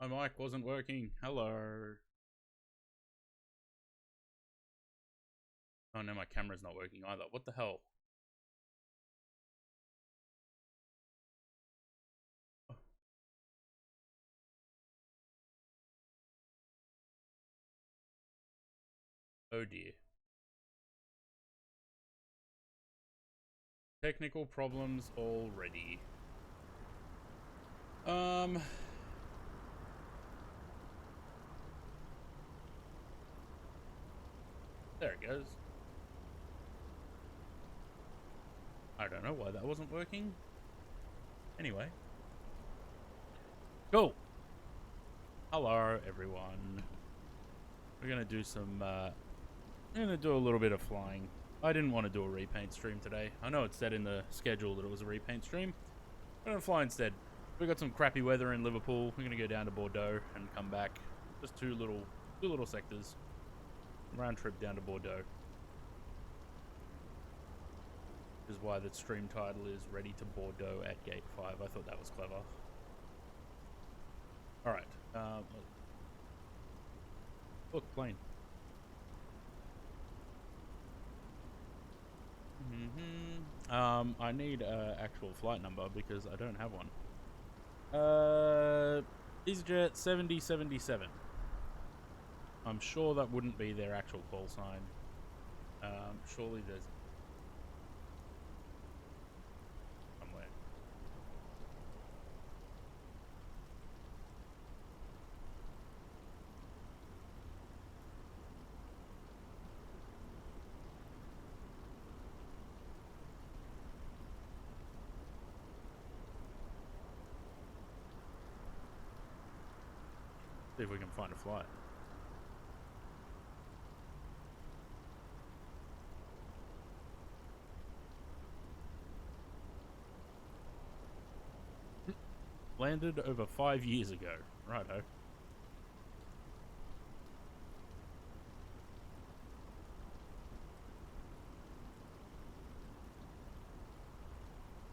My mic wasn't working. Hello. Oh no, my camera's not working either. What the hell? Oh dear. Technical problems already. There it goes. I don't know why that wasn't working. Anyway. Cool. Hello, everyone. We're gonna do some, I'm gonna do a little bit of flying. I didn't want to do a repaint stream today. I know it said in the schedule that it was a repaint stream. I'm gonna fly instead. We got some crappy weather in Liverpool. We're gonna go down to Bordeaux and come back. Just two little sectors. Round trip down to Bordeaux. Which is why the stream title is Ready to Bordeaux at Gate 5. I thought that was clever. Alright. Look, plane. I need an actual flight number because I don't have one. EasyJet 7077. I'm sure that wouldn't be their actual call sign. Surely there's somewhere. See if we can find a flight. Landed over 5 years ago. Righto.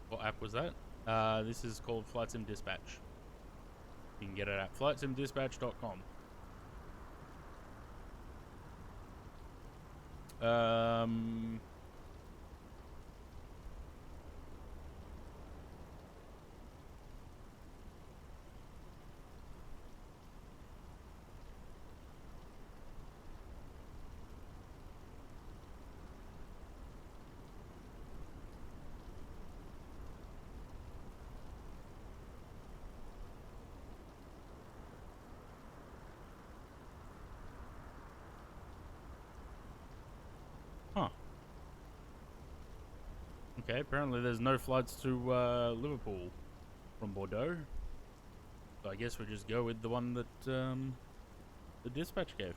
What app was that? This is called Flight Sim Dispatch. You can get it at flightsimdispatch.com. Huh. Okay, apparently there's no flights to Liverpool from Bordeaux. So I guess we just go with the one that the dispatch gave.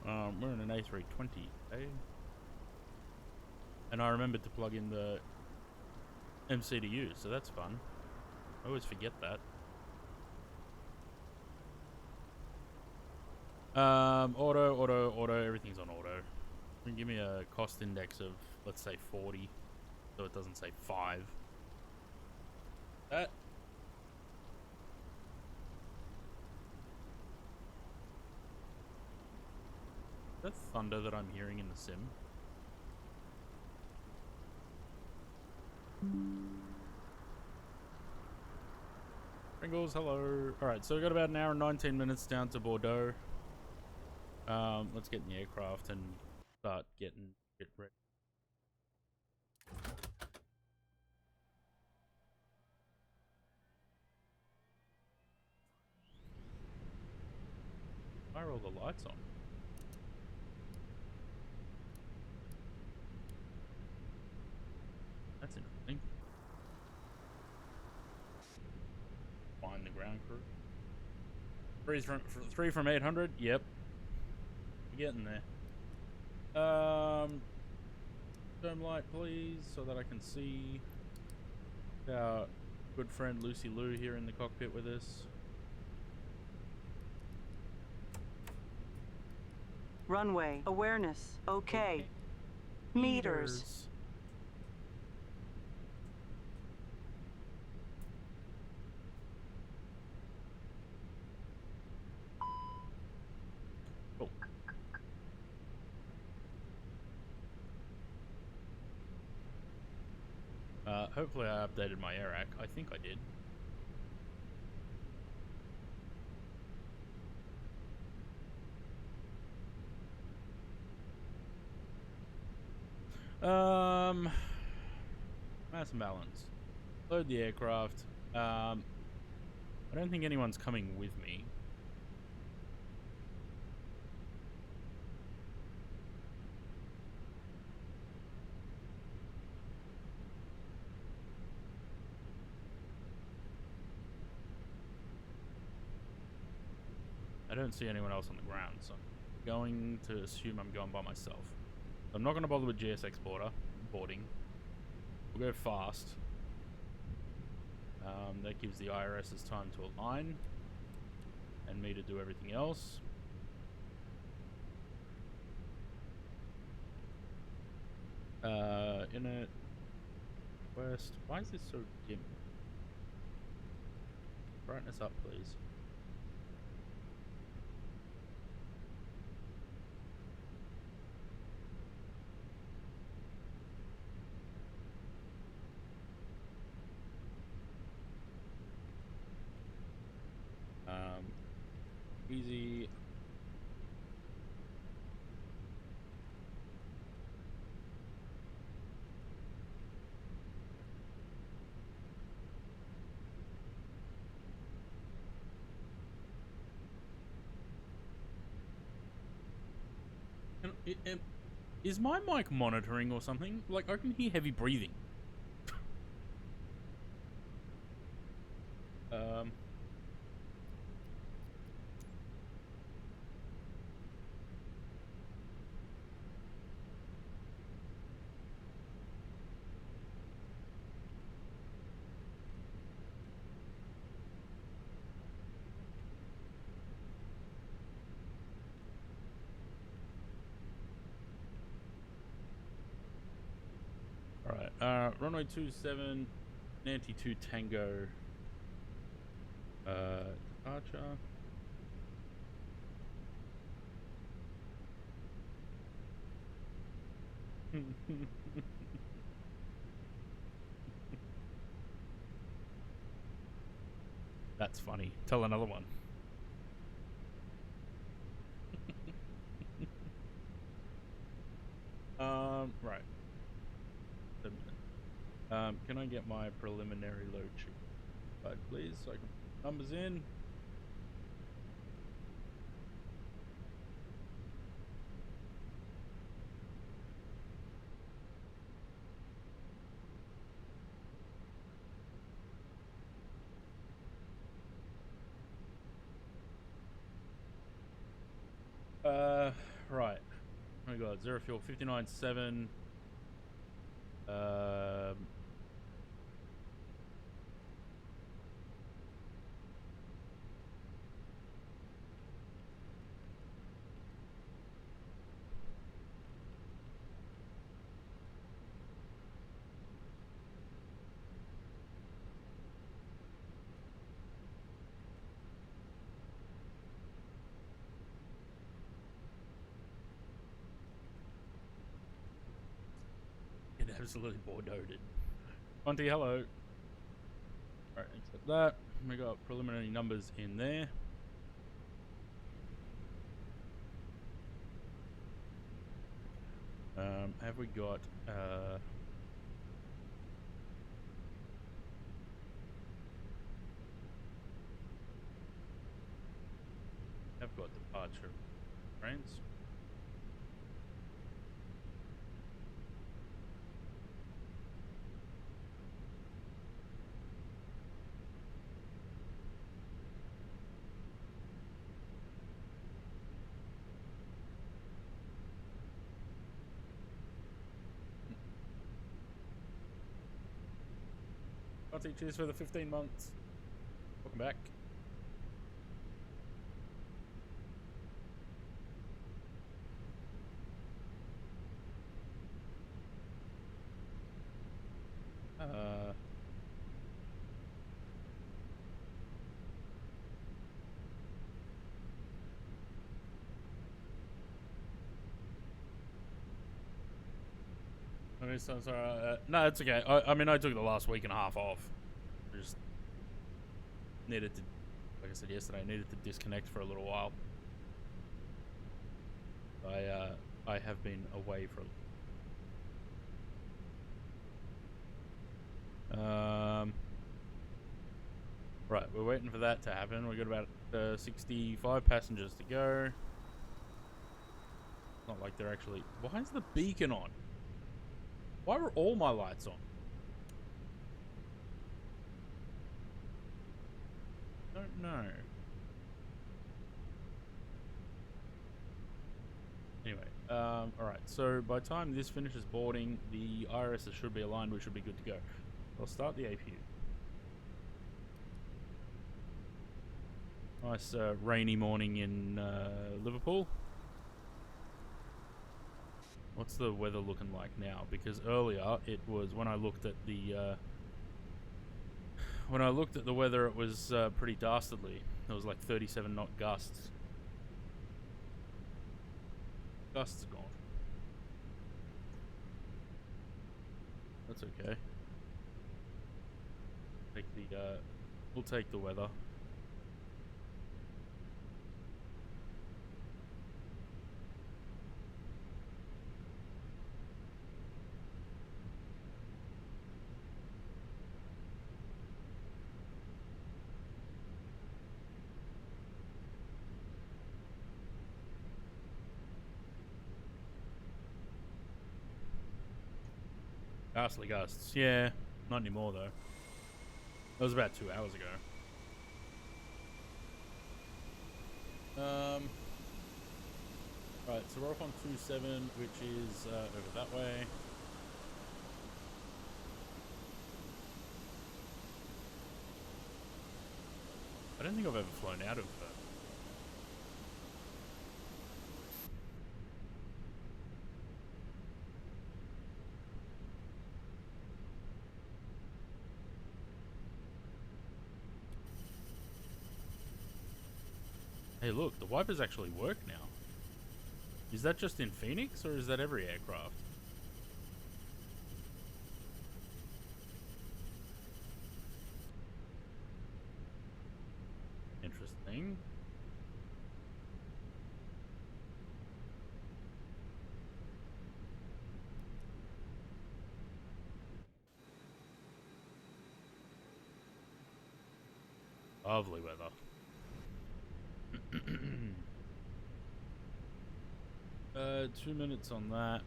We're in an A320, eh? And I remembered to plug in the MCDU, so that's fun. I always forget that. Auto, everything's on auto. Give me a cost index of, let's say, 40, so it doesn't say 5. That. That thunder that I'm hearing in the sim. Pringles, hello. Alright, so we've got about an hour and 19 minutes down to Bordeaux. Let's get in the aircraft and start get ready. Why are all the lights on? That's interesting. Find the ground crew. Three from 800. Yep. We're getting there. Dome light, please, so that I can see our good friend Lucy Lou here in the cockpit with us. Runway awareness. Okay. Meters. Hopefully I updated my AirAC. I think I did. Mass and balance. Load the aircraft. I don't think anyone's coming with me. I don't see anyone else on the ground, so I'm going to assume I'm going by myself. I'm not going to bother with GSX boarding. We'll go fast. That gives the IRS's time to align and me to do everything else. Init West. Why is this so dim? Brightness up, please. Easy. Is my mic monitoring or something? Like, I can hear heavy breathing. Alright, runway 27, 92 Tango, departure. That's funny. Tell another one. Right. Can I get my preliminary load sheet, please, so I can put numbers in? Right. Oh my god, zero fuel, 59.7. It absolutely Bordeauxed. Conti, hello. Alright, accept that. We got preliminary numbers in there. Have we got I've got departure trains. Conti, cheers for the 15 months. Welcome back. I mean, so sorry. No, it's okay. I mean, I took the last week and a half off. I just needed to, like I said yesterday, I needed to disconnect for a little while. I have been away for right, we're waiting for that to happen. We've got about 65 passengers to go. Not like they're actually... Why is the beacon on? Why were all my lights on? Don't know. Anyway, alright, so by the time this finishes boarding, the IRSs should be aligned, we should be good to go. I'll start the APU. Nice rainy morning in Liverpool. What's the weather looking like now? Because earlier it was, when I looked at the weather, it was pretty dastardly. It was like 37 knot gusts. Gusts are gone. That's okay. We'll take the weather. Ghastly gusts. Yeah, not anymore though. That was about 2 hours ago. Right, so we're off on 27, which is over that way. I don't think I've ever flown out of Hey look, the wipers actually work now. Is that just in Phoenix, or is that every aircraft? Interesting. Lovely weather. 2 minutes on that.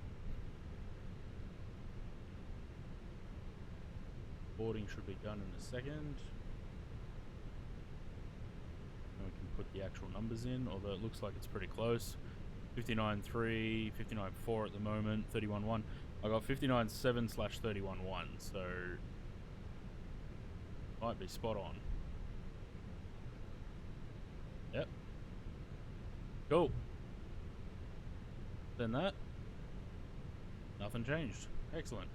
Boarding should be done in a second. And we can put the actual numbers in, although it looks like it's pretty close. 59.3, 59.4 at the moment, 31.1. I got 59.7/31.1, so might be spot on. Yep. Cool. Then that. Nothing changed. Excellent.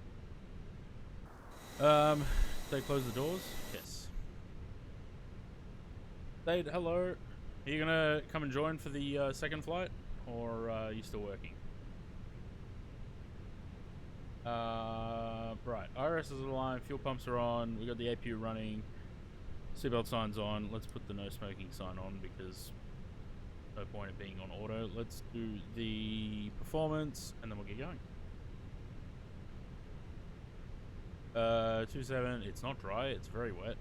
They close the doors? Yes. Dade, hello. Are you gonna come and join for the second flight? Or are you still working? Right. IRS is aligned, fuel pumps are on, we got the APU running, seatbelt signs on. Let's put the no smoking sign on because no point in being on auto. Let's do the performance and then we'll get going. 27, it's not dry, it's very wet.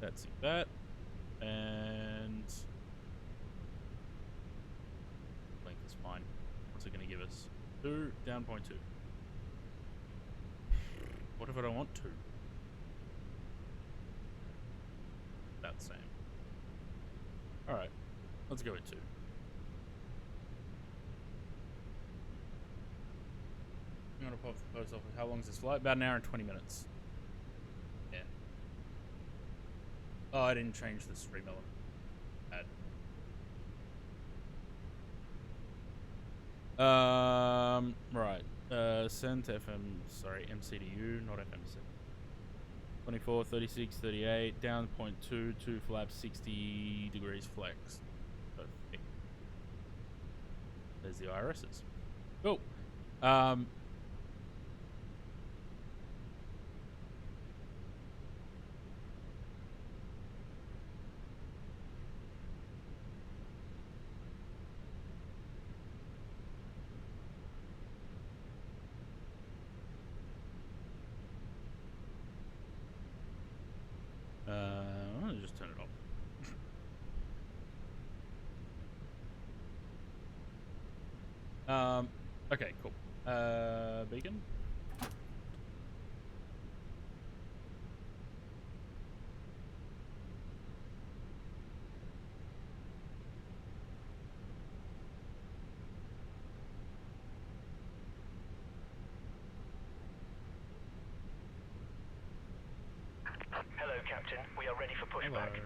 That's that. And length is fine. What's it gonna give us? 2, down 0.2. What if I don't want 2? About the same. Alright, let's go with 2. I'm gonna pop the post office. How long is this flight? About an hour and 20 minutes. Yeah. Oh, I didn't change the stream element. Right. Send to FM, sorry, MCDU, not FMC. 24, 36, 38, down 0.2, 2 flaps, 60 degrees flex. Perfect. There's the IRSs. Cool. Okay, cool. Beacon? Hello, Captain. We are ready for pushback. Hello.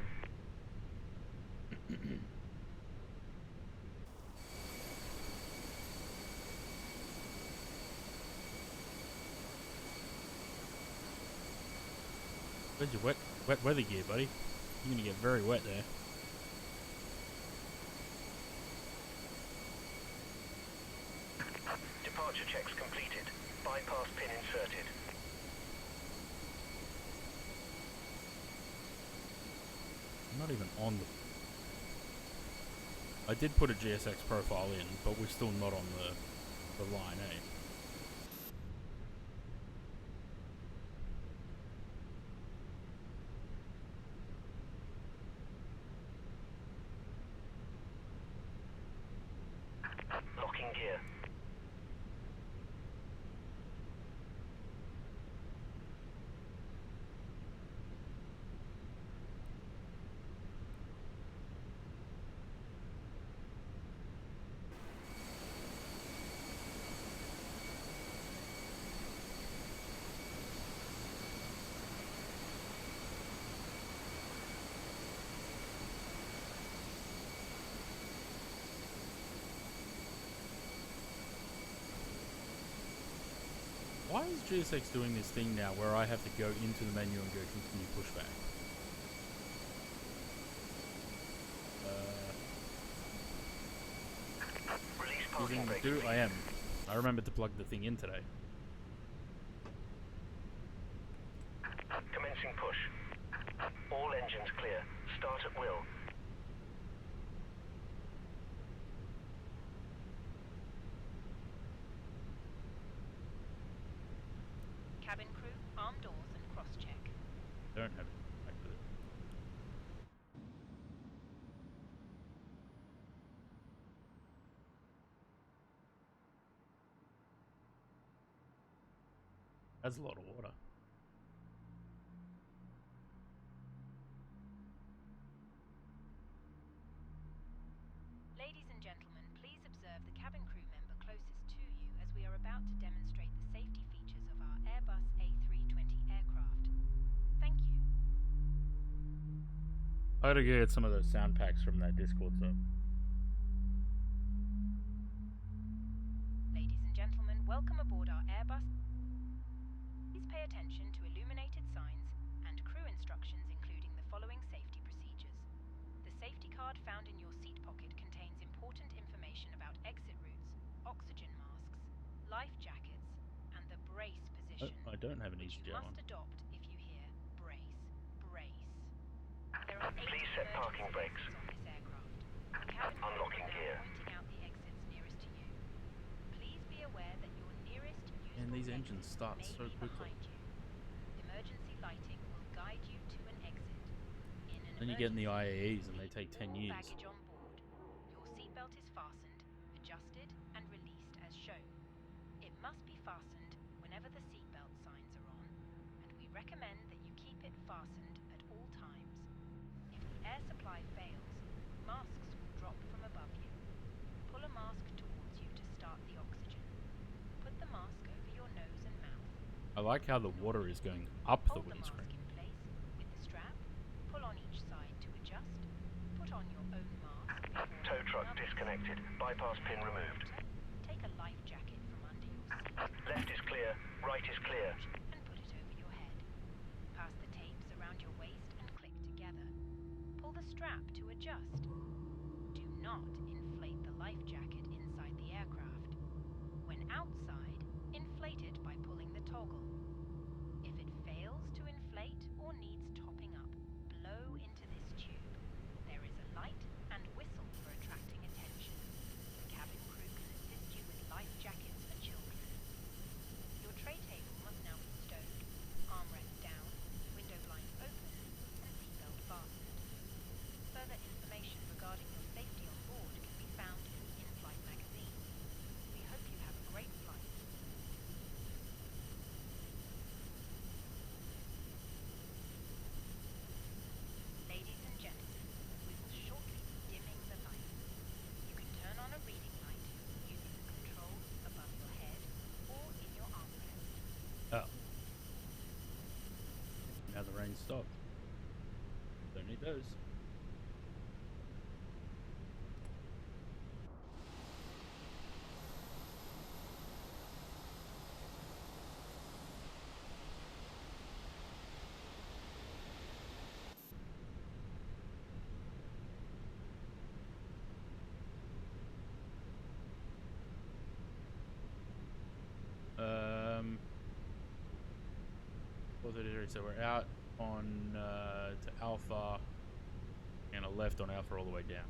Where's your wet weather gear, buddy? You're gonna get very wet there. Departure checks completed. Bypass pin inserted. I'm not even on the... I did put a GSX profile in, but we're still not on the line, eh? Locking gear. Why is GSX doing this thing now where I have to go into the menu and go continue pushback? Release parking brake. I am. I remembered to plug the thing in today. Commencing push. All engines clear. Start at will. Cabin crew, arm doors and cross-check. Don't have it. Back with it. That's a lot of water. Ladies and gentlemen, please observe the cabin crew member closest to you as we are about to demonstrate the safety features of our Airbus A320 aircraft. Thank you. I gotta get some of those sound packs from that Discord server. Ladies and gentlemen, welcome aboard our Airbus. Please pay attention to illuminated signs and crew instructions including the following safety procedures. The safety card found in your seat pocket contains important information about exit routes, oxygen masks, life jackets, and the brace position. I don't have an which you EasyJet must one. adopt if you hear brace, brace. There are 8 Please set parking emergency brakes. exits on this aircraft. The cabin crew Unlocking are now gear. pointing out the exits nearest to you. Please be aware that your nearest usable And these engines exit start may so be quickly. behind you. Emergency lighting will guide you to an exit. In an Then you get in the emergency, IAEs and they take 10 all years. baggage on board. Your seatbelt is fastened, adjusted, and released as shown. It must be fastened whenever the seatbelt signs are on, and we recommend that you keep it fastened at all times. If the air supply fails, masks will drop from above you. Pull a mask towards you to start the oxygen. Put the mask over your nose and mouth. I like how the water is going up the Hold the mask windscreen. in place with the strap. Pull on each side to adjust. Put on your own mask before Tow truck opening up. disconnected. Bypass pin removed. Take a life jacket from under your seat. Left is clear. Right is clear. And put it over your head. Pass the tapes around your waist and click together. Pull the strap to adjust. Do not inflate the life jacket inside the aircraft. When outside, inflate it by pulling the toggle. If it fails to inflate or needs topping up, blow into this tube. There is a light and whistle for attracting attention. The cabin crew can assist you with life jackets for children. Your tray table must now be stowed, armrest down, window blinds open, and seatbelt fastened. Further information regarding your safety on board can be found in the in-flight magazine. We Now the rain stopped. Don't need those. Um, 4:33. So we're out on to Alpha, and a left on Alpha all the way down.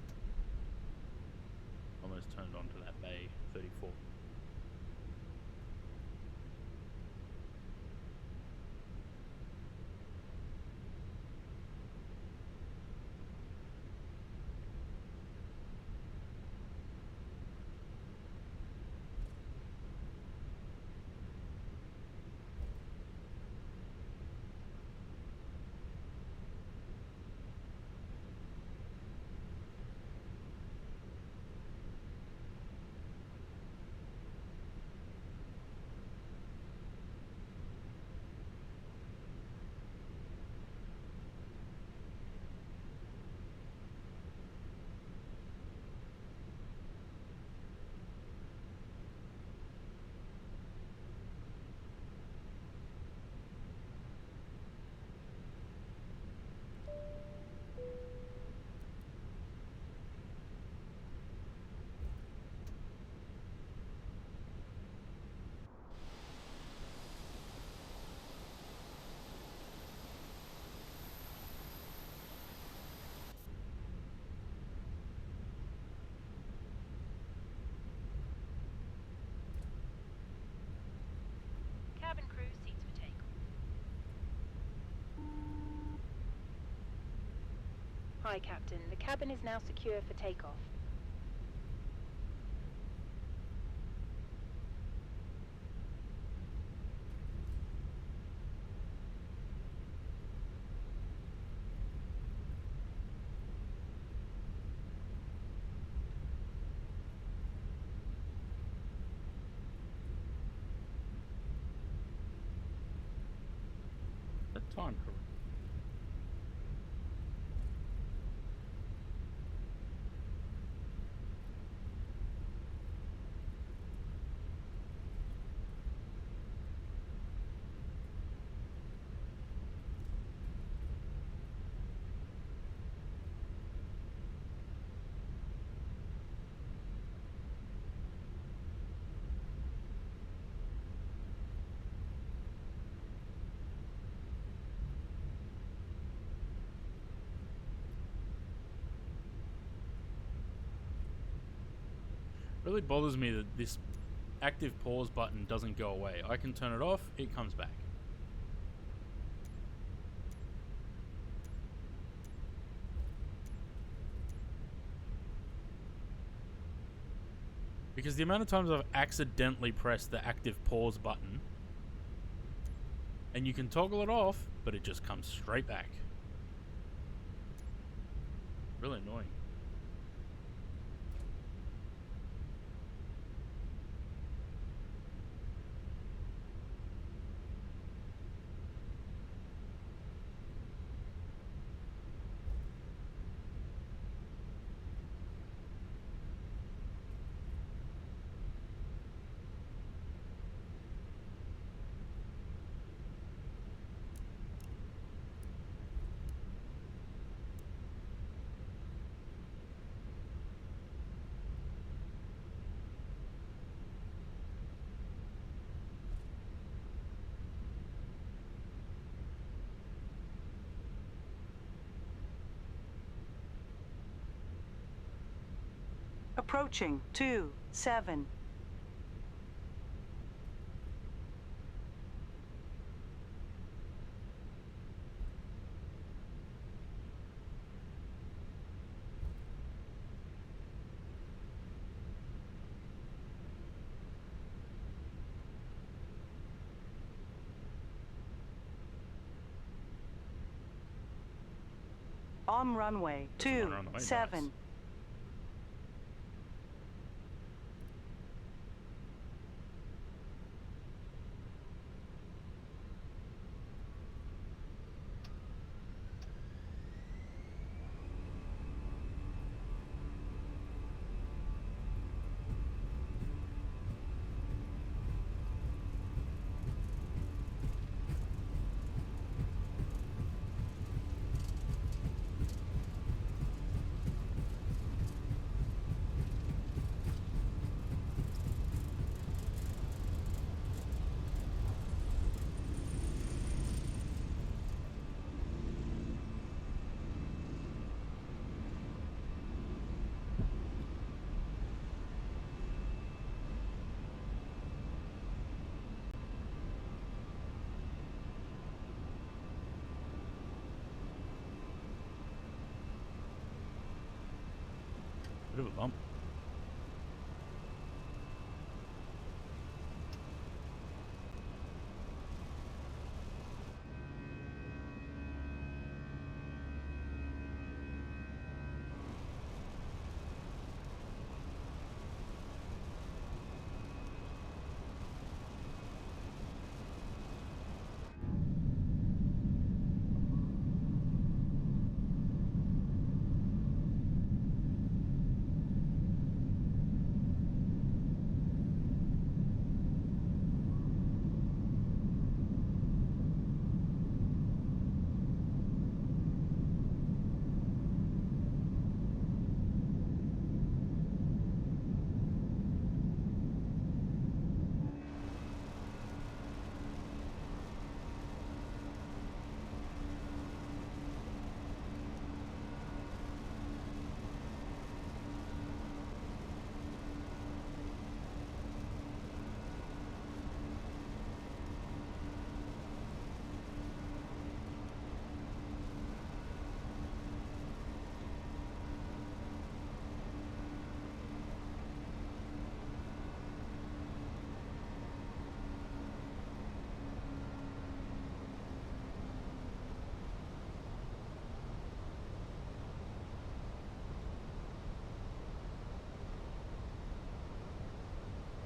Almost turned onto that bay 34. Cabin crew seats for takeoff. Hi, Captain. The cabin is now secure for takeoff. The time correct. Really bothers me that this active pause button doesn't go away. I can turn it off, it comes back. Because the amount of times I've accidentally pressed the active pause button, and you can toggle it off, but it just comes straight back. Really annoying. Approaching 27. On runway There's one runway, 27. nice. Bit of a bump.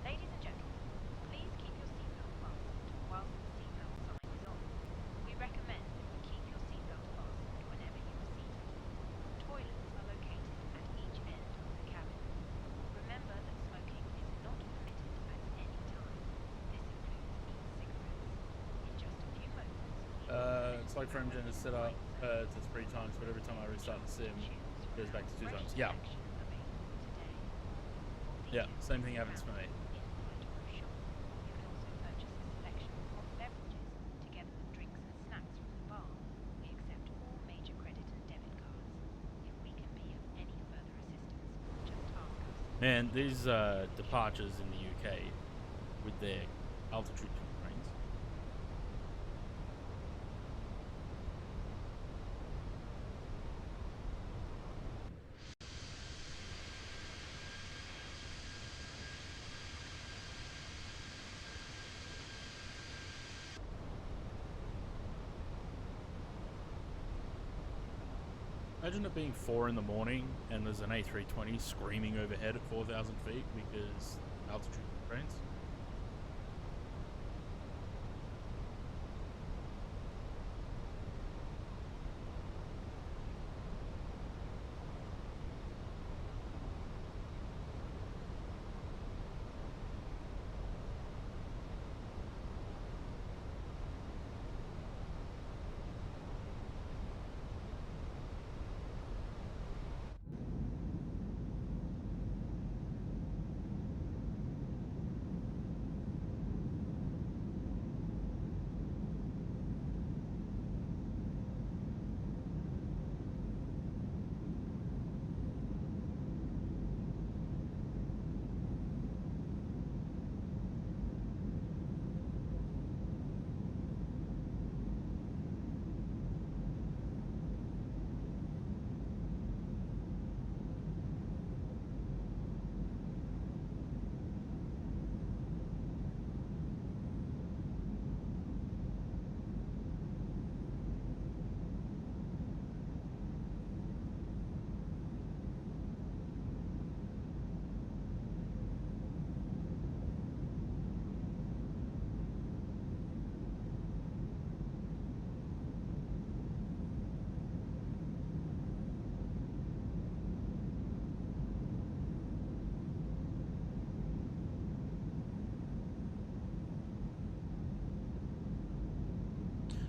Ladies and gentlemen, please keep your seatbelt fastened whilst the seatbelt sign is on. We recommend that you keep your seatbelt fastened whenever you are seated. Toilets are located at each end of the cabin. Remember that smoking is not permitted at any time. This includes e-cigarettes. In just a few moments, we will It's like FrameGen is set up to 3 times, but every time I restart the sim, it goes back to 2 times. Yeah. Yeah, same thing happens for me. You can also purchase a selection of hot beverages together with drinks and snacks from the bar. We accept all major credit and debit cards. If we can be of any further assistance, just ask us. Man, these departures in the UK with their altitude constraints. Imagine it being 4 in the morning and there's an A320 screaming overhead at 4,000 feet because altitude constraints.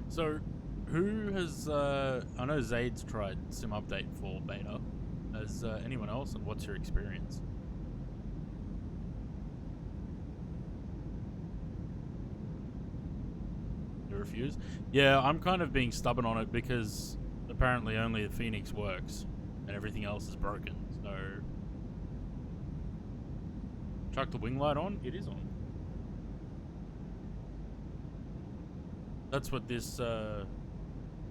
So, who has, I know Zaid's tried Sim Update for beta. Has anyone else, and what's your experience? You refuse? Yeah, I'm kind of being stubborn on it because apparently only the Phoenix works and everything else is broken. So, chuck the wing light on? It is on. That's what this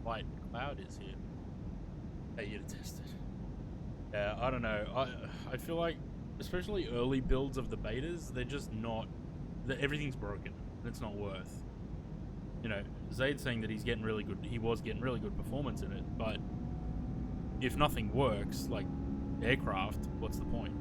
white cloud is here. Hey, you to test it. Yeah, I don't know. I feel like, especially early builds of the betas, they're just not. Everything's broken. And it's not worth. You know, Zayd's saying that he's getting really good. He was getting really good performance in it, but if nothing works, like aircraft, what's the point?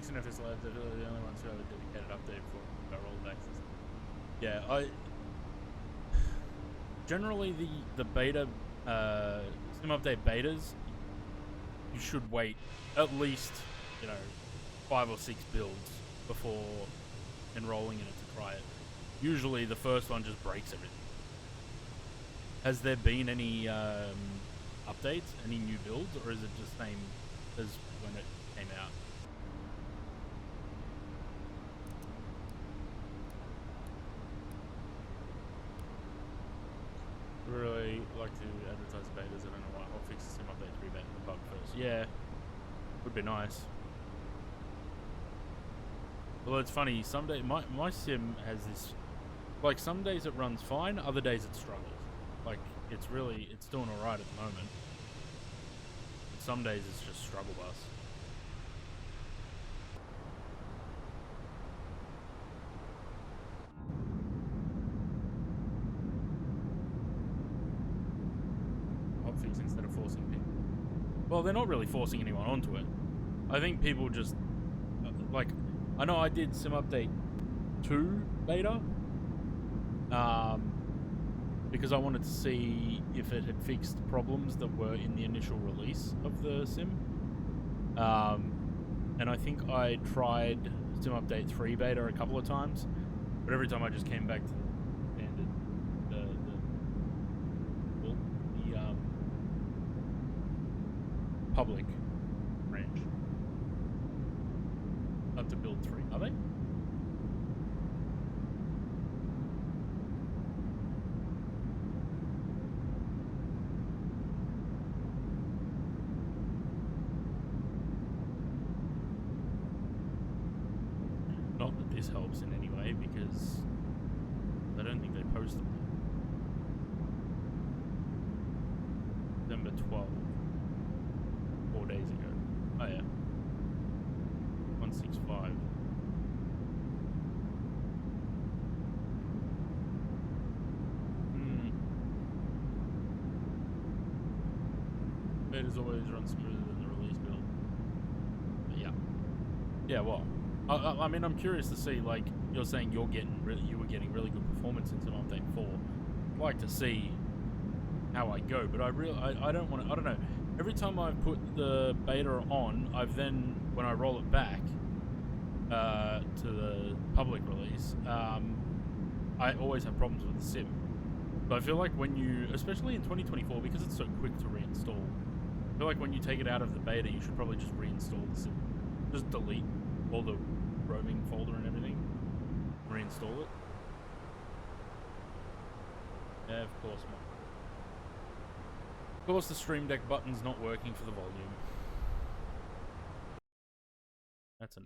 And if it's left, they're the only ones who have a dedicated update for rolled access. Yeah, generally the beta sim update betas, you should wait at least 5 or 6 builds before enrolling in it to try it. Usually the first one just breaks everything. Has there been any updates, any new builds, or is it just same as when it came out? Really like to advertise betas. I don't know why. I'll fix the sim update 3 beta the bug first. Yeah, would be nice. Well, it's funny. Some day my sim has this. Like some days it runs fine, other days it struggles. Like it's doing all right at the moment. But some days it's just struggle bus. Hotfix instead of forcing people. Well, they're not really forcing anyone onto it. I think people just like. I know I did Sim Update 2 beta. Because I wanted to see if it had fixed problems that were in the initial release of the sim. And I think I tried Sim Update 3 beta a couple of times, but every time I just came back to the standard, the public range. Up to build 3, are they? Not that this helps in any way, because I don't think they posted them. December 12th. 4 days ago. Oh yeah. 165. Betas always run smoother than the release build. But yeah. Yeah, well. I mean, I'm curious to see, like, you're saying you were getting really good performance in Sim Update 4. I'd like to see how I go, but I don't want to, I don't know. Every time I've put the beta on, I've then, when I roll it back to the public release, I always have problems with the sim. So I feel like when you, especially in 2024, because it's so quick to reinstall, I feel like when you take it out of the beta, you should probably just reinstall the sim. Just delete all the roaming folder and everything. Reinstall it. Yeah, of course, man. Of course, the Stream Deck button's not working for the volume. That's a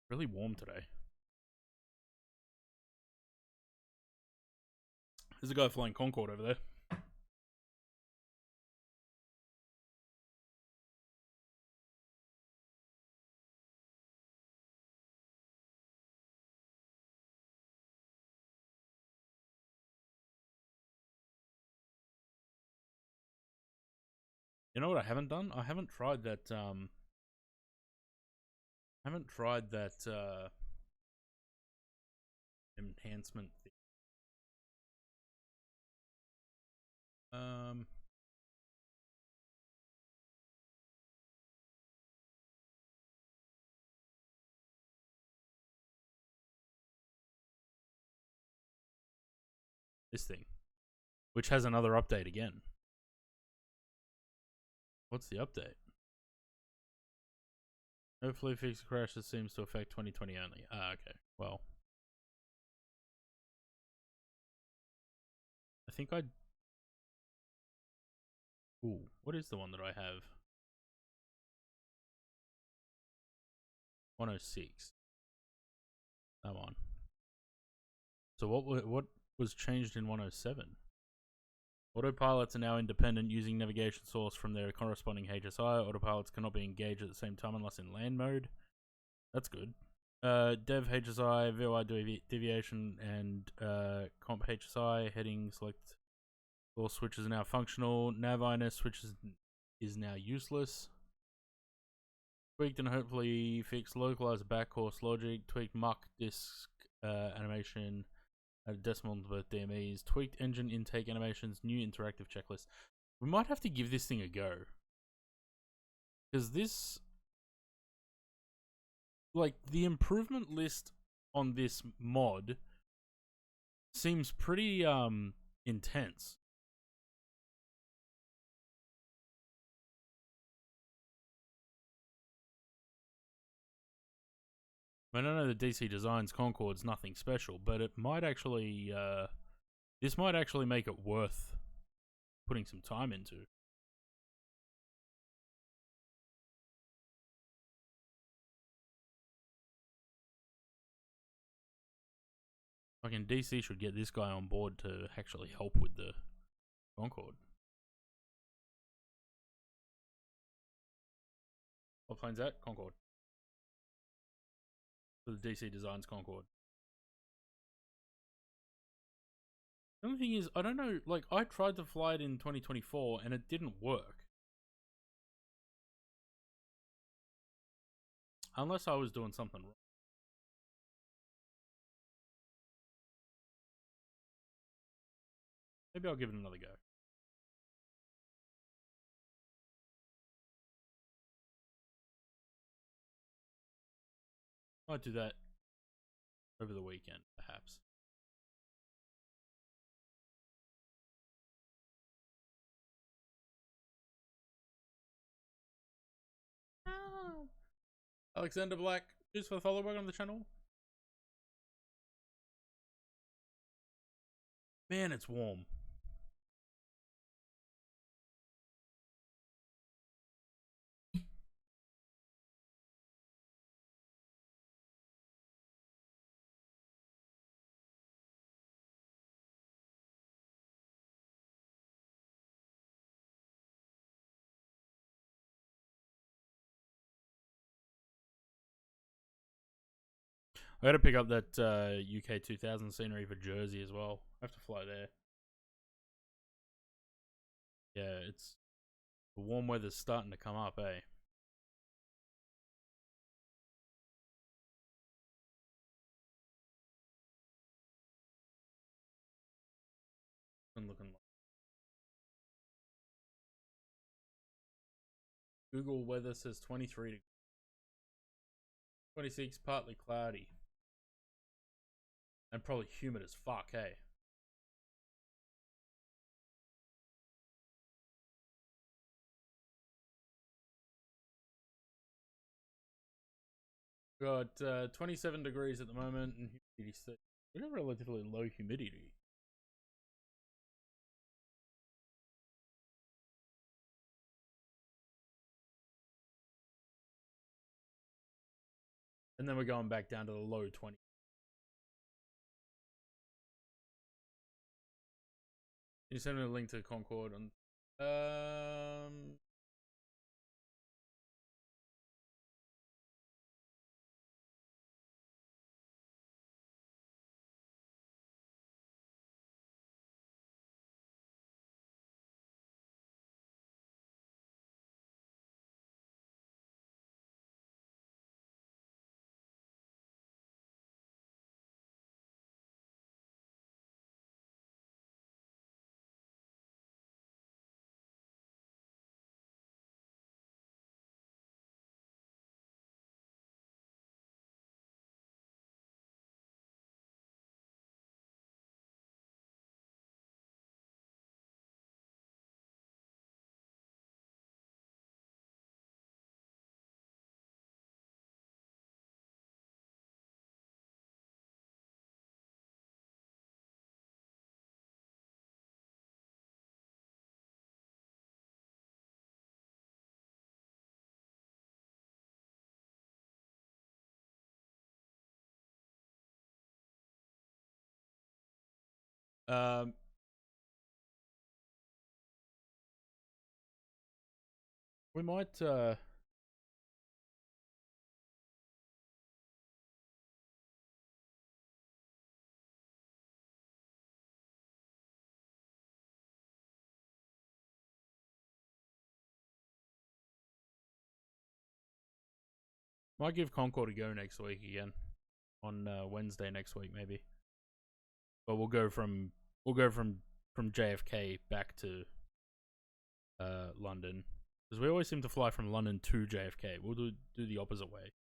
Really warm today. There's a guy flying Concorde over there. You know what I haven't done? I haven't tried that enhancement thing. This thing, which has another update again. What's the update? Hopefully fix crashes seems to affect 2020 only. Ah, okay. Well, I think I... Ooh, what is the one that I have? 106. That one. So what was changed in 107? Autopilots are now independent using navigation source from their corresponding HSI. Autopilots cannot be engaged at the same time unless in land mode. That's good. Dev HSI, VOI deviation, and comp HSI heading select. All switches are now functional. Nav INS switches is now useless. Tweaked and hopefully fixed localized backcourse logic. Tweaked muck disk animation. Added decimals both DMEs. Tweaked engine intake animations. New interactive checklist. We might have to give this thing a go. Because this... Like, the improvement list on this mod seems pretty intense. I don't know that DC Designs Concorde's nothing special, but it might actually, this might actually make it worth putting some time into. Fucking DC should get this guy on board to actually help with the Concorde. What plane's that? Concorde. For the DC Designs Concorde. The only thing is, I don't know, like, I tried to fly it in 2024 and it didn't work. Unless I was doing something wrong. Maybe I'll give it another go. Might do that over the weekend, perhaps. Oh. Alexander Black, cheers for the follow. Welcome to the channel. Man, it's warm. I gotta pick up that UK 2000 scenery for Jersey as well. I have to fly there. Yeah, it's the warm weather's starting to come up, eh? Been looking like Google weather says 23 26, partly cloudy. And probably humid as fuck, eh? Got 27 degrees at the moment and humidity. We have relatively low humidity. And then we're going back down to the low 20s. Can you send me a link to Concord on um we might give Concord a go next week again on Wednesday next week maybe. But we'll go from JFK back to London because we always seem to fly from London to JFK. We'll do the opposite way.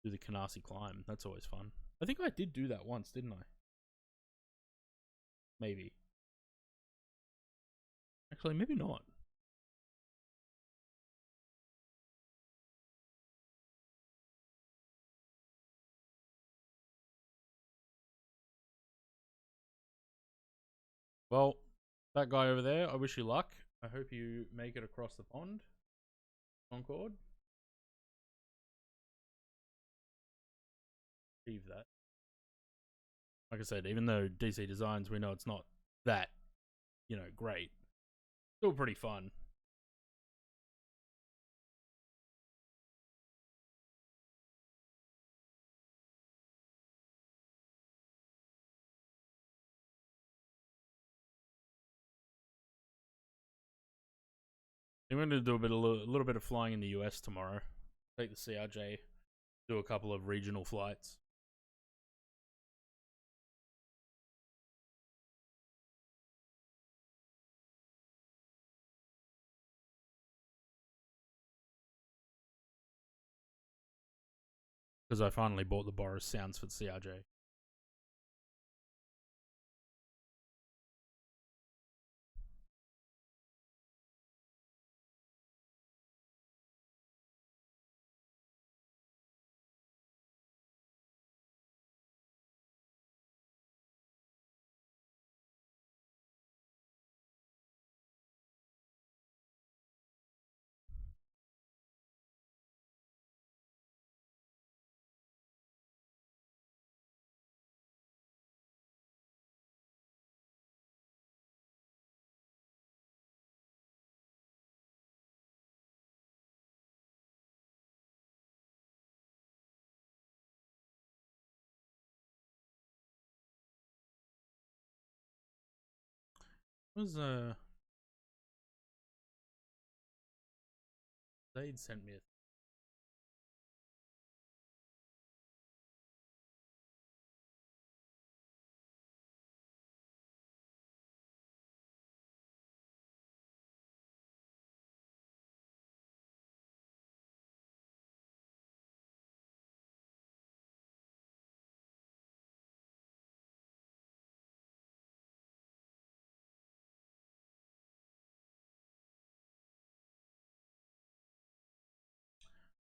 Do the Canarsie climb. That's always fun. I think I did do that once, didn't I? Maybe. Actually, maybe not. Well, that guy over there, I wish you luck. I hope you make it across the pond. Concord. Achieve that. Like I said, even though DC Designs, we know it's not that, great. Still pretty fun. I'm going to do a little bit of flying in the US tomorrow. Take the CRJ, do a couple of regional flights. Because I finally bought the Boris Sounds for the CRJ. Was they'd sent me a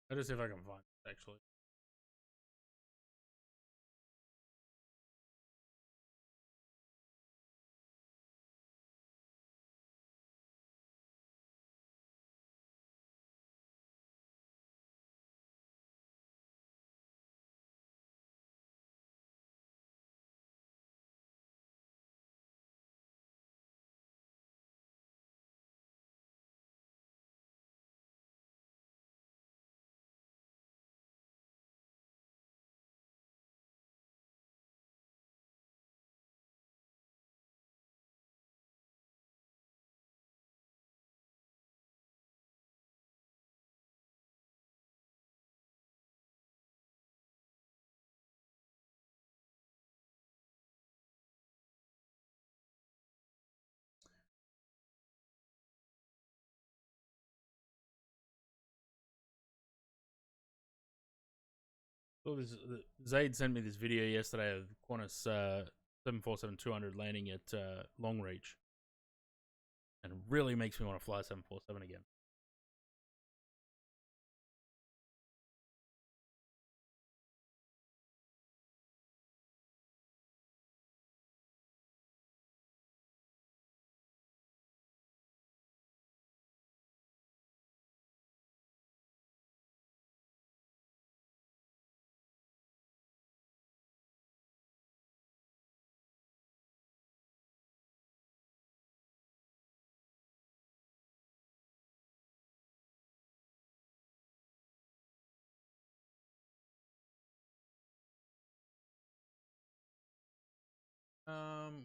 I'll just see if I can find it actually. Well, Zaid sent me this video yesterday of Qantas 747-200 landing at Longreach, and it really makes me want to fly 747 again.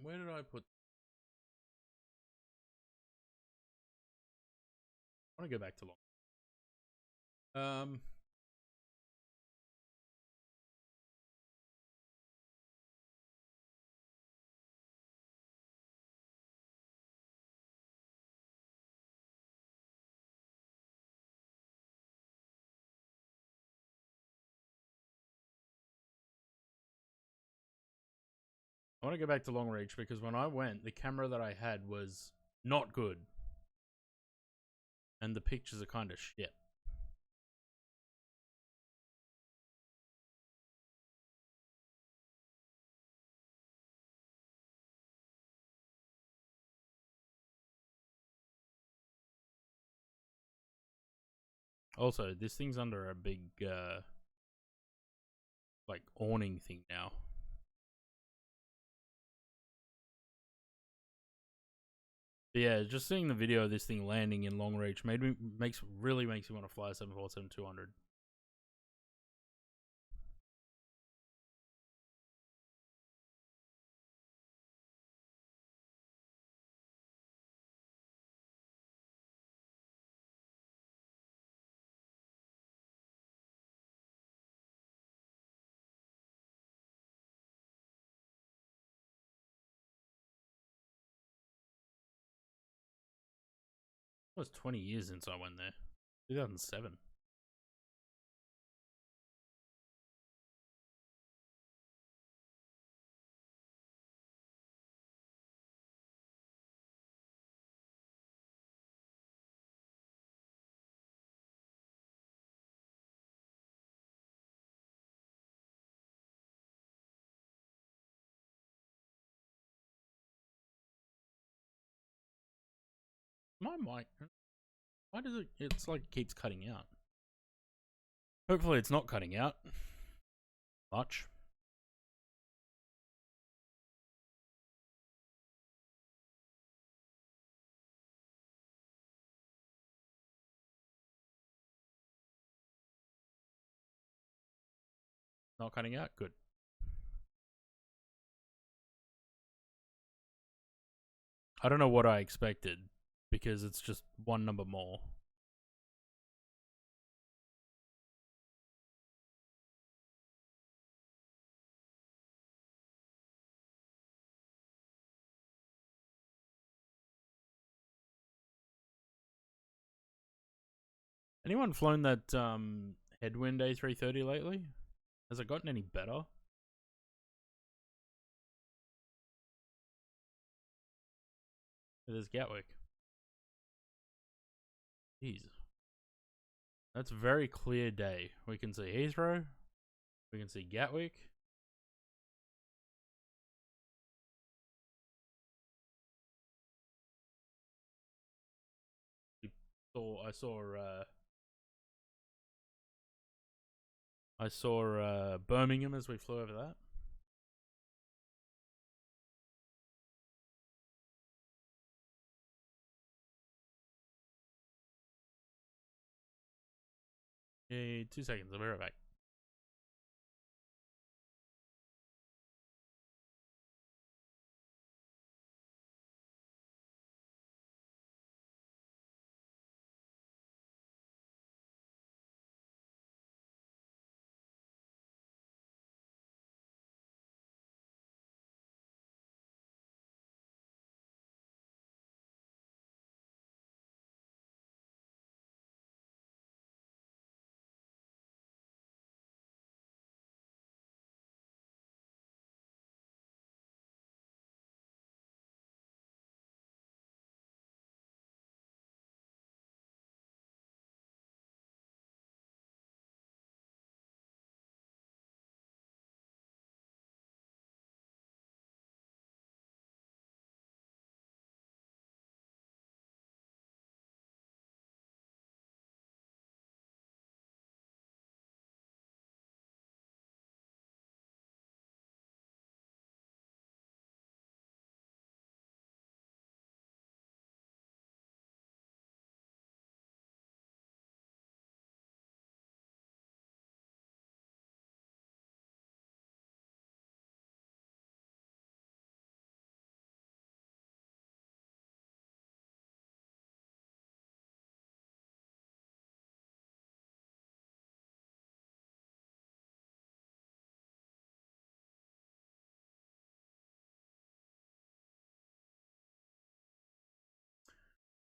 Where did I put? I want to go back to Long. I want to go back to Longreach because when I went, the camera that I had was not good, and the pictures are kind of shit. Also, this thing's under a big like awning thing now. But yeah, just seeing the video of this thing landing in Longreach really makes me want to fly a 747-200. It was 20 years since I went there. 2007. My mic. Why does it? It's like it keeps cutting out. Hopefully, it's not cutting out much. Not cutting out. Good. I don't know what I expected because it's just one number more. Anyone flown that headwind A330 lately? Has it gotten any better? There's Gatwick. Jeez. That's a very clear day. We can see Heathrow. We can see Gatwick. I saw Birmingham as we flew over that. Yeah, 2 seconds. I'll be right back.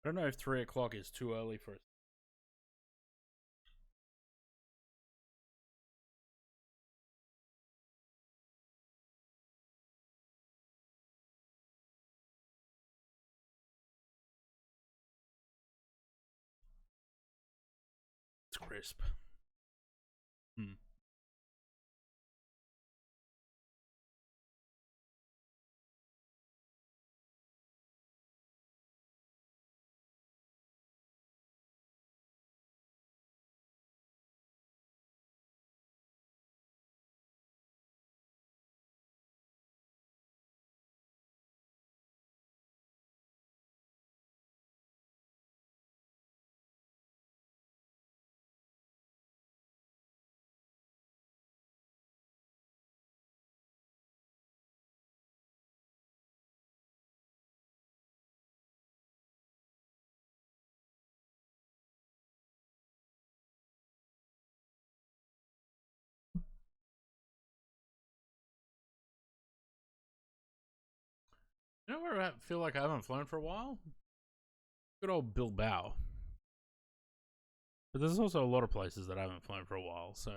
I don't know if 3 o'clock is too early for it. It's crisp. Hmm. You know where I feel like I haven't flown for a while? Good old Bilbao. But there's also a lot of places that I haven't flown for a while, so.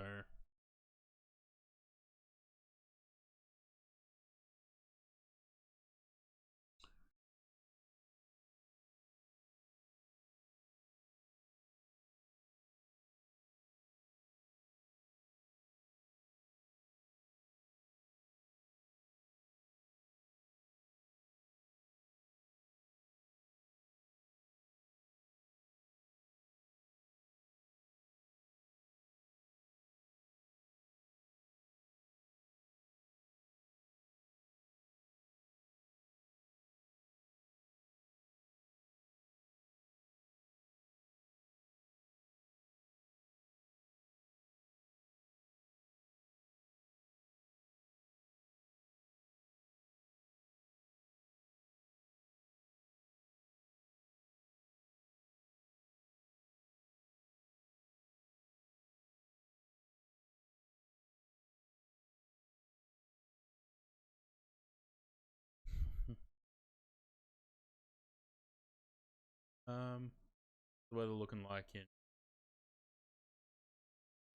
The weather looking like in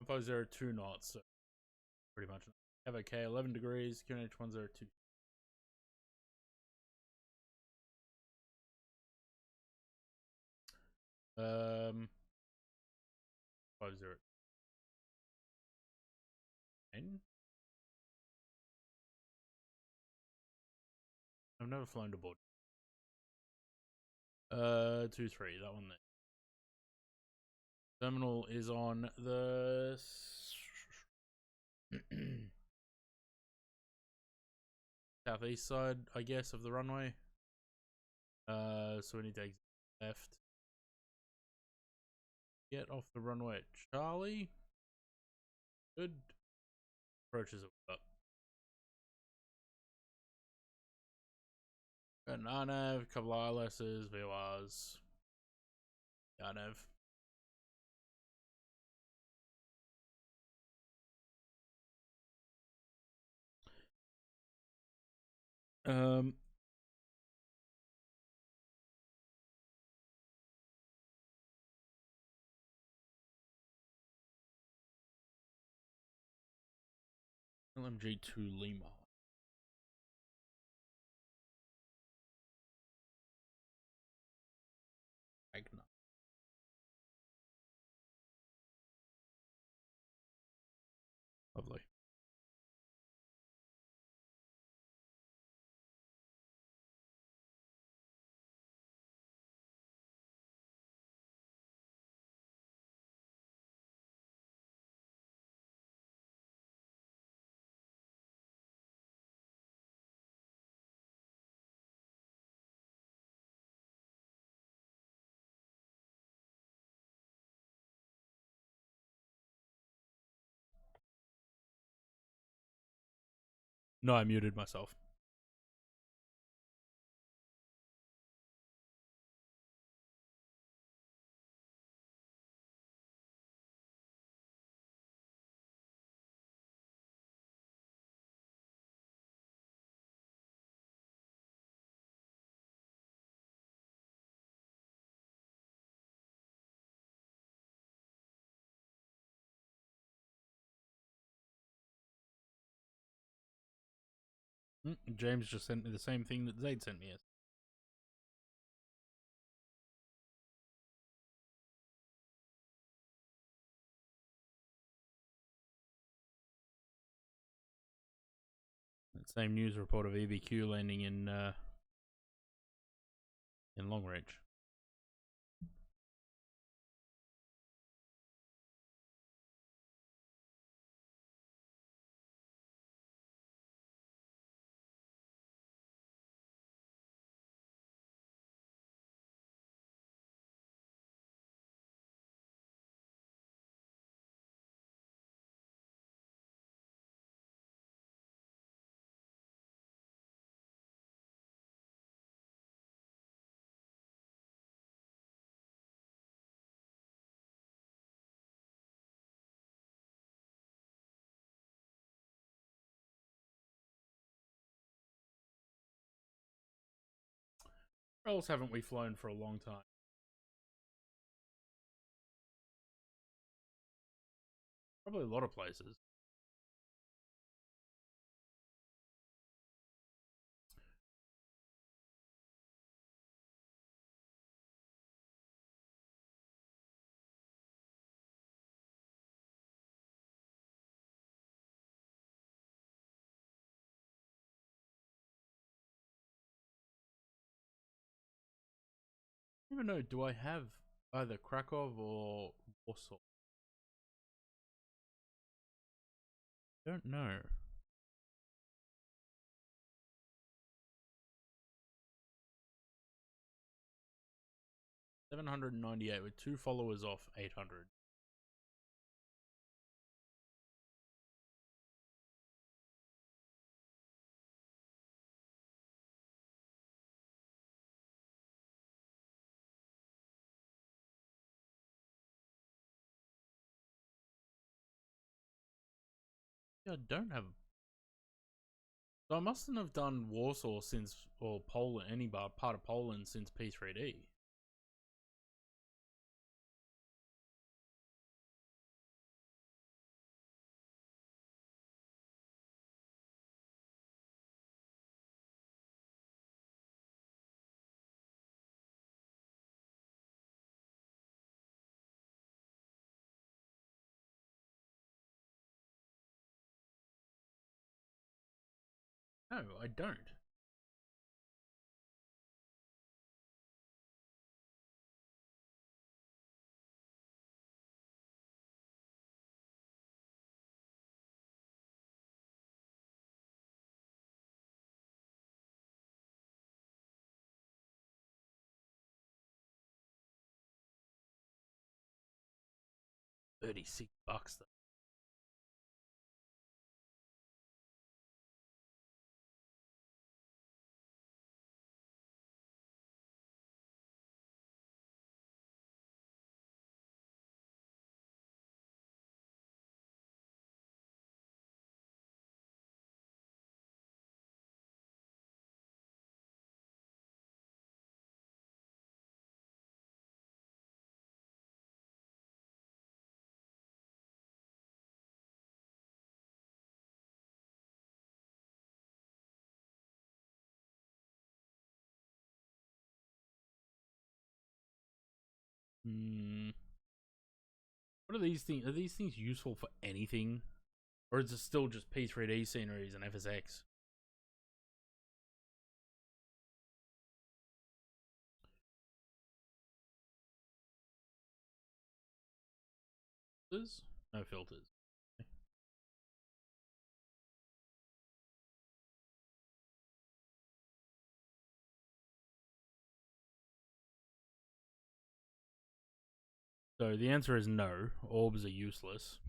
5002 knots, so pretty much. Have okay, 11 degrees, QNH 102. Um, 50. I've never flown to Bordeaux. 23, that one there. Terminal is on the southeast side, I guess, of the runway. So we need to exit left. Get off the runway at Charlie. Good. Approaches up. Got an RNAV, a couple of ILSs, VORs. RNAV. Um, LMG2 Lima. Magna. Lovely. No, I muted myself. James just sent me the same thing that Zayd sent me. That same news report of EBQ landing in Longreach. Where else haven't we flown for a long time? Probably a lot of places. I don't even know, do I have either Krakow or Warsaw? Don't know. $798 with 2 followers off 800. Yeah, I don't have. So I mustn't have done Warsaw since, or Poland, any part of Poland since P3D. No, I don't. $36 though. Hmm. What are these things? Are these things useful for anything? Or is it still just P3D sceneries and FSX? Filters? No filters. So the answer is no. Orbs are useless.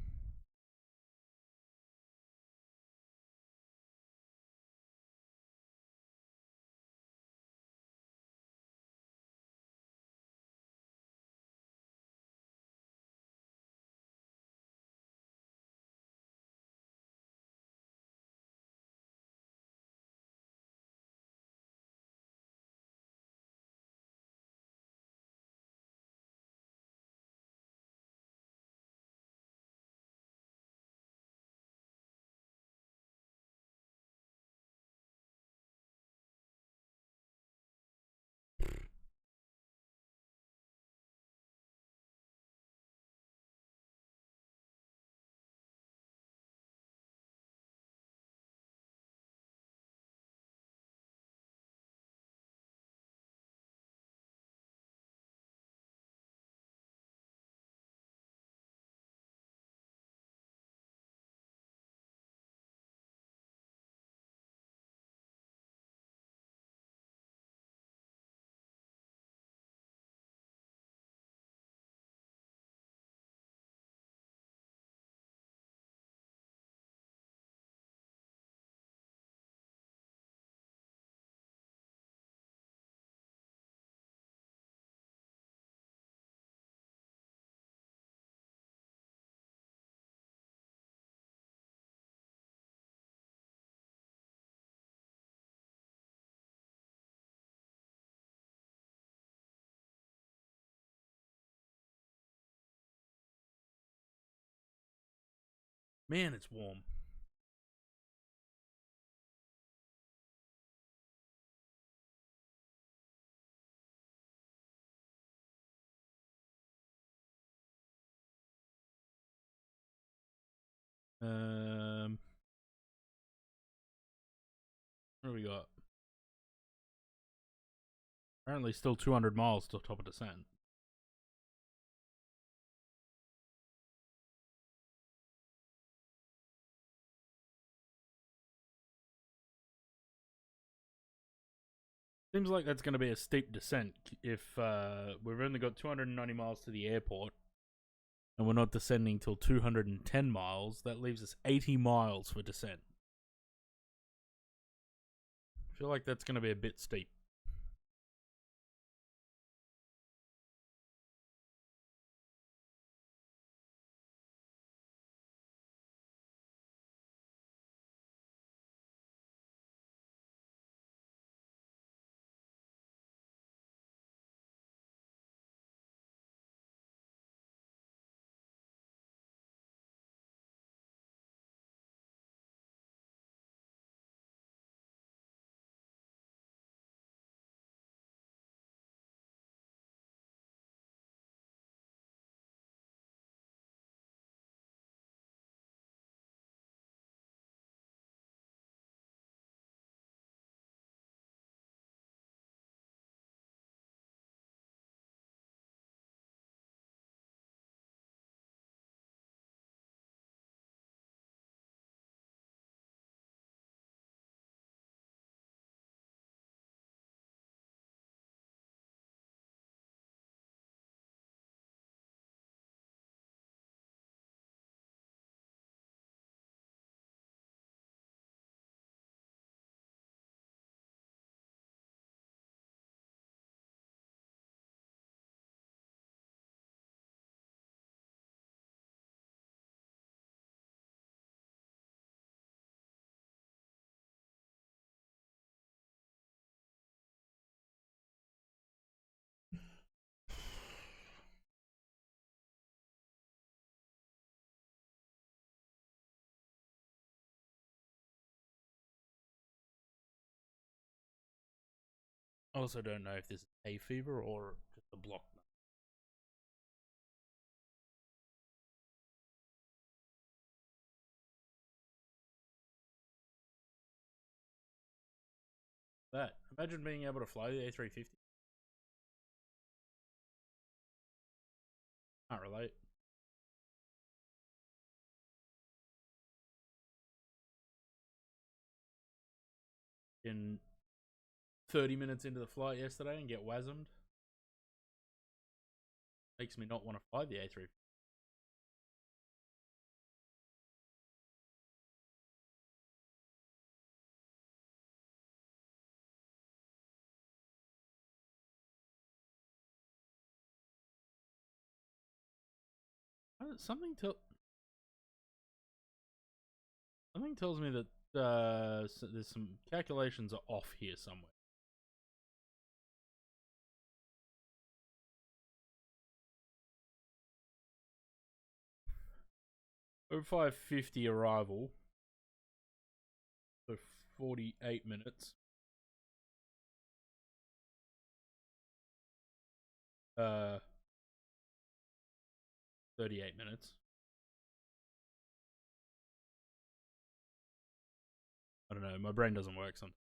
Man, it's warm. What do we got? Apparently, still 200 miles to top of descent. Seems like that's going to be a steep descent if we've only got 290 miles to the airport and we're not descending till 210 miles. That leaves us 80 miles for descent. I feel like that's going to be a bit steep. I also don't know if this is hay fever or just a block. That imagine being able to fly the A350. Can't relate. In 30 minutes into the flight yesterday and get wasmed. Makes me not want to fly the A350. Something tells me that there's some calculations are off here somewhere. 0550 arrival. So 48 minutes. 38 minutes. I don't know. My brain doesn't work sometimes.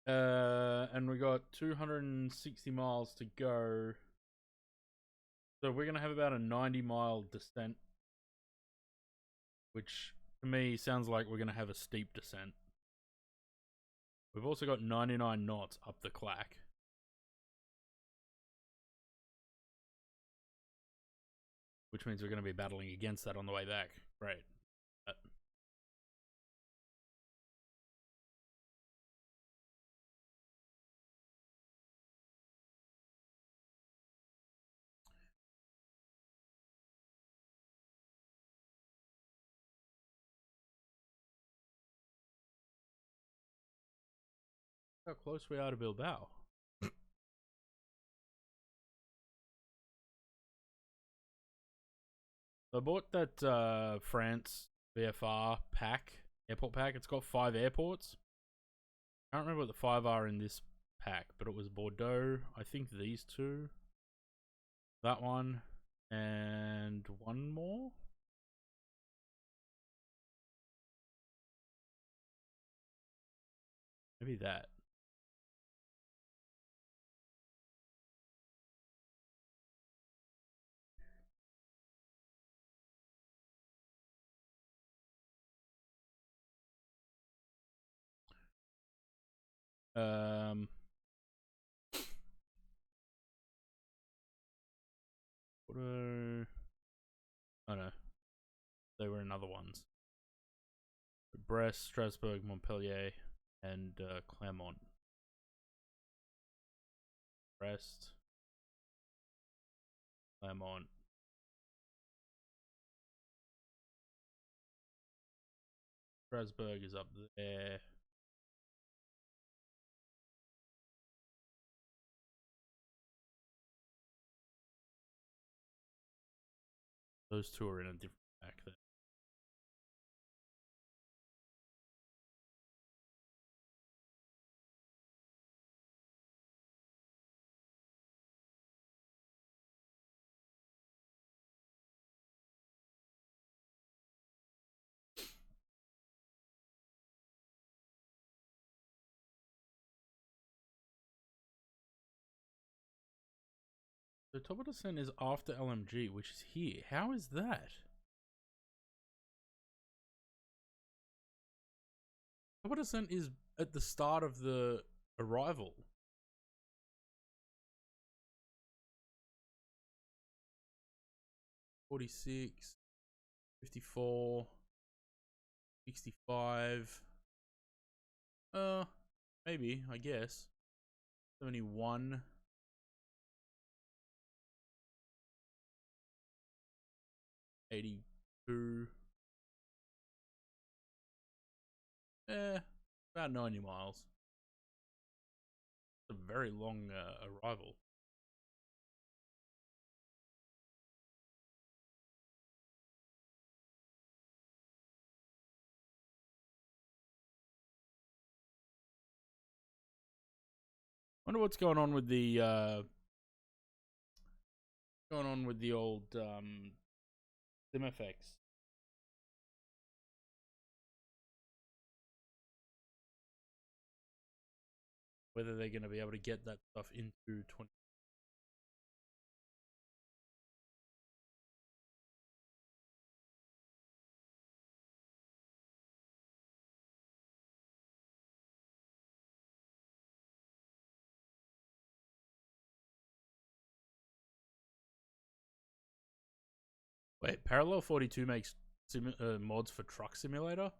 And we got 260 miles to go. So we're gonna have about a 90-mile descent, which to me sounds like we're gonna have a steep descent. We've also got 99 knots up the clack. Which means we're going to be battling against that on the way back. Right. How close we are to Bilbao. I bought that France VFR pack, airport pack. It's got 5 airports. I don't remember what the 5 are in this pack, but it was Bordeaux. I think these 2, that one, and one more. Maybe that. Um, Bordeaux. Oh no, they were in other ones. Brest, Strasbourg, Montpellier, and Clermont. Brest, Clermont. Strasbourg is up there. Those 2 are in a different pack there. The top of the descent is after LMG, which is here. How is that? Top of the descent is at the start of the arrival. $46, $54, $65. Maybe, I guess. $71. $82. About 90 miles. It's a very long arrival. Wonder what's going on with the old sim effects. Whether they're going to be able to get that stuff into 20. Wait, Parallel 42 makes mods for Truck Simulator?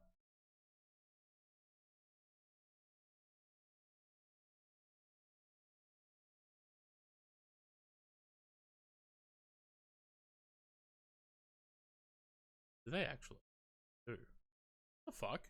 Do they actually? Do. The fuck?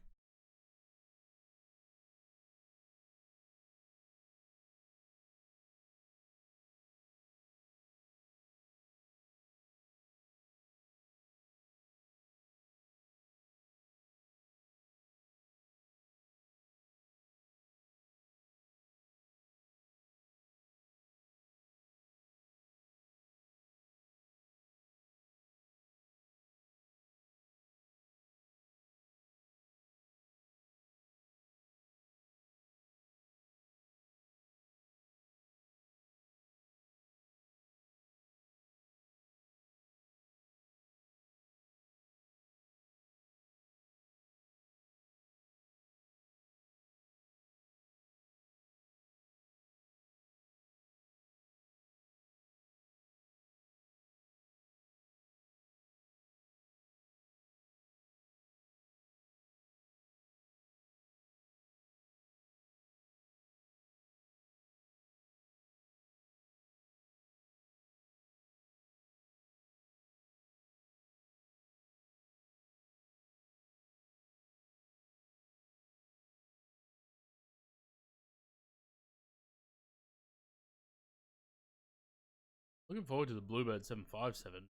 Looking forward to the Bluebird 757.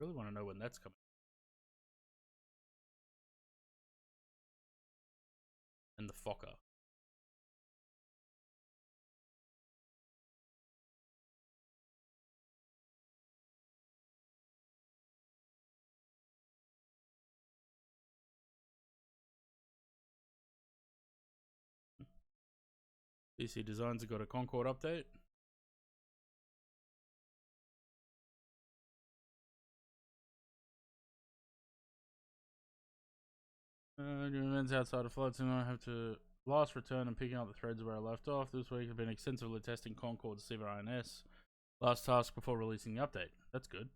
Really want to know when that's coming. And the Fokker. DC Designs have got a Concorde update. Doing events outside of flight simulator, I have to last return and picking up the threads where I left off. This week I've been extensively testing Concorde's Civil INS. Last task before releasing the update. That's good.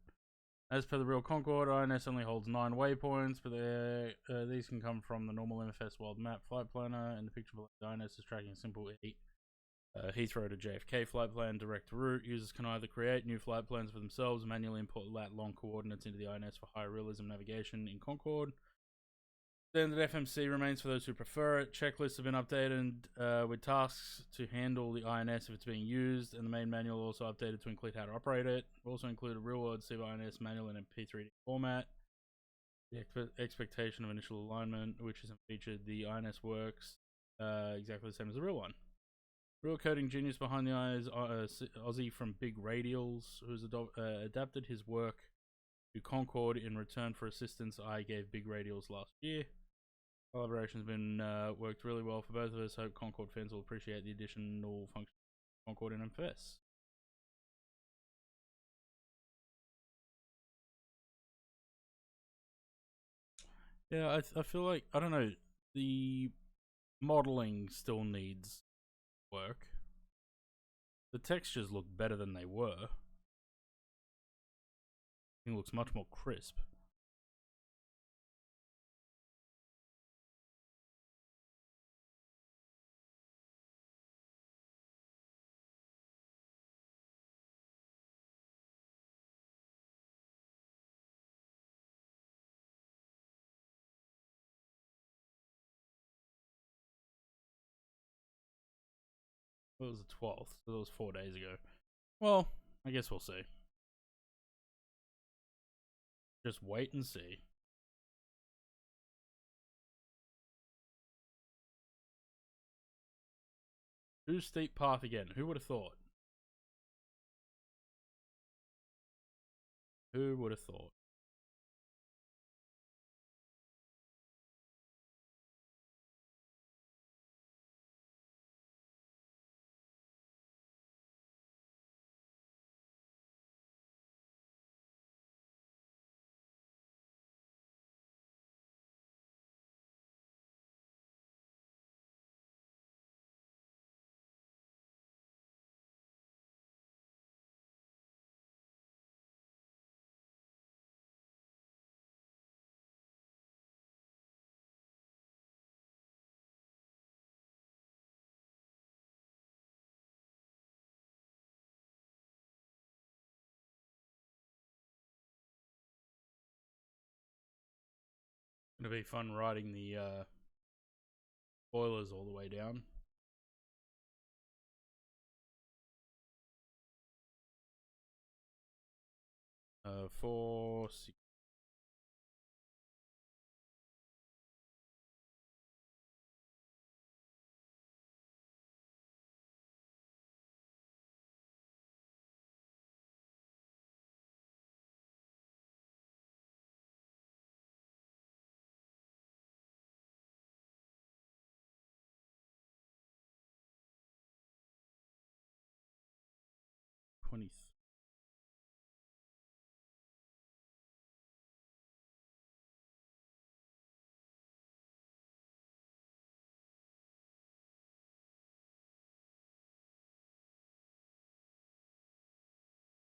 As per the real Concorde, INS only holds 9 waypoints, but these can come from the normal MFS World Map flight planner, and the picture below the INS is tracking a simple Heathrow to JFK flight plan direct route. Users can either create new flight plans for themselves, manually import lat long coordinates into the INS for high realism navigation in Concorde. Standard FMC remains for those who prefer it. Checklists have been updated with tasks to handle the INS if it's being used, and the main manual also updated to include how to operate it. We also include a real-world Civ INS manual in a P3D format. The expectation of initial alignment, which isn't featured. The INS works exactly the same as the real one. Real coding genius behind the eye is Aussie from Big Radials, who's adapted his work to Concorde in return for assistance I gave Big Radials last year. Collaboration's been worked really well for both of us. Hope Concorde fans will appreciate the additional function of Concorde in MFS. Yeah, I feel like, I don't know, the modeling still needs work. The textures look better than they were. It looks much more crisp. It was the 12th, so that was 4 days ago. Well, I guess we'll see. Just wait and see. Too steep path again. Who would have thought? Who would have thought? Gonna be fun riding the spoilers all the way down. Four, 20.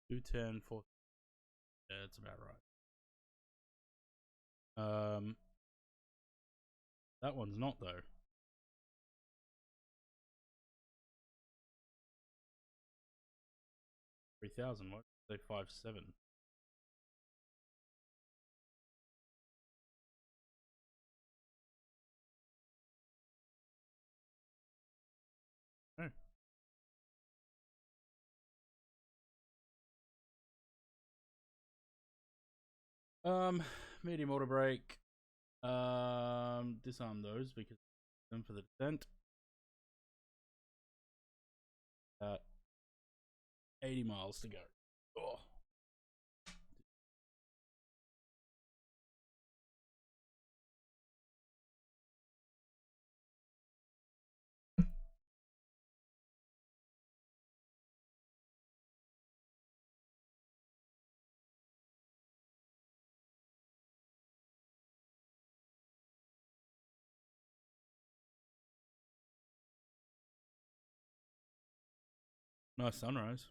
210, 4. Yeah, that's about right. That one's not though. 3,000. What? Say 5.7. Oh. Um, medium auto brake. Disarm those because them for the descent. 80 miles to go. Oh. Nice sunrise.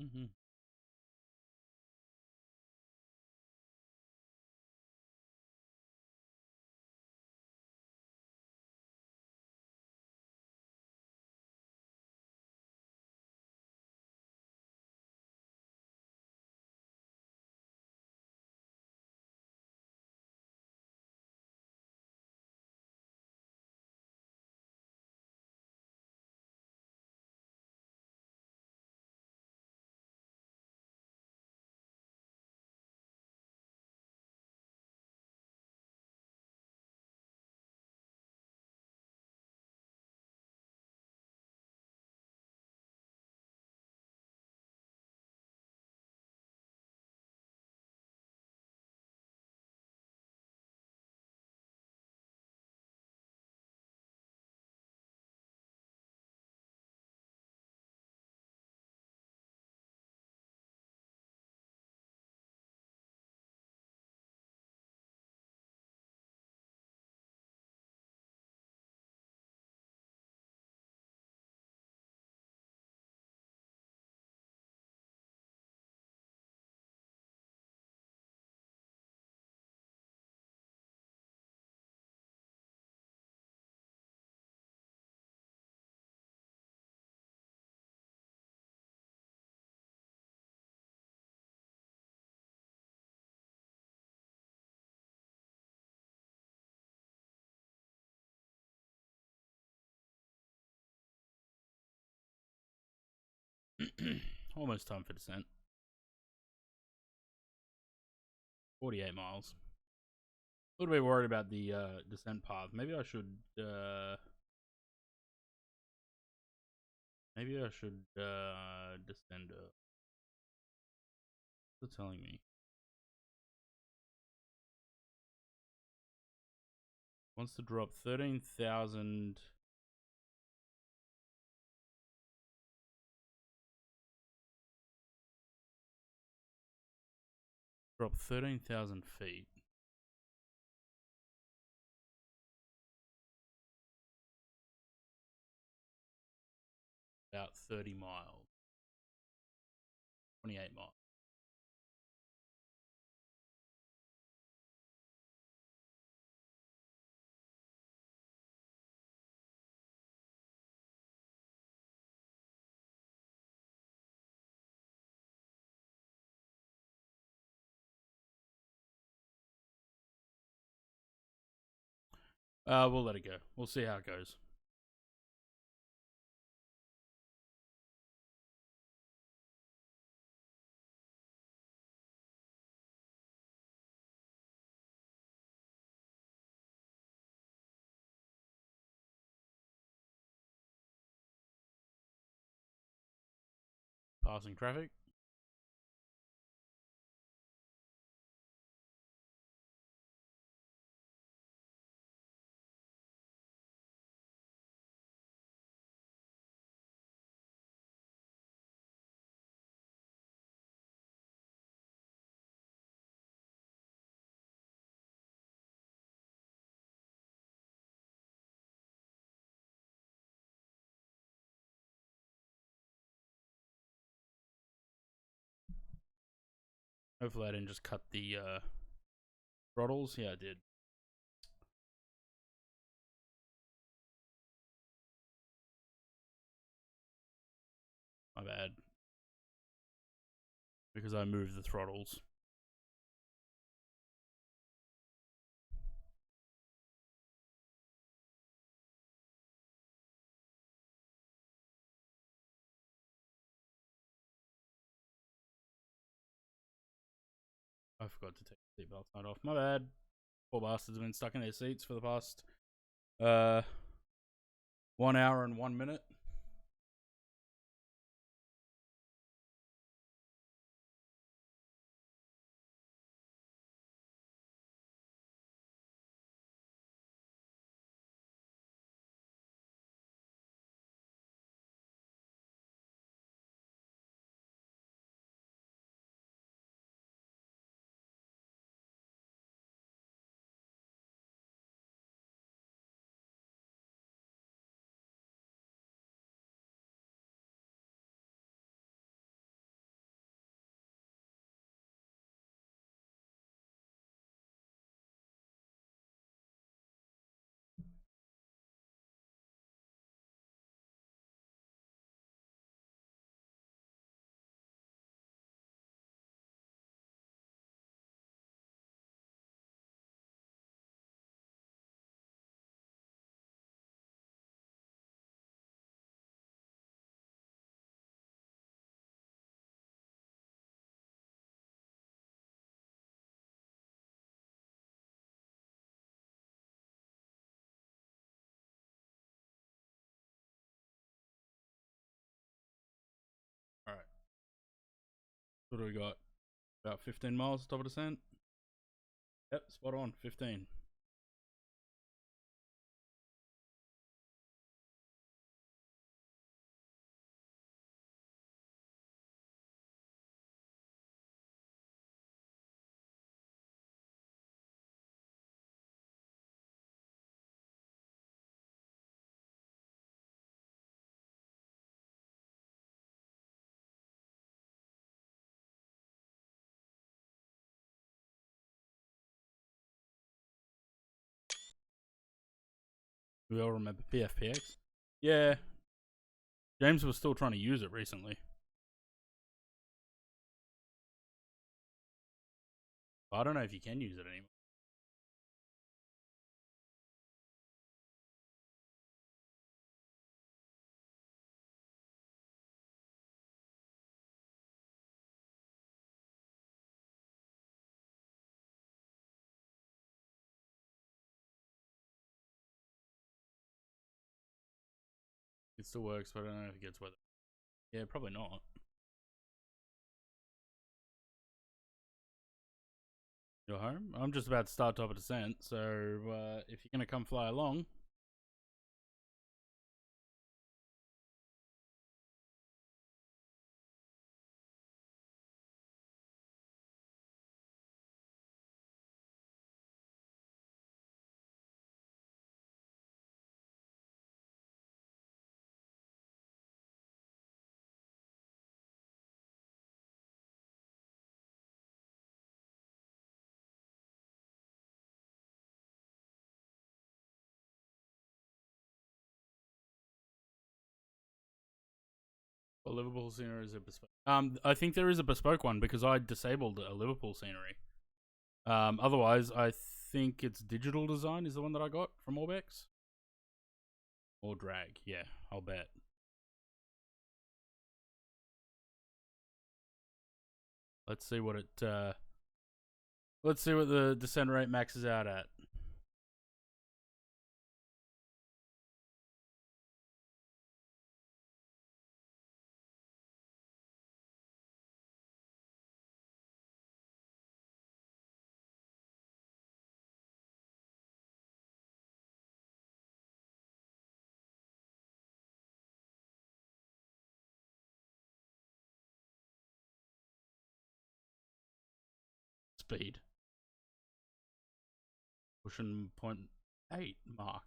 Mm-hmm. Almost time for descent. 48 miles. A little bit worried about the descent path. Maybe I should. Maybe I should descend. What's it telling me? Wants to drop 13,000. Drop 13,000 feet. About 30 miles. 28 miles. We'll let it go. We'll see how it goes. Passing traffic. Hopefully I didn't just cut the throttles. Yeah, I did. My bad. Because I moved the throttles. I forgot to take the seatbelt sign off. My bad. Poor bastards have been stuck in their seats for the past 1 hour and 1 minute. Alright. What do we got? About 15 miles top of descent? Yep, spot on. 15. We all remember PFPX? Yeah. James was still trying to use it recently. But I don't know if you can use it anymore. It still works, but I don't know if it gets weather. Yeah, probably not. You're home? I'm just about to start top of descent, so if you're gonna come fly along. A Liverpool scenery is a bespoke. I think there is a bespoke one because I disabled a Liverpool scenery. Otherwise, I think it's digital design is the one that I got from Orbex. Or drag, yeah, I'll bet. Let's see what it, let's see what the descent rate maxes out at. Speed. Pushing 0.8 mark.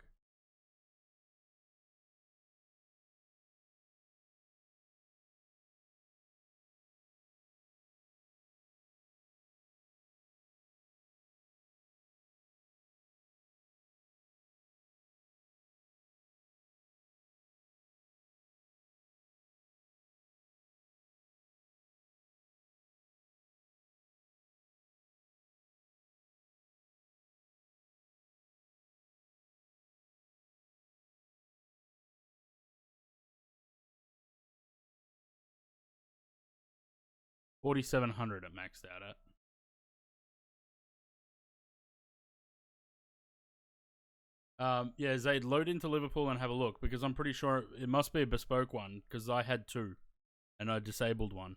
$4,700 it maxed out at. Yeah, Zaid, load into Liverpool and have a look because I'm pretty sure it must be a bespoke one because I had two and I disabled one.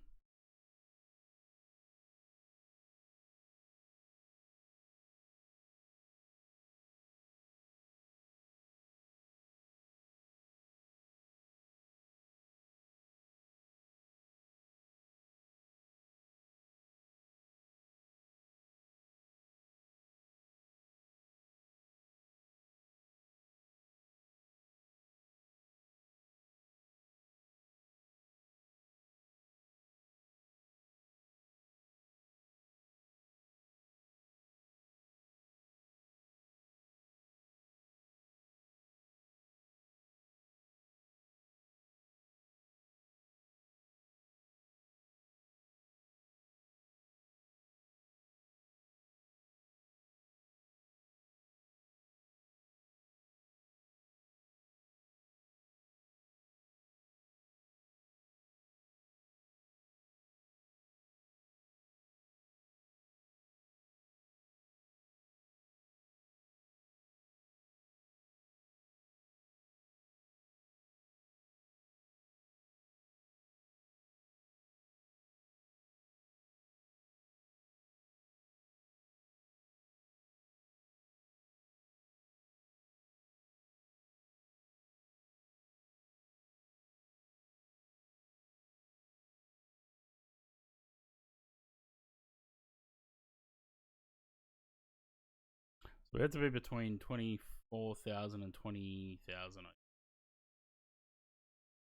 So we have to be between 24,000 and 20,000.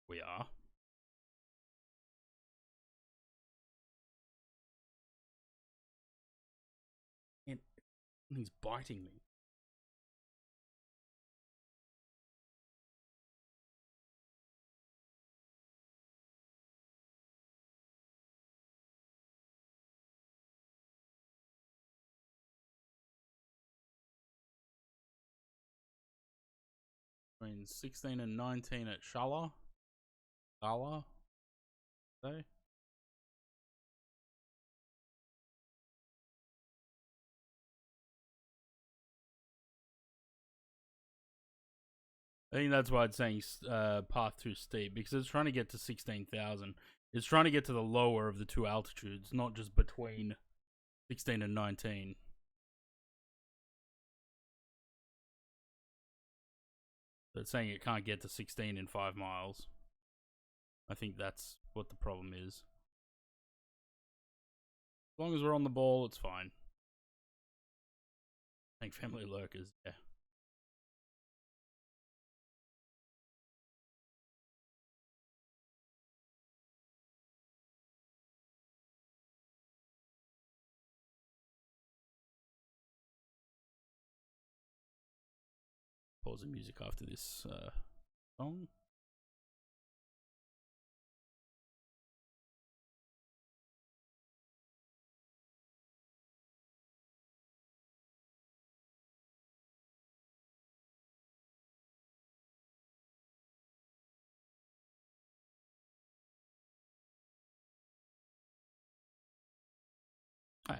We are. And he's biting me. Between 16 and 19 at Shala. Shala. Say. I think that's why it's saying path too steep because it's trying to get to 16,000. It's trying to get to the lower of the two altitudes, not just between 16 and 19. So it's saying it can't get to 16 in 5 miles. I think that's what the problem is. As long as we're on the ball, it's fine. Thank family lurkers, yeah. Pause the music after this song.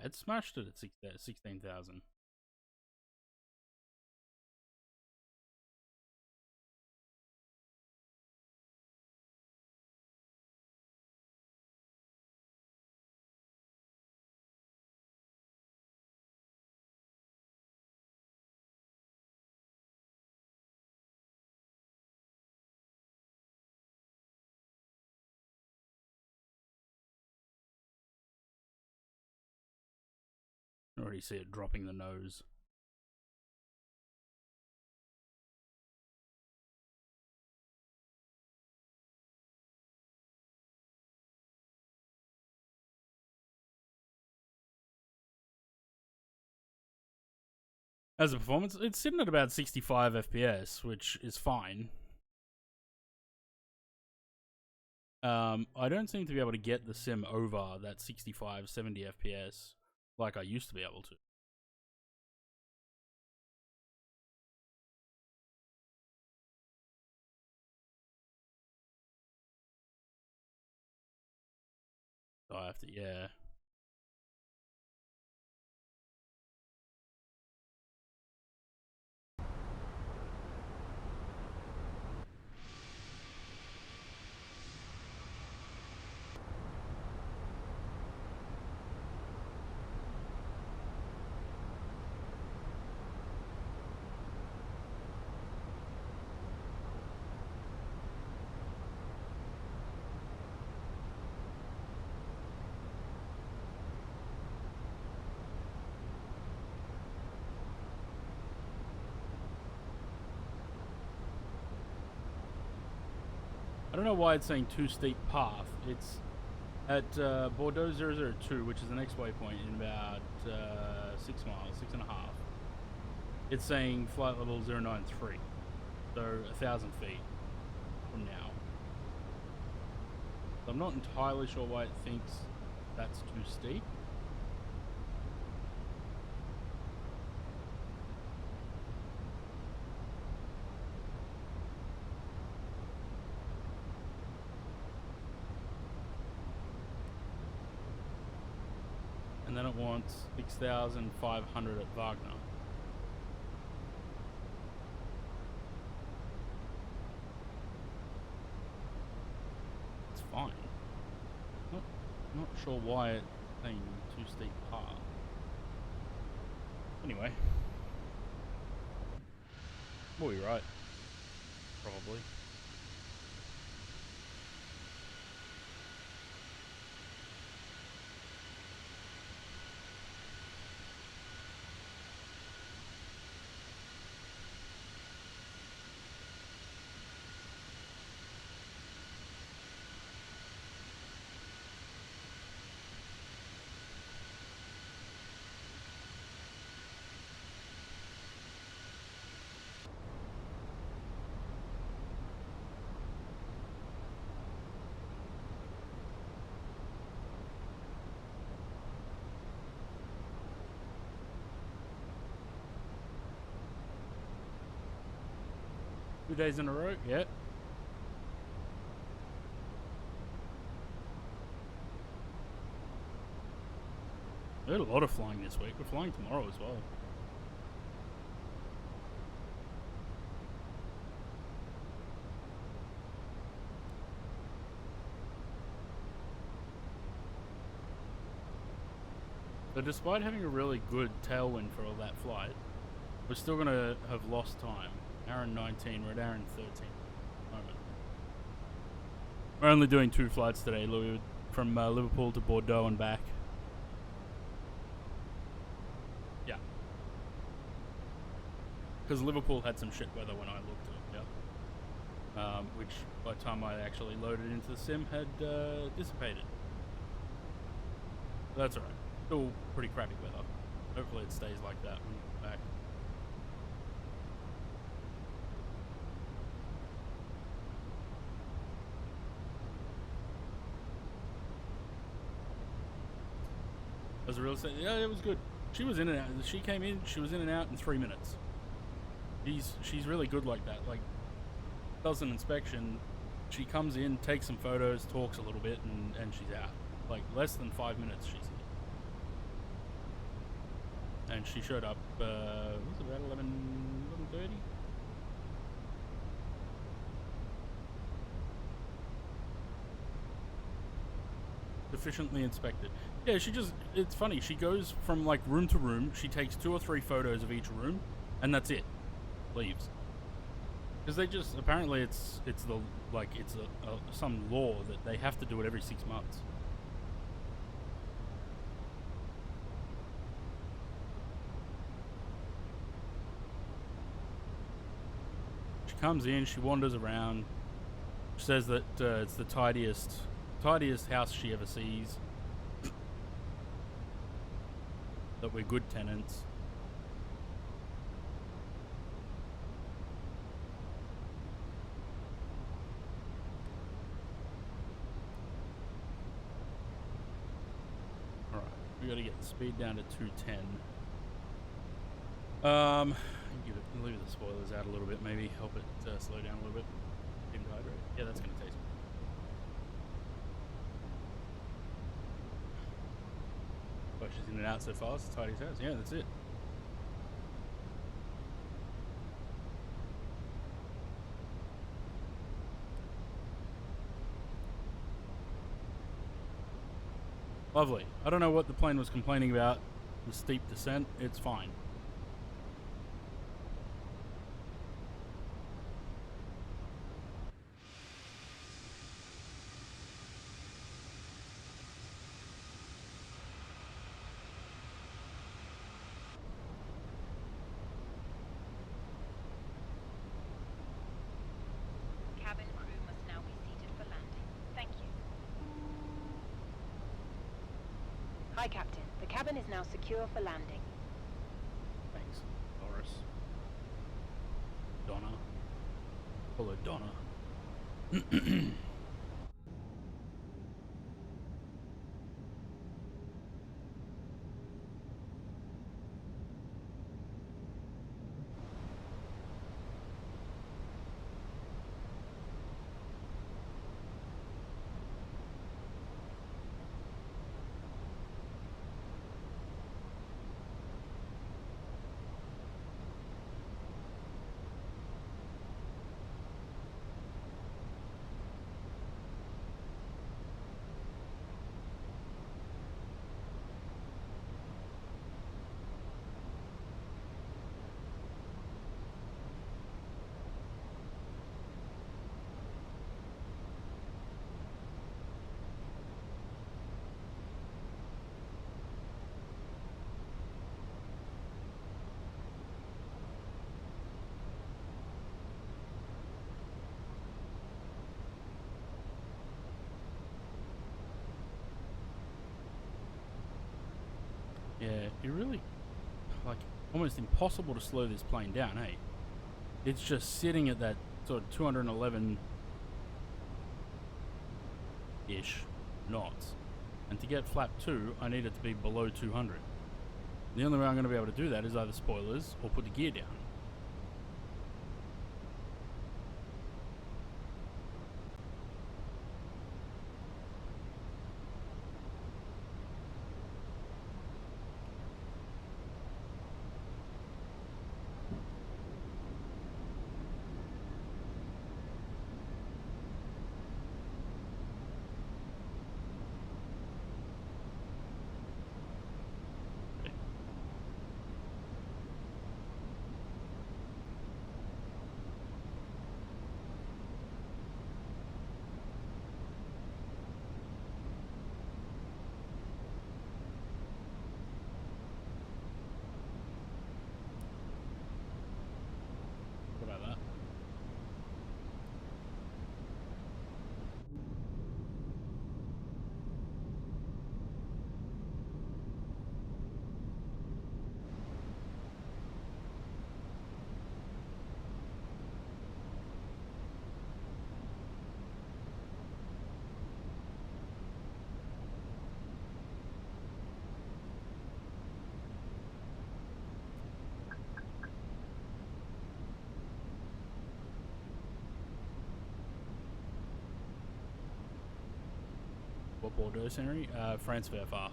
It smashed it at 16,000. I already see it dropping the nose. As a performance, it's sitting at about 65 FPS, which is fine. I don't seem to be able to get the sim over that 65, 70 FPS like I used to be able to. So I have to, yeah. I don't know why it's saying too steep path. It's at Bordeaux 002, which is the next waypoint in about 6 miles, 6.5. It's saying flight level 093, so 1,000 feet from now. So I'm not entirely sure why it thinks that's too steep. And then it wants 6,500 at Wagner. It's fine. Not sure why it's saying too steep path. Anyway. We'll be right. Probably. Two days in a row, yeah. We had a lot of flying this week. We're flying tomorrow as well. But despite having a really good tailwind for all that flight, we're still going to have lost time. Hour and 19, we're at hour and 13 at the moment. We're only doing 2 flights today, Louis, from Liverpool to Bordeaux and back. Yeah. Because Liverpool had some shit weather when I looked at it, yeah. Which, by the time I actually loaded into the sim, had dissipated. That's alright. Still pretty crappy weather. Hopefully it stays like that when we get back. As a real estate, yeah, it was good. She was in and out. She came in, she was in and out in 3 minutes. She's really good like that. Like, does an inspection, she comes in, takes some photos, talks a little bit, and she's out. Like, less than 5 minutes she's here. and she showed up, it was about 11:30. Sufficiently inspected. Yeah, it's funny, she goes from like room to room, she takes 2 or 3 photos of each room, and that's it. Leaves. Because they just, apparently it's the, like, it's some law that they have to do it every 6 months. She comes in, she wanders around, she says that it's the tidiest house she ever sees. That we're good tenants. Alright, we gotta get the speed down to 210. Leave the spoilers out a little bit, maybe help it slow down a little bit. Didn't hydrate. Yeah, that's gonna taste. Oh, she's in and out so fast. Tidy as house. Yeah, that's it. Lovely. I don't know what the plane was complaining about. The steep descent. It's fine. Cabin crew must now be seated for landing. Thank you. Hi, Captain. The cabin is now secure for landing. Thanks, Doris. Donna. Hello, Donna. Yeah, it really, like, almost impossible to slow this plane down, hey? It's just sitting at that sort of 211-ish knots. And to get flap 2, I need it to be below 200. The only way I'm going to be able to do that is either spoilers or put the gear down. What about that? What Bordeaux scenery? France VFR.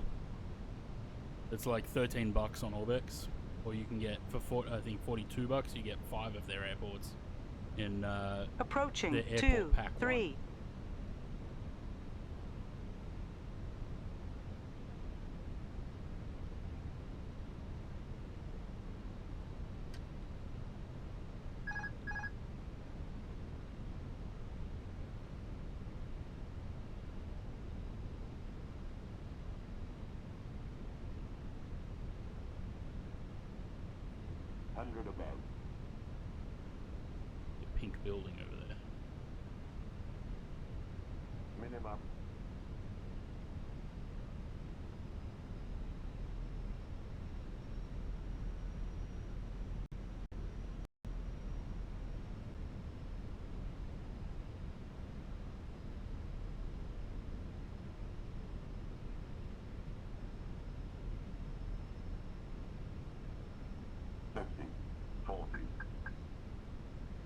It's like 13 bucks on Orbex, or you can get for I think 42 bucks. You get 5 of their airports in Approaching. the airport 2, pack 3. Above. The pink building over there. Minimum.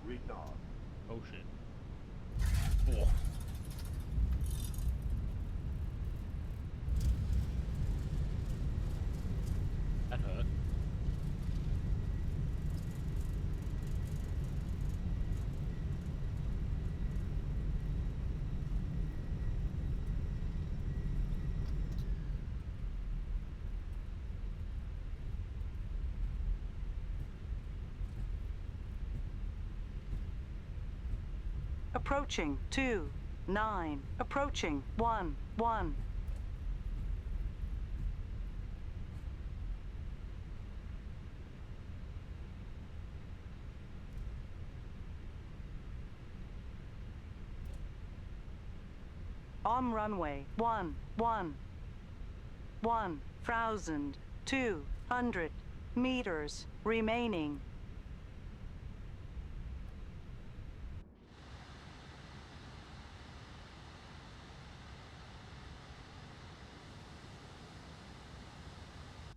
Retard. Oh shit. Oh. That hurt. Approaching. 2, 9. Approaching. 1, 1. On runway. 1, 1. 1,200 meters remaining.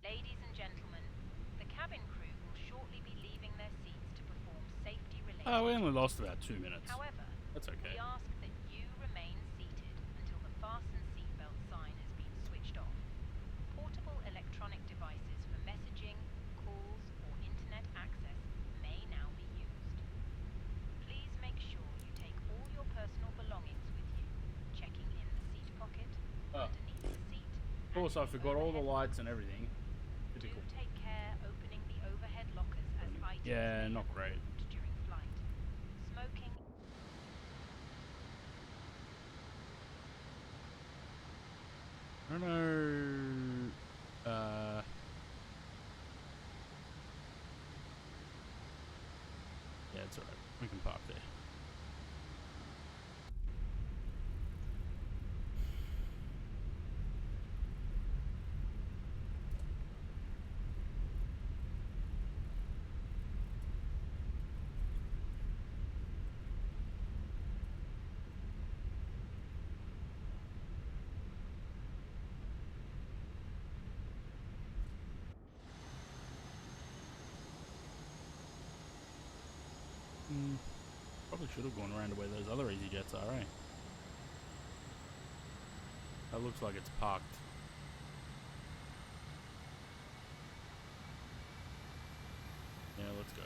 Ladies and gentlemen, the cabin crew will shortly be leaving their seats to perform safety-related. Oh, we only lost about 2 minutes. However, That's okay. we ask that you remain seated until the fasten seatbelt sign has been switched off. Portable electronic devices for messaging, calls, or internet access may now be used. Please make sure you take all your personal belongings with you, checking in the seat pocket, underneath the seat. Of course, I forgot all the lights and everything. Do Typical. take care opening the overhead lockers as items Yeah, may not have great. moved during flight. Smoking. I don't know. Yeah, it's alright. We can park there. Probably should have gone around to where those other EasyJets are, eh? That looks like it's parked. Yeah, let's go.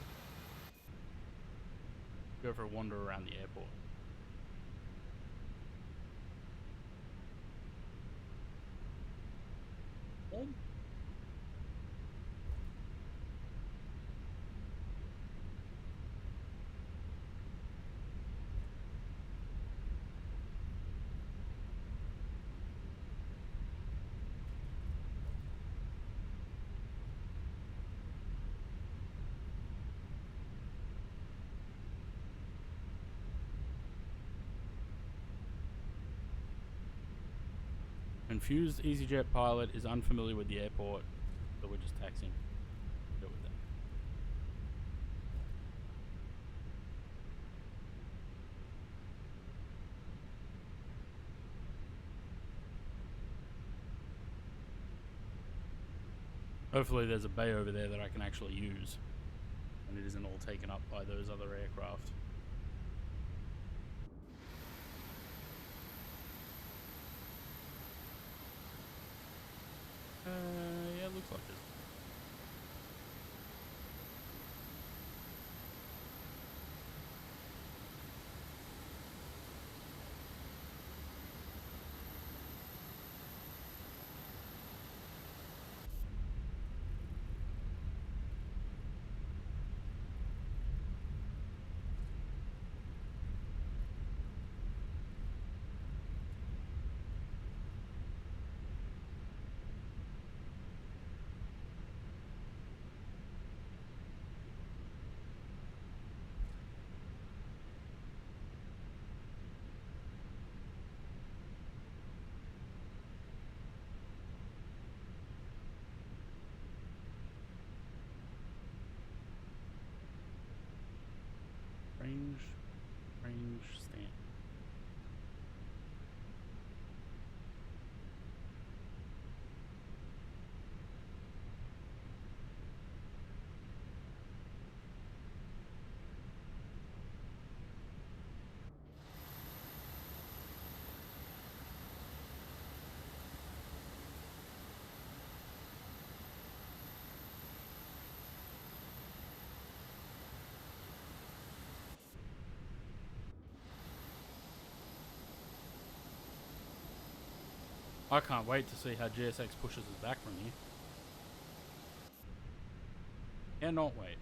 Go for a wander around the airport. Home? Confused EasyJet pilot is unfamiliar with the airport, so we're just taxiing. Go with that. Hopefully there's a bay over there that I can actually use, and it isn't all taken up by those other aircraft. Yeah, looks looks like there's... Range stand. I can't wait to see how GSX pushes us back from here. Cannot wait.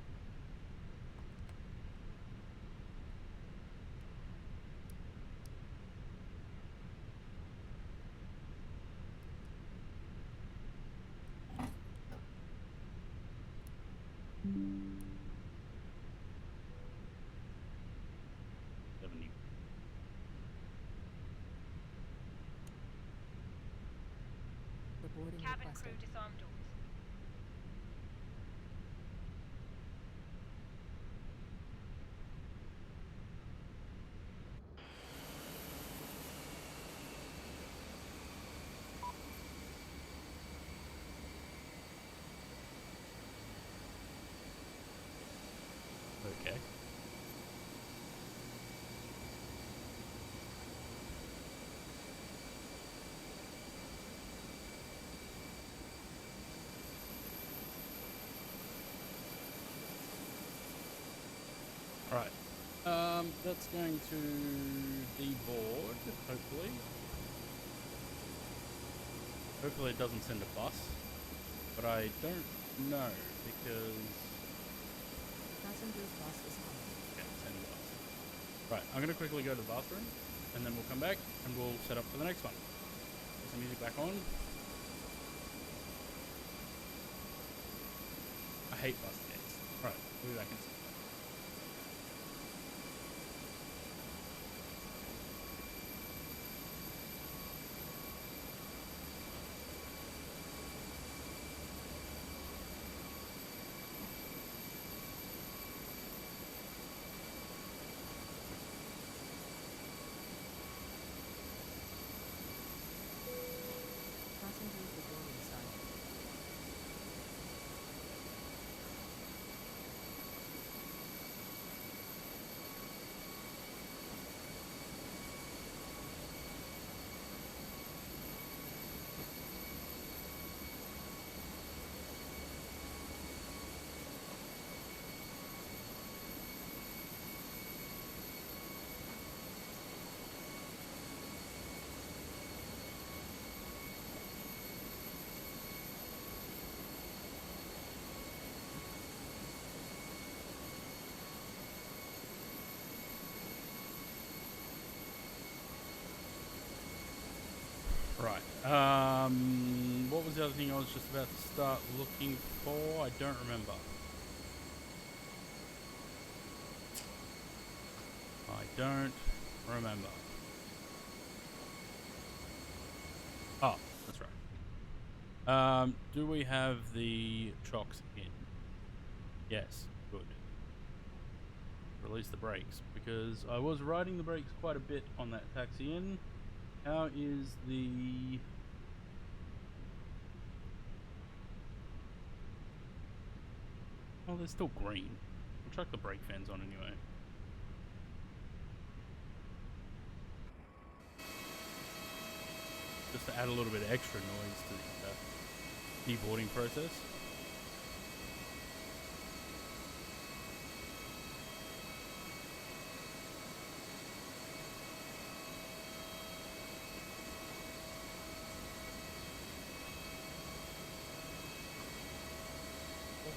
Reporting Cabin requested. crew disarm doors. Okay. Alright. That's going to deboard, hopefully. Hopefully it doesn't send a bus. But I don't know, because... Passenger's bus is on. Okay, send a bus. Right, I'm going to quickly go to the bathroom, and then we'll come back, and we'll set up for the next one. Put some music back on. I hate bus dates. Right, we'll be back in a second. Passengers reporting side. Right. What was the other thing I was just about to start looking for? I don't remember. I don't remember. Oh, that's right. Do we have the chocks in? Yes, good. Release the brakes, because I was riding the brakes quite a bit on that taxi in. How is the... Oh, they're still green. We'll chuck the brake fans on anyway. Just to add a little bit of extra noise to the... deboarding process.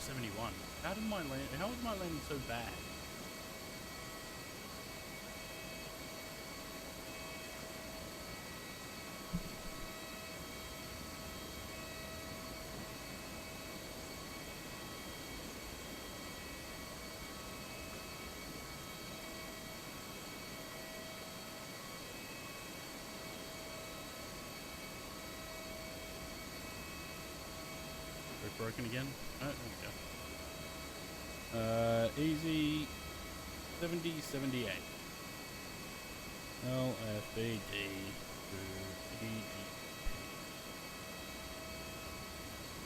.71. How was my landing so bad? Broken again? Oh, there we go. Easy 70, 78. LFBD to EGP.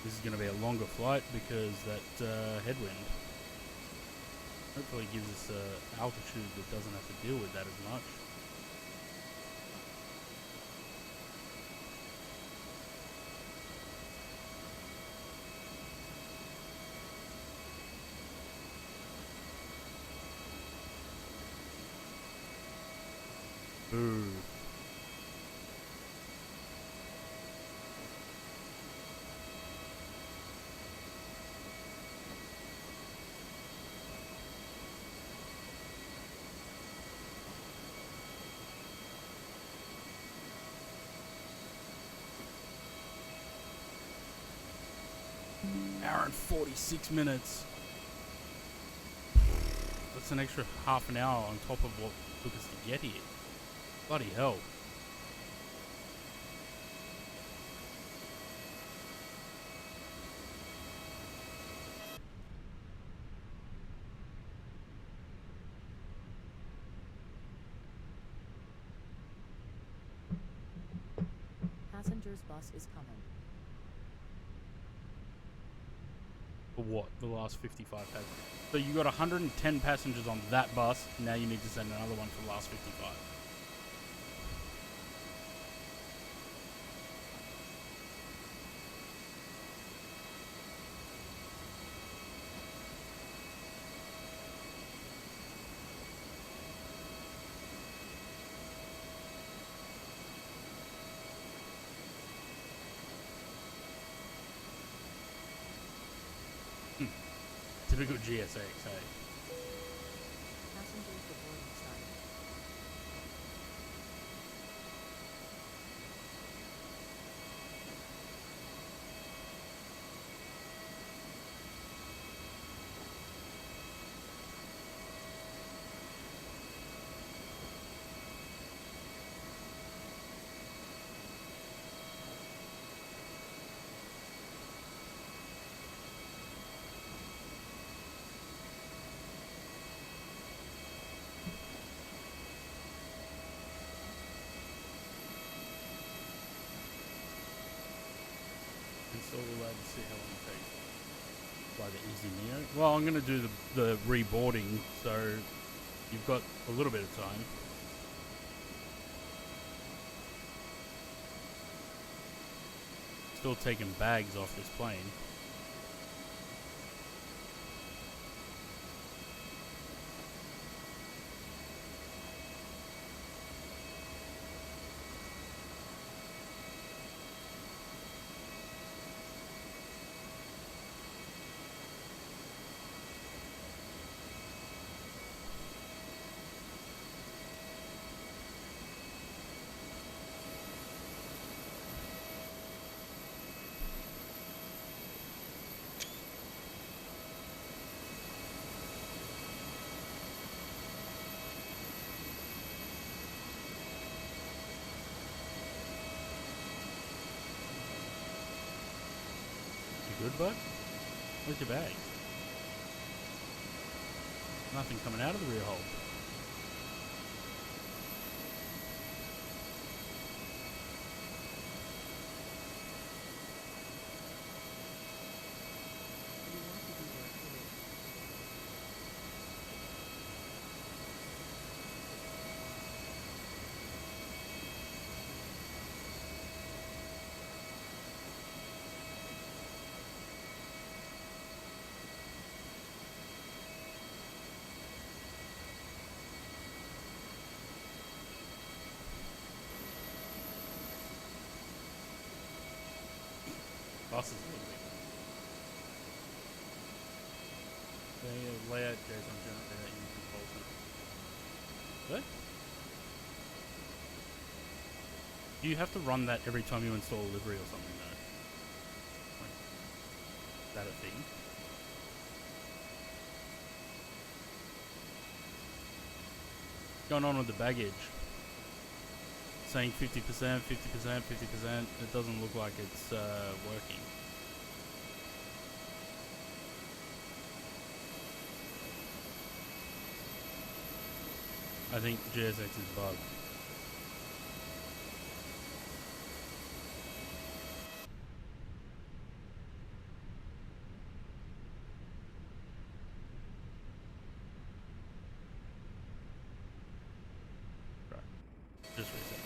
This is going to be a longer flight because that headwind hopefully gives us altitude that doesn't have to deal with that as much. Boo. Hour and 46 minutes. That's an extra half an hour on top of what took us to get here. Bloody hell. Passengers bus is coming. For what? The last 55 passengers. So you got 110 passengers on that bus. Now you need to send another one for the last 55. Typical GSX, hey. Passengers to boarding side. So we'll see how long it takes. By the Easy Neo. Well, I'm going to do the reboarding, so you've got a little bit of time. Still taking bags off this plane. Good, bud? Where's your bag? Nothing coming out of the rear hole. What do you want to do there, Philip? bus is a little bit. The layout JSON generator in control center. What? Do you have to run that every time you install a livery or something though? Like, is that a thing? What's going on with the baggage? Saying 50%, 50%, 50%. It doesn't look like it's working. I think GSX is bugged. Right. Just reset it.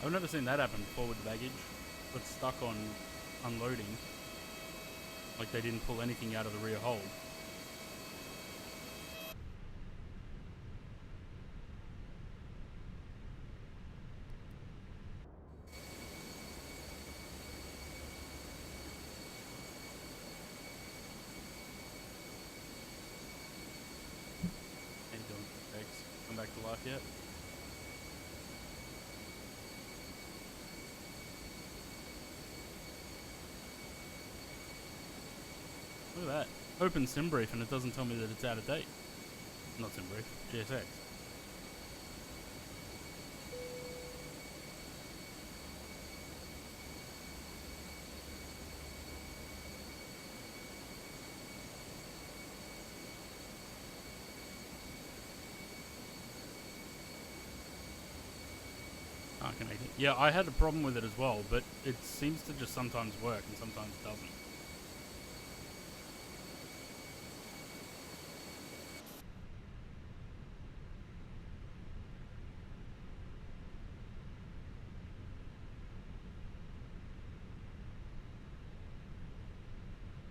I've never seen that happen before with baggage. Got stuck on unloading. Like they didn't pull anything out of the rear hold. How you doing, X? Come back to life yet? Look at that. Open SimBrief and it doesn't tell me that it's out of date. Not SimBrief, GSX. Can't connect it. Yeah, I had a problem with it as well, but it seems to just sometimes work and sometimes it doesn't.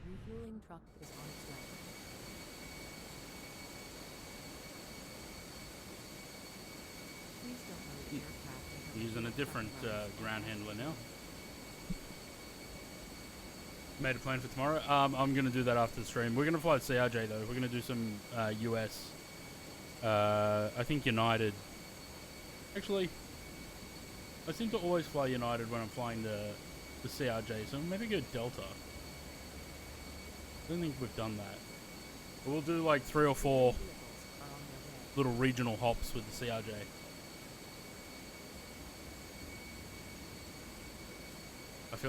Refueling truck is on its way. Please don't load aircraft until Using a different ground handler now. Made a plan for tomorrow. I'm gonna do that after the stream. We're gonna fly CRJ though. We're gonna do some US. I think United. Actually, I seem to always fly United when I'm flying the CRJ. So maybe go Delta. I don't think we've done that. But we'll do like 3 or 4 vehicles are on their way. little regional hops with the CRJ.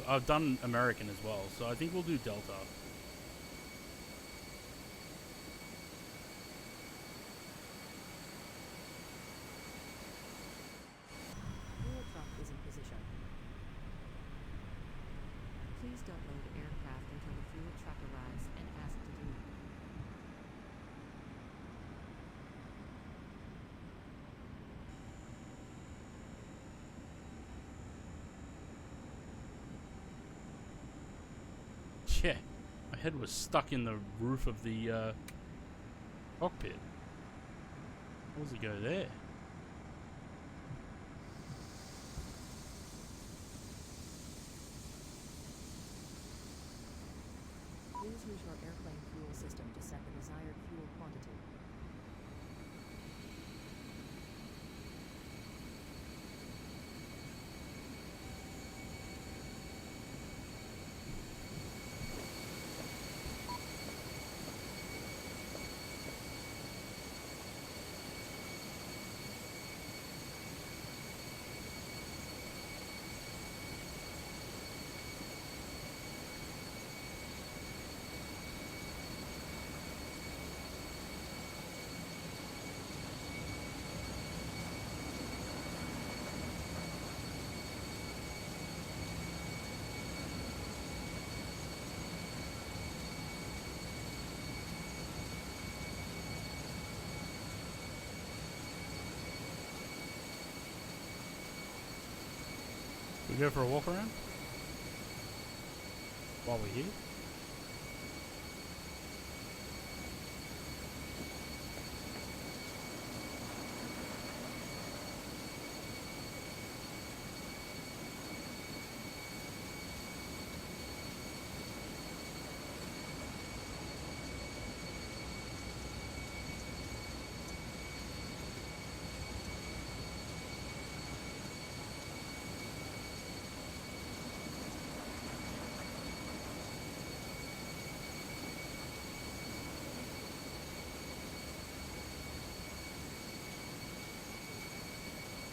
I've done American as well, so I think we'll do Delta. Fuel truck is in position. Please don't load aircraft until the fuel truck arrives and asked to do. Yeah, my head was stuck in the roof of the cockpit. How does it go there? Please use your airplane fuel system to set the desired fuel quantity. We go for a walk around while we're here.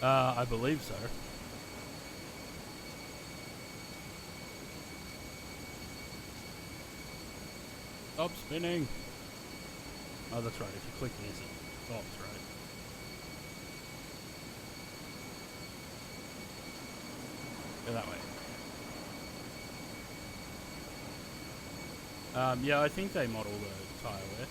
I believe so. Stop spinning. Oh, that's right. If you click this, it stops, right? Go that way. Yeah, I think they model the tire wear.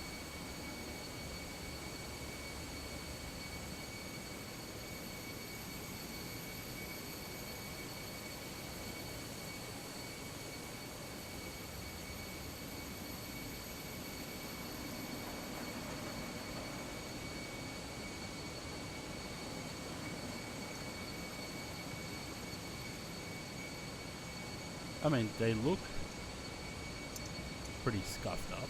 I mean, they look pretty scuffed up.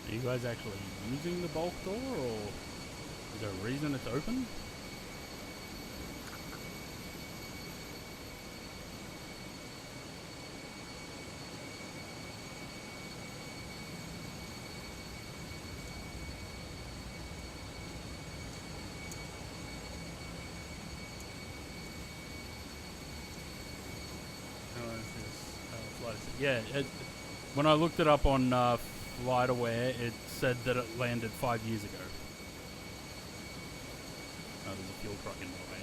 Are you guys actually using the bulk door, or is there a reason it's open? Yeah, when I looked it up on FlightAware, it said that it landed 5 years ago. Oh, there's a fuel truck in the way.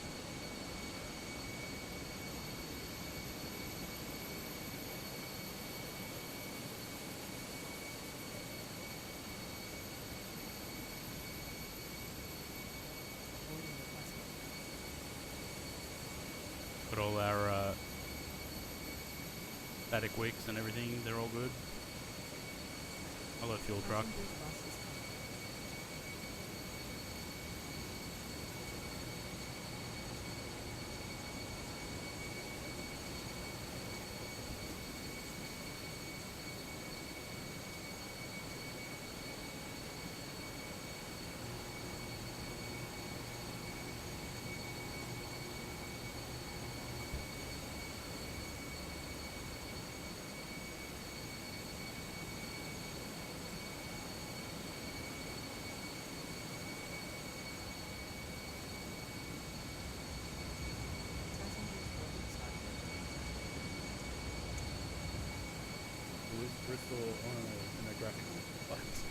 Got all our static wicks and everything, they're all good. Hello, fuel truck. Bristol on a graphic lights.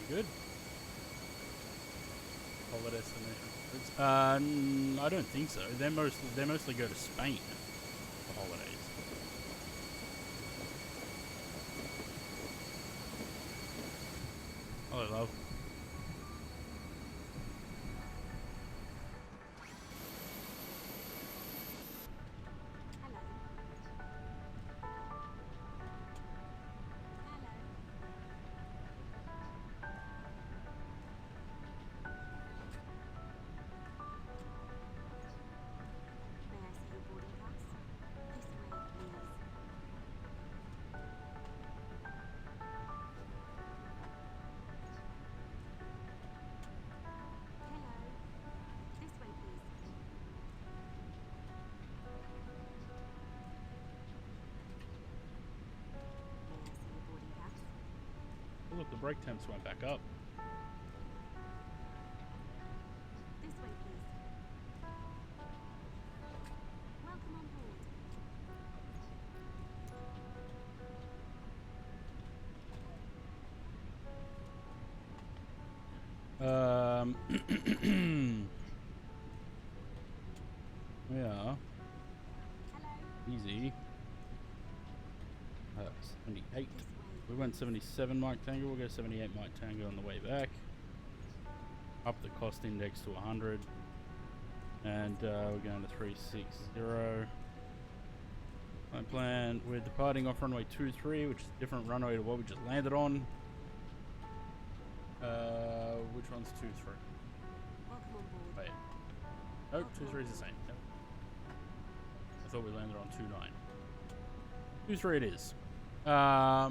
You good? Holiday destination. I don't think so. They mostly go to Spain for holidays. Hello, love. brake temps went back up. This way, please. Welcome on board. Yeah. Hello. Easy. 78. This way. We went 77 Mike Tango. We'll go 78 Mike Tango on the way back. Up the cost index to 100. And we're going to 360. My plan, we're departing off runway 23, which is a different runway to what we just landed on. Which one's 23? Welcome on board. Wait. Nope, 23 is the same. Nope. I thought we landed on 29. 23 it is. Hello.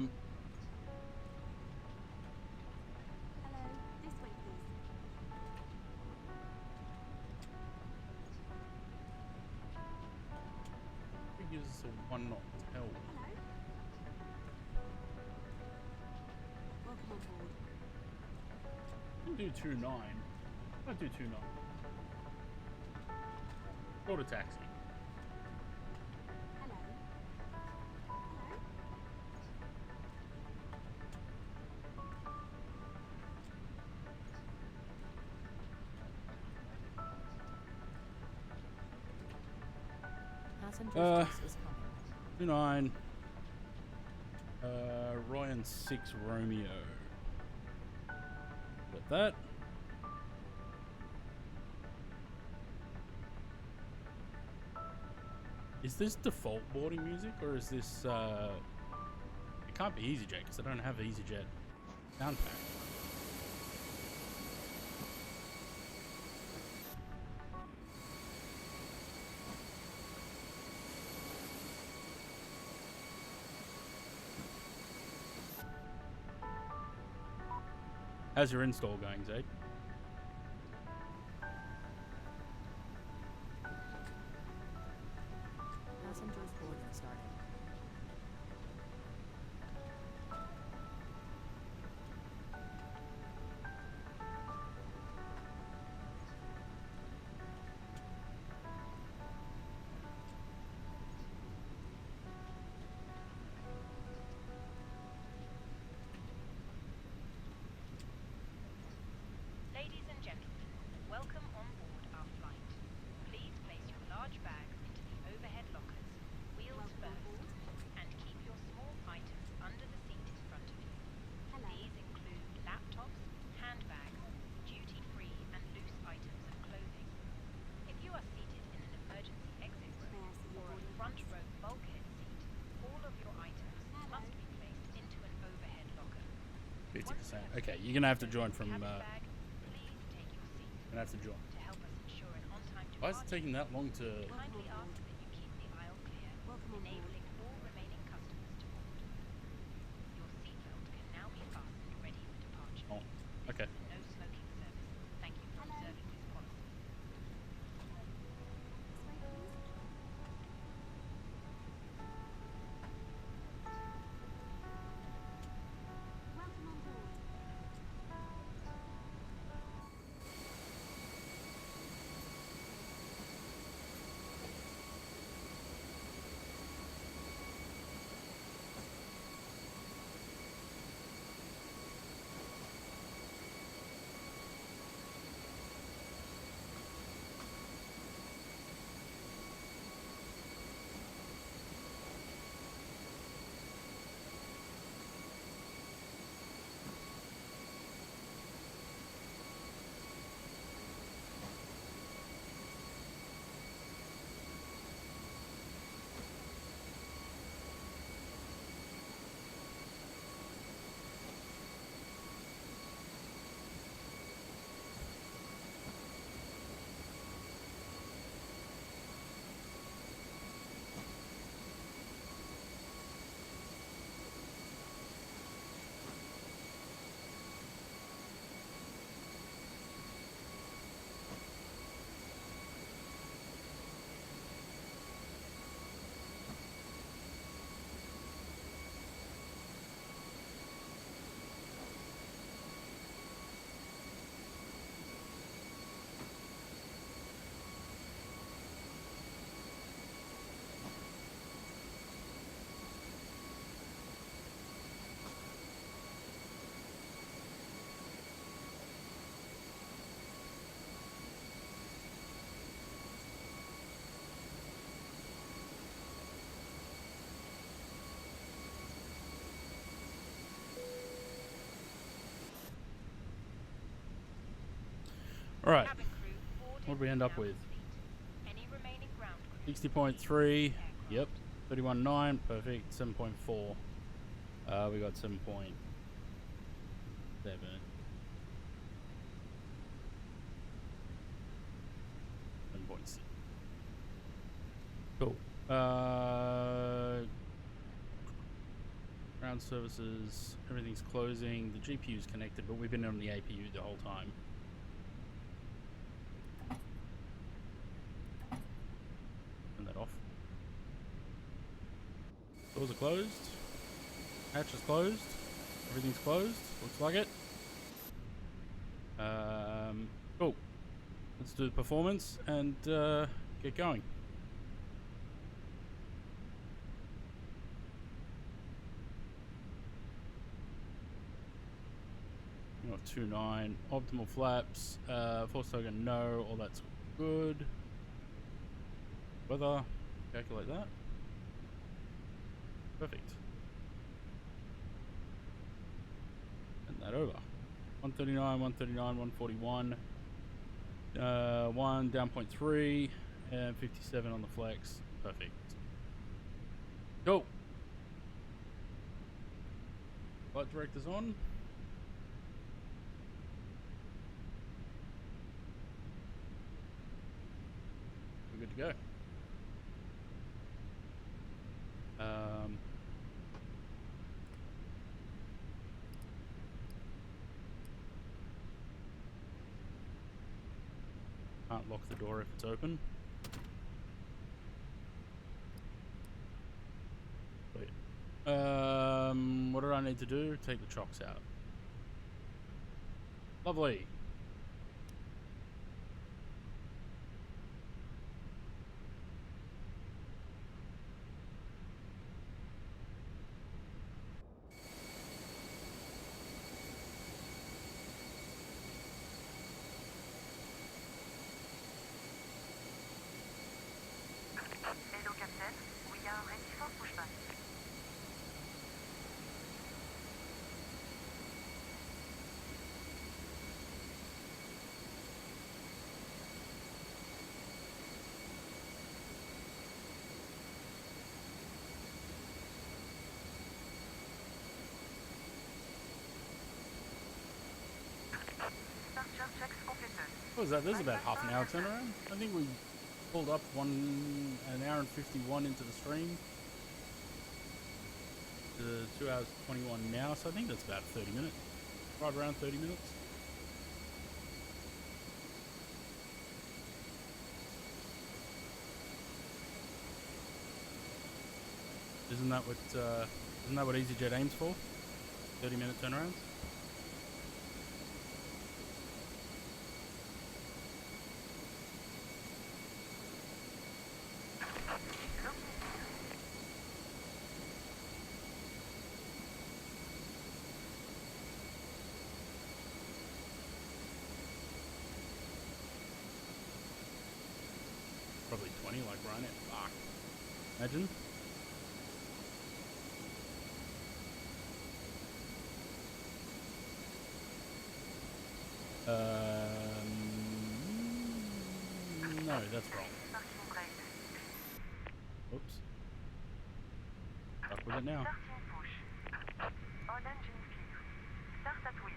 This way, please. It gives us a 1 knot tail. Hello. Welcome on board. We'll do 29. I'll do 29. Go to taxi. Hello. Hello. Passenger's Uh, bus is coming. 29. Ryan 6 Romeo. Got that. Is this default boarding music or is this it can't be EasyJet because I don't have EasyJet sound pack. How's your install going, Zaid? Passengers boarding started. Ladies and gentlemen, welcome on board our flight. Please place your large bags into the overhead lockers, wheels first, and keep your small items under the seat in front of you. Hello. These include laptops, handbags, duty-free and loose items of clothing. If you are seated in an emergency exit May row I see your or a boarding front pass? row bulkhead seat, all of your items Hello. must be placed into an overhead locker. 50%. Okay, you're gonna have to join from Cabin bag, please take your seat. gonna have to join. To help us ensure an on-time Why is it departure, taking that long to kindly ask that you keep the aisle clear, Welcome on board. enabling all remaining customers to board. Your seatbelt can now be fastened ready for departure. oh, okay. This is a no smoking service. Thank you for Hello. observing this policy. This way, please. Welcome on board. All right. Cabin crew, boarded What did we end up now with? complete. Any remaining ground crew 60.3. Yep. aircraft. 31.9. Perfect. 7.4. We got 7.7. 7.6. Cool. Ground services, everything's closing. The GPU's connected, but we've been on the APU the whole time. Turn that off. Doors are closed. Hatch is closed. Everything's closed. Looks like it. Cool. Let's do the performance and get going. You know, 2.9 optimal flaps. Force token no. All that's good. Weather. Calculate that. Perfect. And that over. 139, 139, 141. 1 down 0.3 and 57 on the flex. Perfect. Go. Flight director's on. We're good to go. Can't lock the door if it's open. Wait. What did I need to do? Take the chocks out. Lovely. Hello, Captain. We are ready for pushback. Departure checks completed. What was that? There's about half an hour turnaround. I think we pulled up an hour and 51 into the stream. The 2 hours 21 now, so I think that's about 30 minutes. Right around 30 minutes. Isn't that what EasyJet aims for? 30-minute turnarounds. Probably 20, like Ryanair. Fuck. Imagine. No, that's wrong. Oops. Stuck with it now. All engines clear. Start at wheel.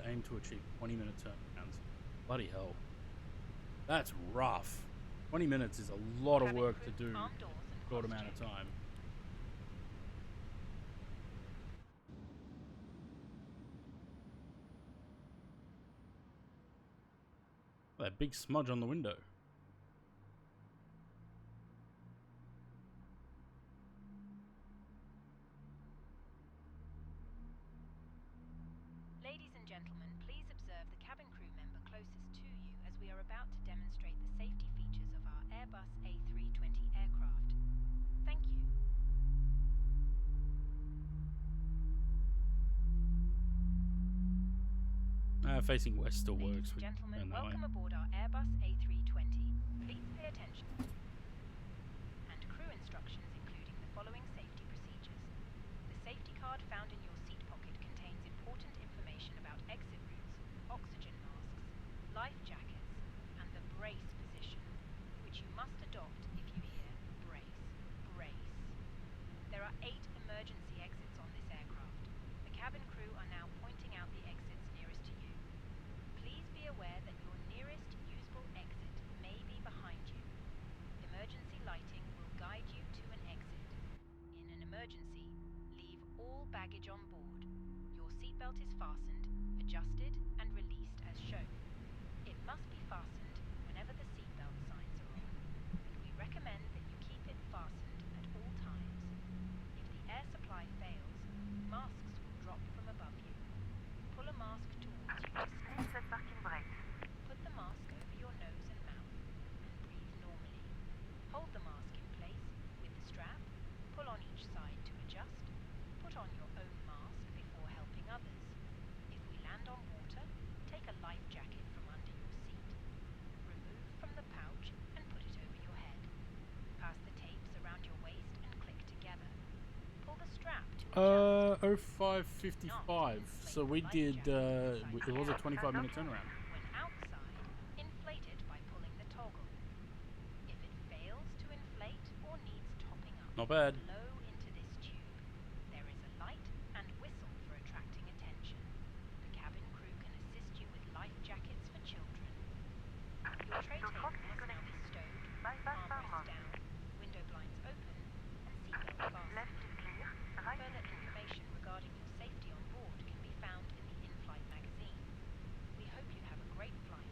Aim to achieve 20-minute turnarounds. Bloody hell. That's rough. 20 minutes is a lot of Cabin work to crew, do in arm doors and a short cross amount of check. time. That big smudge on the window. Ladies and gentlemen, please observe the cabin crew member closest to you as we are about to demonstrate the safety features of our Airbus A320 aircraft. Thank you. Facing west still Ladies works. and We gentlemen, turn that way. welcome aboard our Airbus A320. Please pay attention. And crew instructions, including the card found in your seat pocket contains important information about exit routes, oxygen masks, life jackets, and the brace position, which you must adopt if you hear brace, brace. There are 8 emergency exits on this aircraft. The cabin crew are now pointing out the exits nearest to you. Please be aware that your nearest usable exit may be behind you. Emergency lighting will guide you to an exit. In an emergency, leave all baggage on board. Your seatbelt is fastened, adjusted, and released as shown. It must be fastened whenever the seatbelt signs are on, and we recommend that you keep it fastened at all times. If the air supply fails, masks will drop from above you. Pull a mask towards you to steady. Put the mask over your nose and mouth and breathe normally. Hold the mask in place with the strap, pull on each side to adjust, put on your own mask before helping others. If we land on water, take a life jacket from under your seat. Remove from the pouch and put it over your head. Pass the tapes around your waist and click together. Pull the strap to adjust. 05:55. So we did, it was a 25-minute turnaround. When outside, inflate it by pulling the toggle. If it fails to inflate or needs topping up, Not bad. blow into this tube. There is a light and whistle for attracting attention. The cabin crew can assist you with life jackets for children. Your tray table must now be stowed, armrests down, window blinds open, and seatbelt fastened. Further information regarding your safety on board can be found in the in-flight magazine. We hope you have a great flight.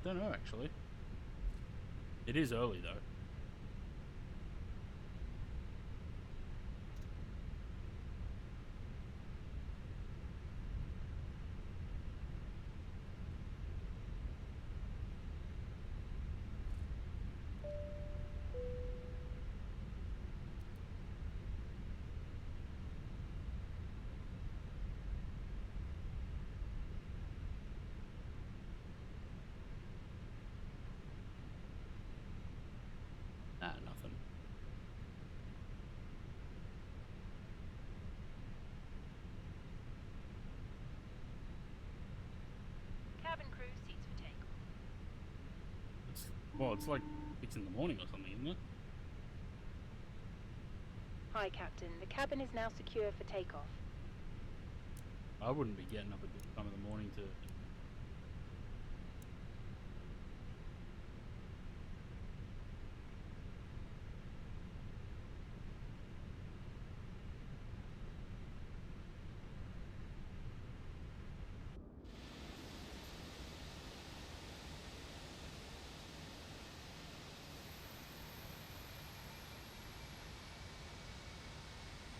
Don't know actually. It is early though. Nah, nothing. Cabin crew seats for takeoff. It's like 6 in the morning or something, isn't it? Hi, Captain. The cabin is now secure for takeoff. I wouldn't be getting up at this time of the morning to.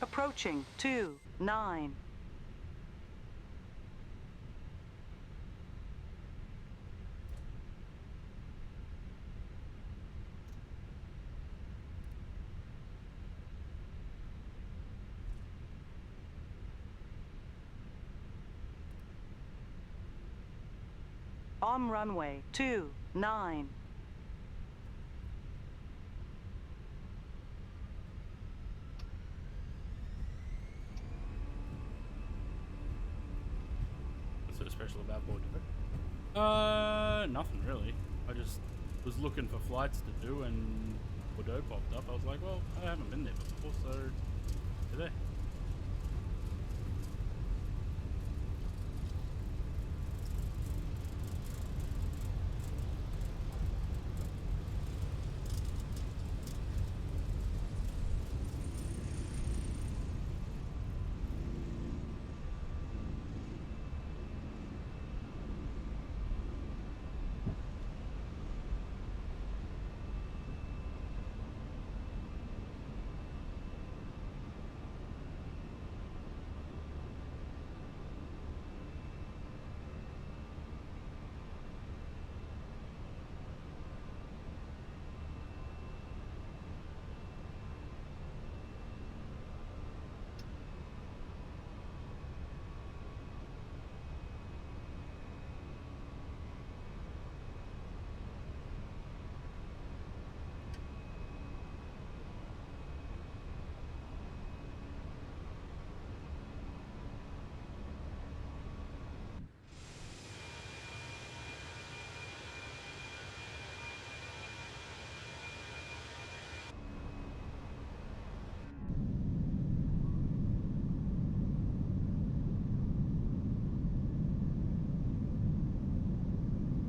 Approaching 29. On runway 29. special about Bordeaux? Nothing really. I just was looking for flights to do, and Bordeaux popped up. I was like, well, I haven't been there before, so today.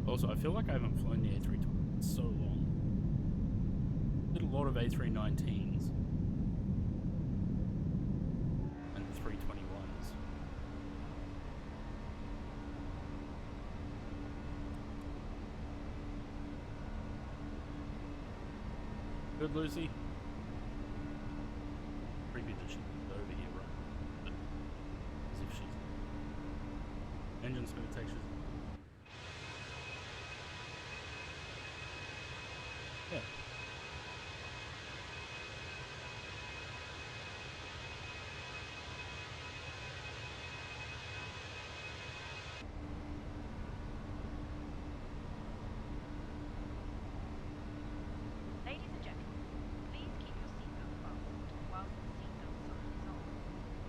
Also, I feel like I haven't flown the A320 in so long. Did a lot of A319s and 321s. Good, Lucy. Creepy that she's over here, right? But as if she's engine smooth textures. Yeah. Ladies and gentlemen, please keep your seatbelt fastened whilst the seatbelt sign is on.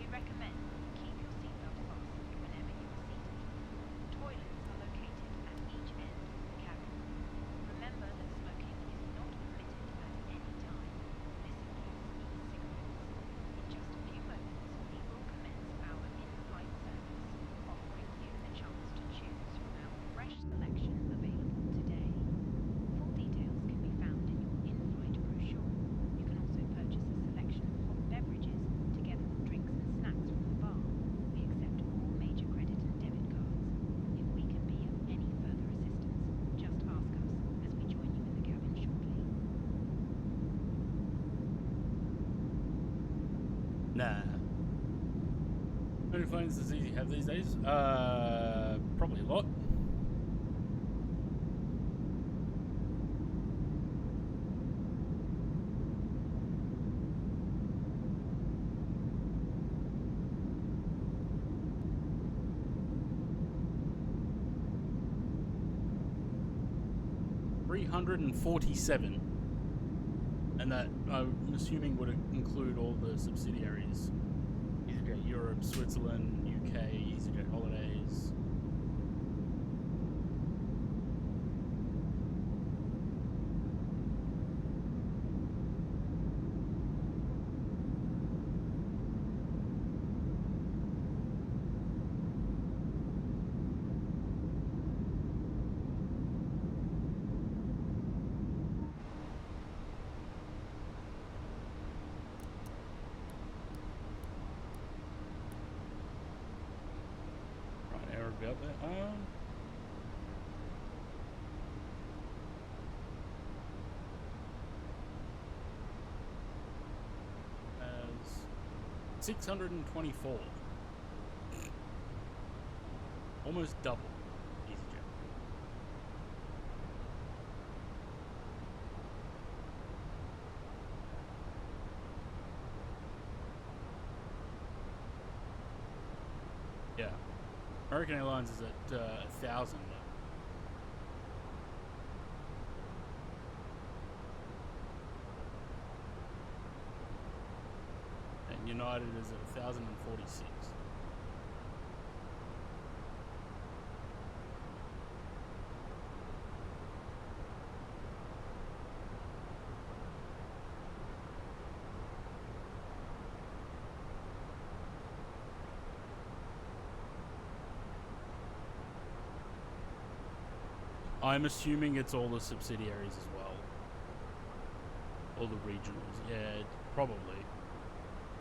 We recommend keep your seatbelt fastened whenever you are seated. Toilets are located at each end of the cabin. Remember that smoking is not permitted at any time. This includes e-cigarettes. In just a few moments, we will commence our in-flight service, offering you a chance to choose from our fresh selection available today. Full details can be found in your in-flight brochure. You can also purchase a selection of hot beverages together with drinks and snacks from the bar. We accept all major credit and debit cards. If we can be of any further assistance, just ask us as we join you in the cabin shortly. Nah. How many planes does Easy have these days? Probably a lot. $347, and that I'm assuming would include all the subsidiaries: EasyJet Europe, Switzerland, UK, EasyJet Holidays. Right, air about there. As 624. Almost double EasyJet. Yeah. American Airlines is at 1,000 now. And United is at 1,046. I'm assuming it's all the subsidiaries as well. All the regionals. Yeah, probably.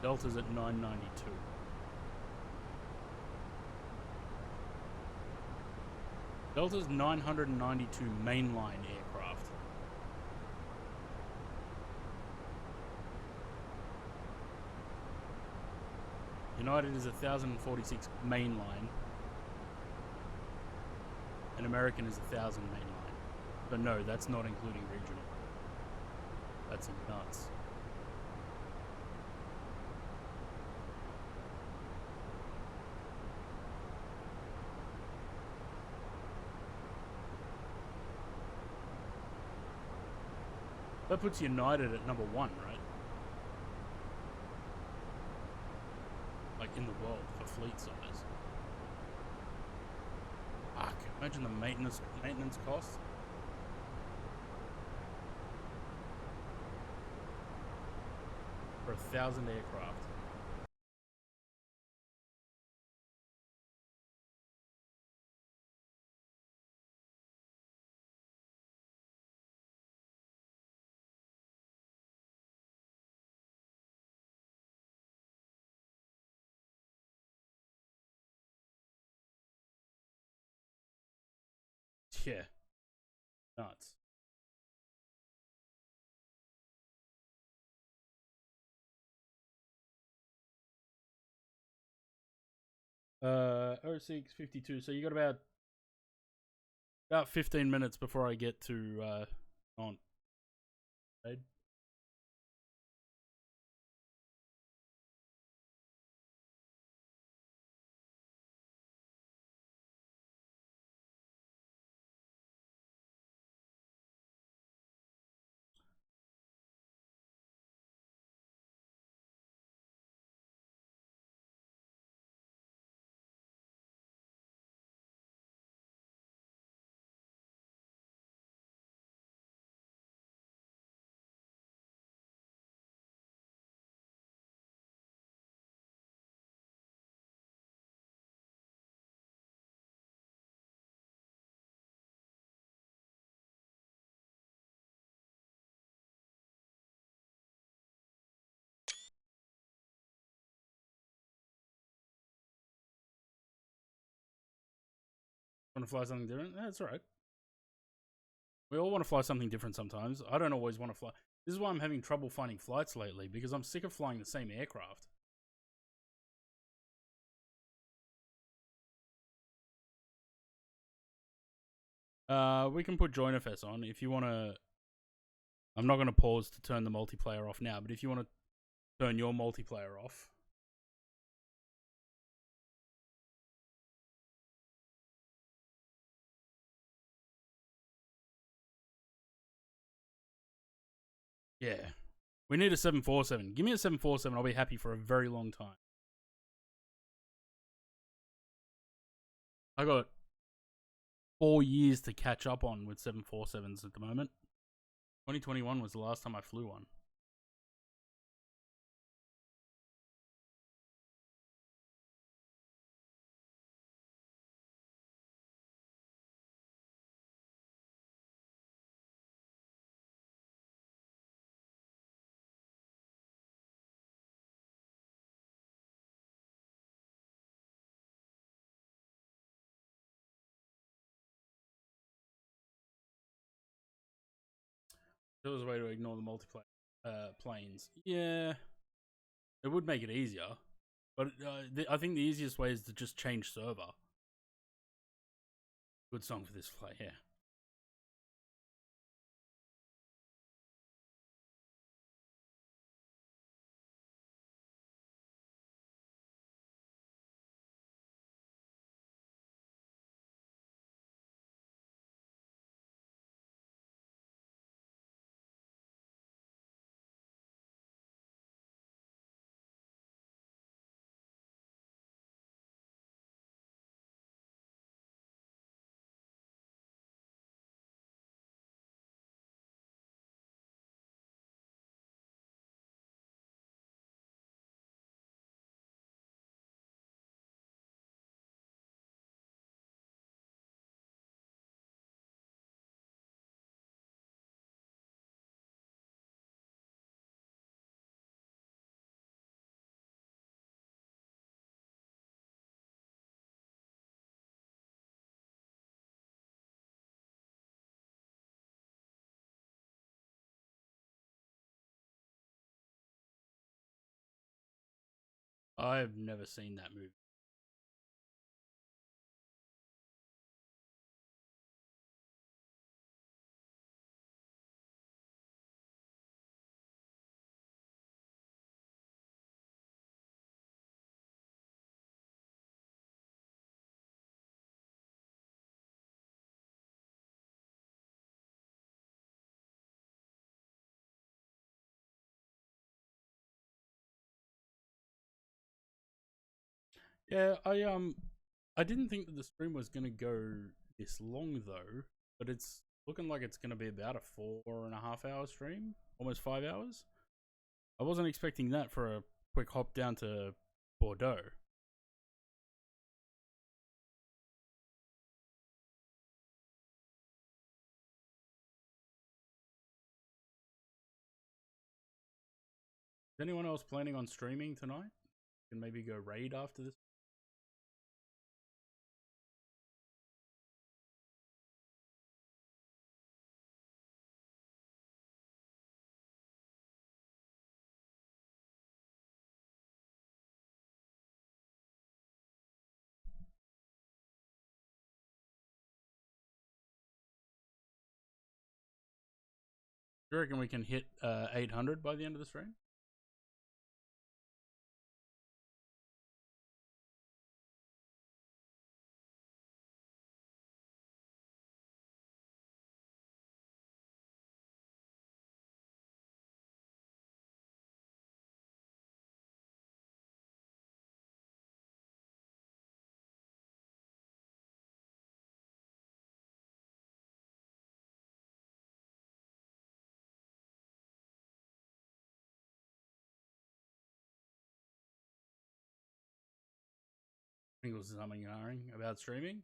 Delta's at 992. Delta's 992 mainline aircraft. United is 1,046 mainline. And American is 1,000 mainline. But no, that's not including regional. That's nuts. That puts United at number 1, right? Like in the world for fleet size. Fuck, imagine the maintenance costs. For 1,000 aircraft. Yeah. Nuts. Uh, 0652. So you got about 15 minutes before I get to on. Right? Want to fly something different? That's alright. We all want to fly something different sometimes. I don't always want to fly. This is why I'm having trouble finding flights lately, because I'm sick of flying the same aircraft. We can put Join FS on if you want to. I'm not going to pause to turn the multiplayer off now, but if you want to turn your multiplayer off. Yeah. We need a 747. Give me a 747. I'll be happy for a very long time. I got 4 years to catch up on with 747s at the moment. 2021 was the last time I flew one. There was a way to ignore the multiplayer planes. Yeah, it would make it easier, but I think the easiest way is to just change server. Good song for this flight, yeah. I've never seen that movie. Yeah, I didn't think that the stream was gonna go this long though, but it's looking like it's gonna be about a 4.5 hour stream, almost 5 hours. I wasn't expecting that for a quick hop down to Bordeaux. Is anyone else planning on streaming tonight? Can maybe go raid after this. Do you reckon we can hit 800 by the end of the stream? Pringles is humming and ahhing about streaming.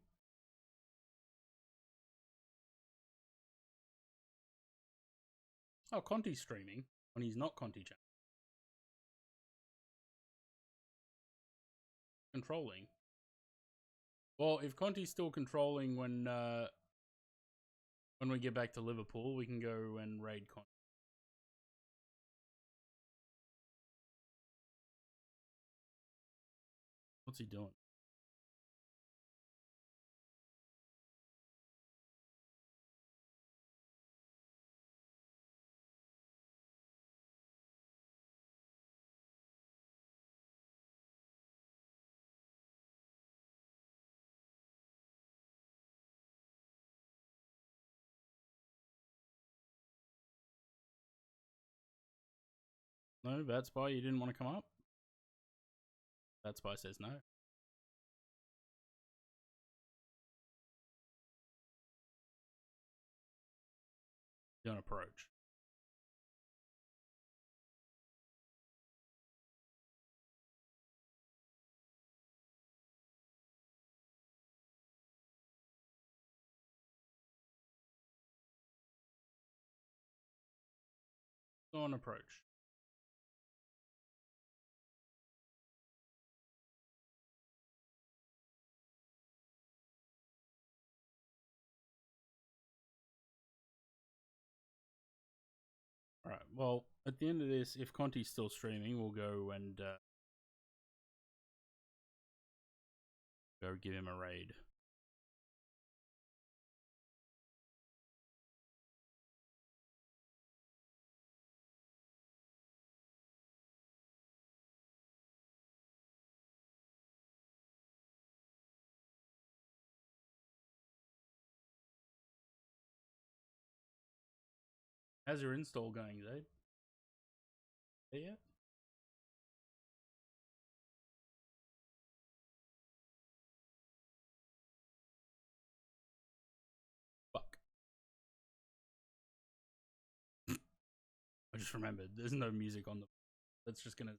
Oh, Conti's streaming when he's not Conti chat. Controlling. Well, if Conti's still controlling when we get back to Liverpool, we can go and raid Conti. What's he doing? No, Bad Spy, you didn't want to come up? Bad Spy says no. Don't approach. Don't approach. Alright, well, at the end of this, if Conti's still streaming, we'll go and go give him a raid. How's your install going, Zabe? There yet? Fuck. I just remembered, there's no music on the... That's just gonna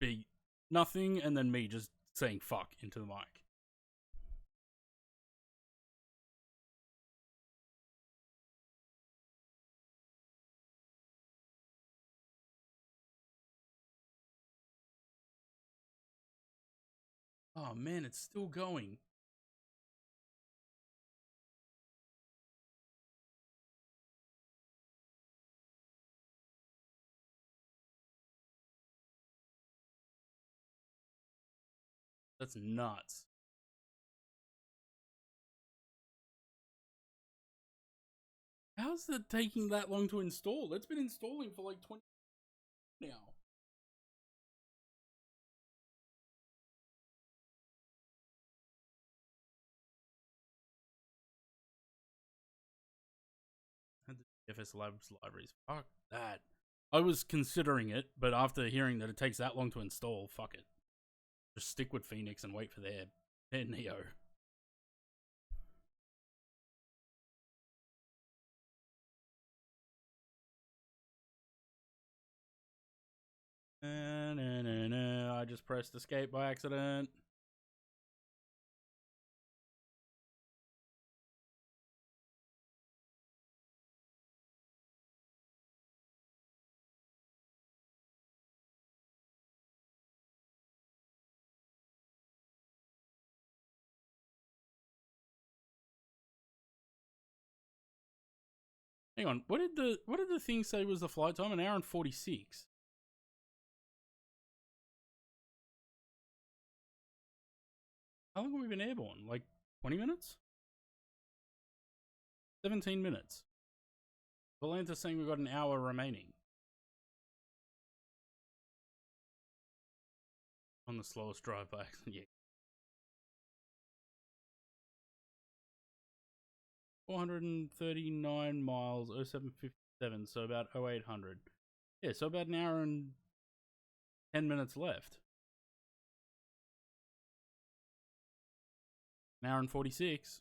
be nothing, and then me just saying fuck into the mic. Oh man, it's still going. That's nuts. How's it taking that long to install? It's been installing for like 20 now. FS Labs libraries. Fuck that. I was considering it, but after hearing that it takes that long to install, fuck it. Just stick with Phoenix and wait for their Neo. I just pressed escape by accident. Hang on, what did the thing say was the flight time? An hour and 46. How long have we been airborne? Like 20 minutes? 17 minutes. Valanta's saying we've got an hour remaining. On the slowest drive by accident, yeah. 439 miles, 0757, so about 0800. Yeah, so about an hour and 10 minutes left. An hour and 46.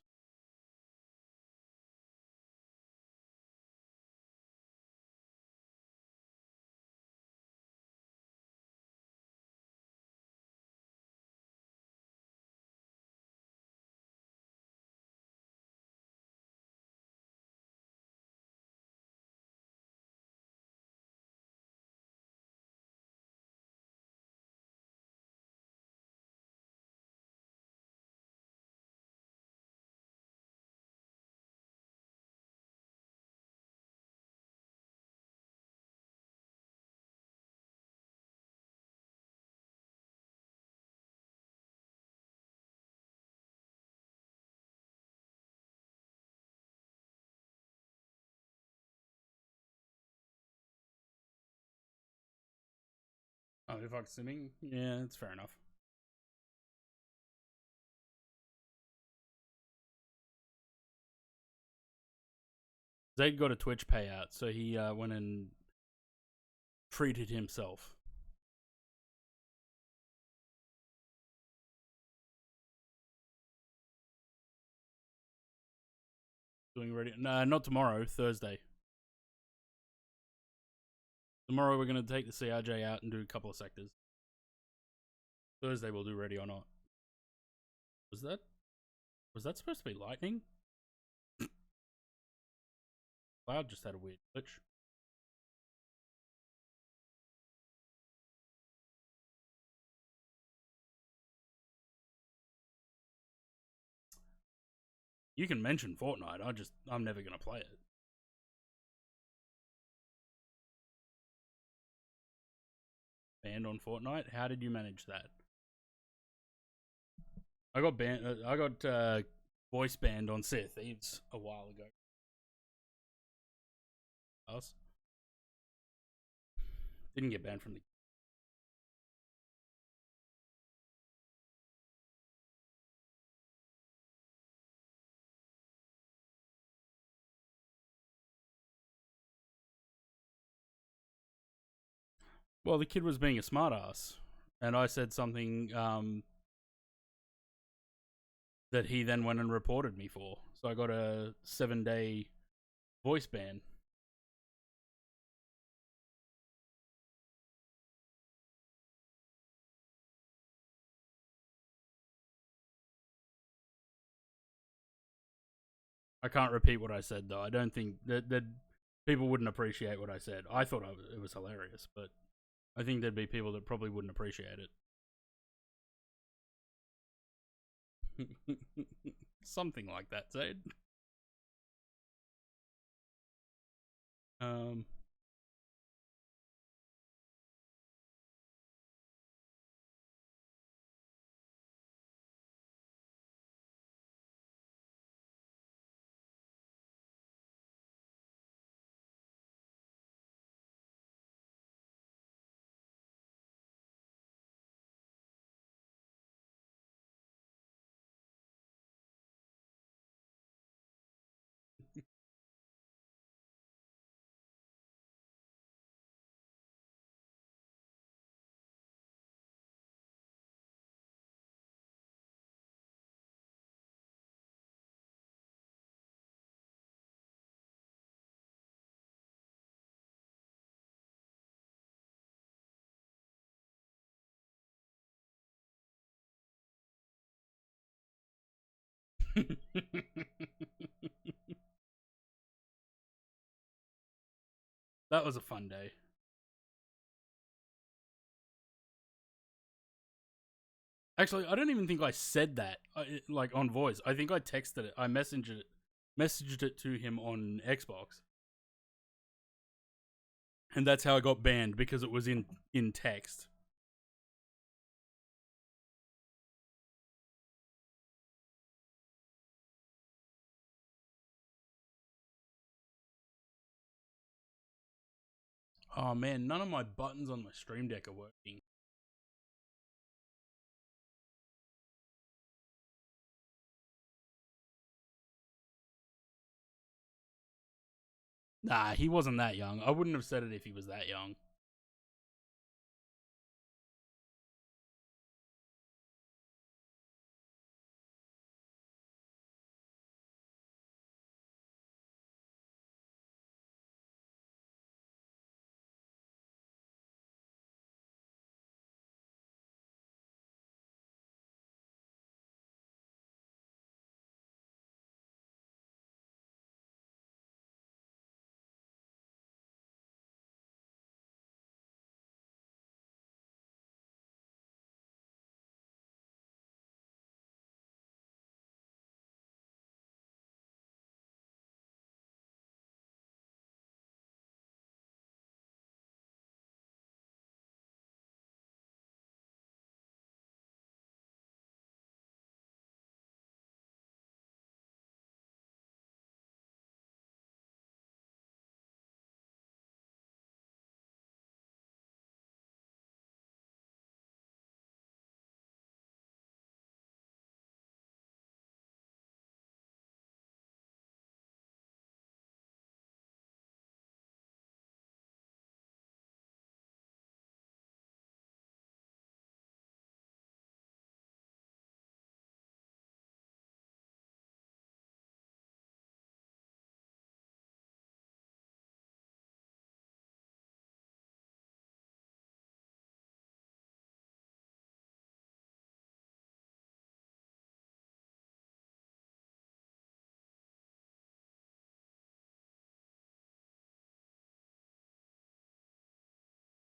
Oh, if I'm swimming? Yeah, that's fair enough. Zayd got a Twitch payout, so he went and treated himself. Doing ready? No, not tomorrow. Thursday. Tomorrow we're gonna take the CRJ out and do a couple of sectors. Thursday we'll do ready or not. Was that supposed to be lightning? Cloud just had a weird glitch. You can mention Fortnite. I'm never gonna play it. Banned on Fortnite. How did you manage that? I got banned. I got voice banned on Sea of Thieves a while ago. Us didn't get banned from the. Well, the kid was being a smartass, and I said something that he then went and reported me for. So I got a 7-day voice ban. I can't repeat what I said though. I don't think that people wouldn't appreciate what I said. I thought it was hilarious, but I think there'd be people that probably wouldn't appreciate it. Something like that, Zaid. That was a fun day. Actually, I don't even think I said that like on voice. I think I texted it. I messaged it to him on Xbox. And that's how I got banned, because it was in text. Oh man, none of my buttons on my Stream Deck are working. Nah, he wasn't that young. I wouldn't have said it if he was that young.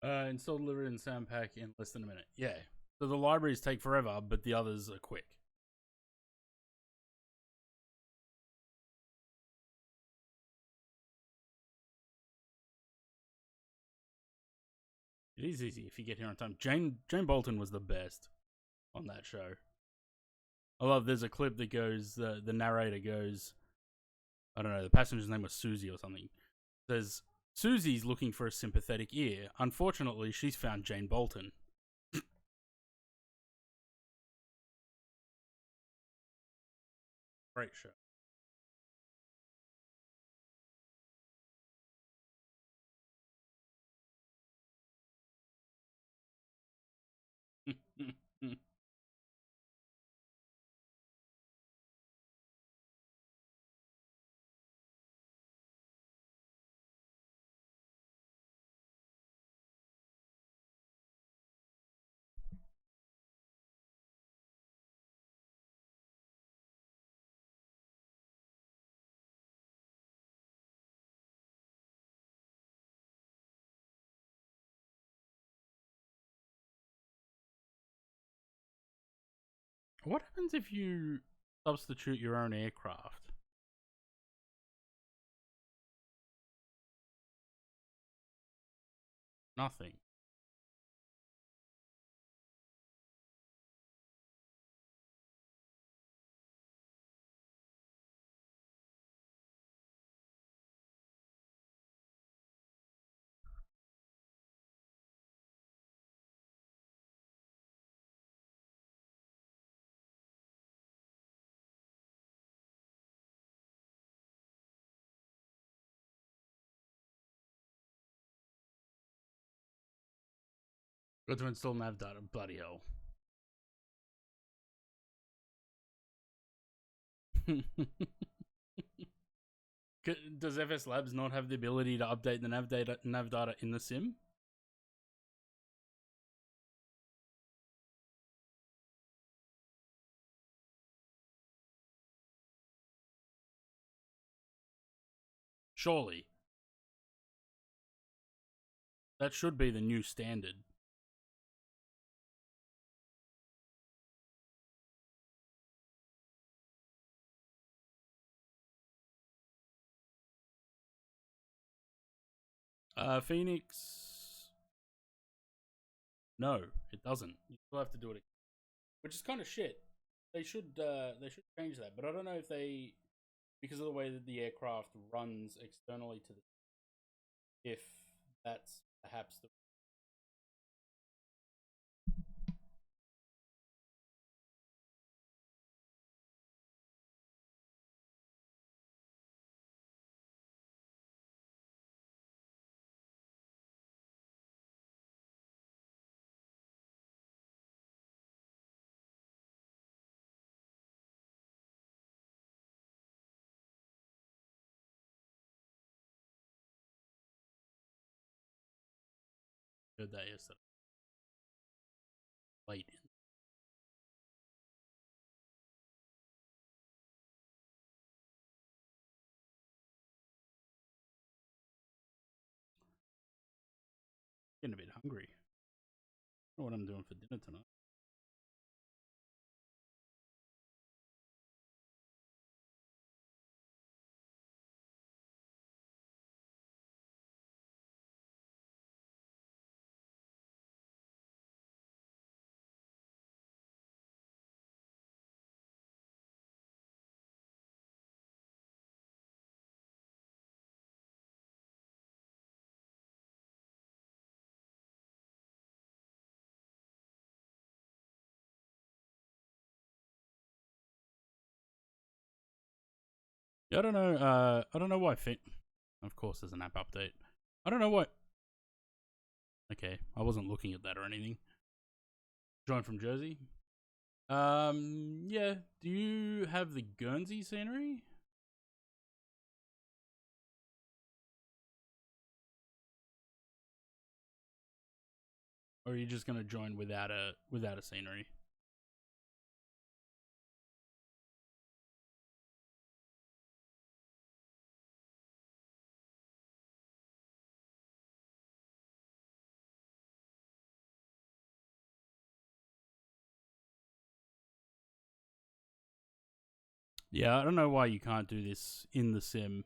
Install, delivered, and sound pack in less than a minute. Yeah. So the libraries take forever, but the others are quick. It is easy if you get here on time. Jane Bolton was the best on that show. I love. There's a clip that goes. The narrator goes. I don't know. The passenger's name was Susie or something. Says Susie's looking for a sympathetic ear. Unfortunately, she's found Jane Bolton. Great show. What happens if you substitute your own aircraft? Nothing. Got to install nav data. Bloody hell. Does FS Labs not have the ability to update the nav data in the sim? Surely. That should be the new standard. Phoenix. No, it doesn't. You still have to do it, which is kind of shit. They should change that, but I don't know if they, because of the way that the aircraft runs externally to the, if that's perhaps the. Heard that yesterday. Late. Getting a bit hungry. I don't know what I'm doing for dinner tonight. Yeah, I don't know. I don't know why Fit. Of course, there's an app update. I don't know what. Okay, I wasn't looking at that or anything. Join from Jersey. Yeah. Do you have the Guernsey scenery? Or are you just gonna join without a scenery? Yeah, I don't know why you can't do this in the sim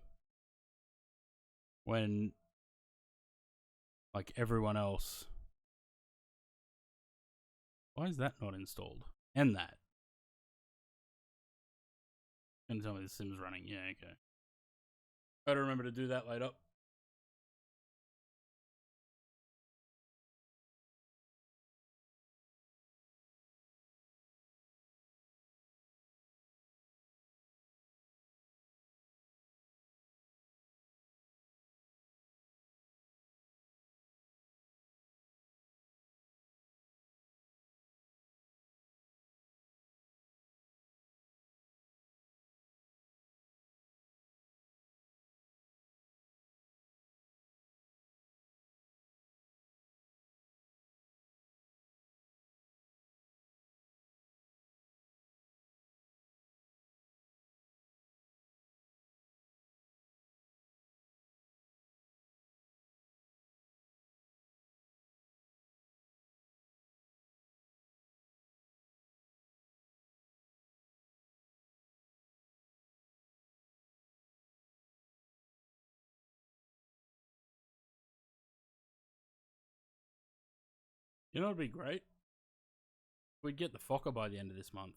when like everyone else. Why is that not installed? And that. Gonna tell me the sim's running. Yeah, okay. Better remember to do that later. You know what'd be great? We'd get the Fokker by the end of this month.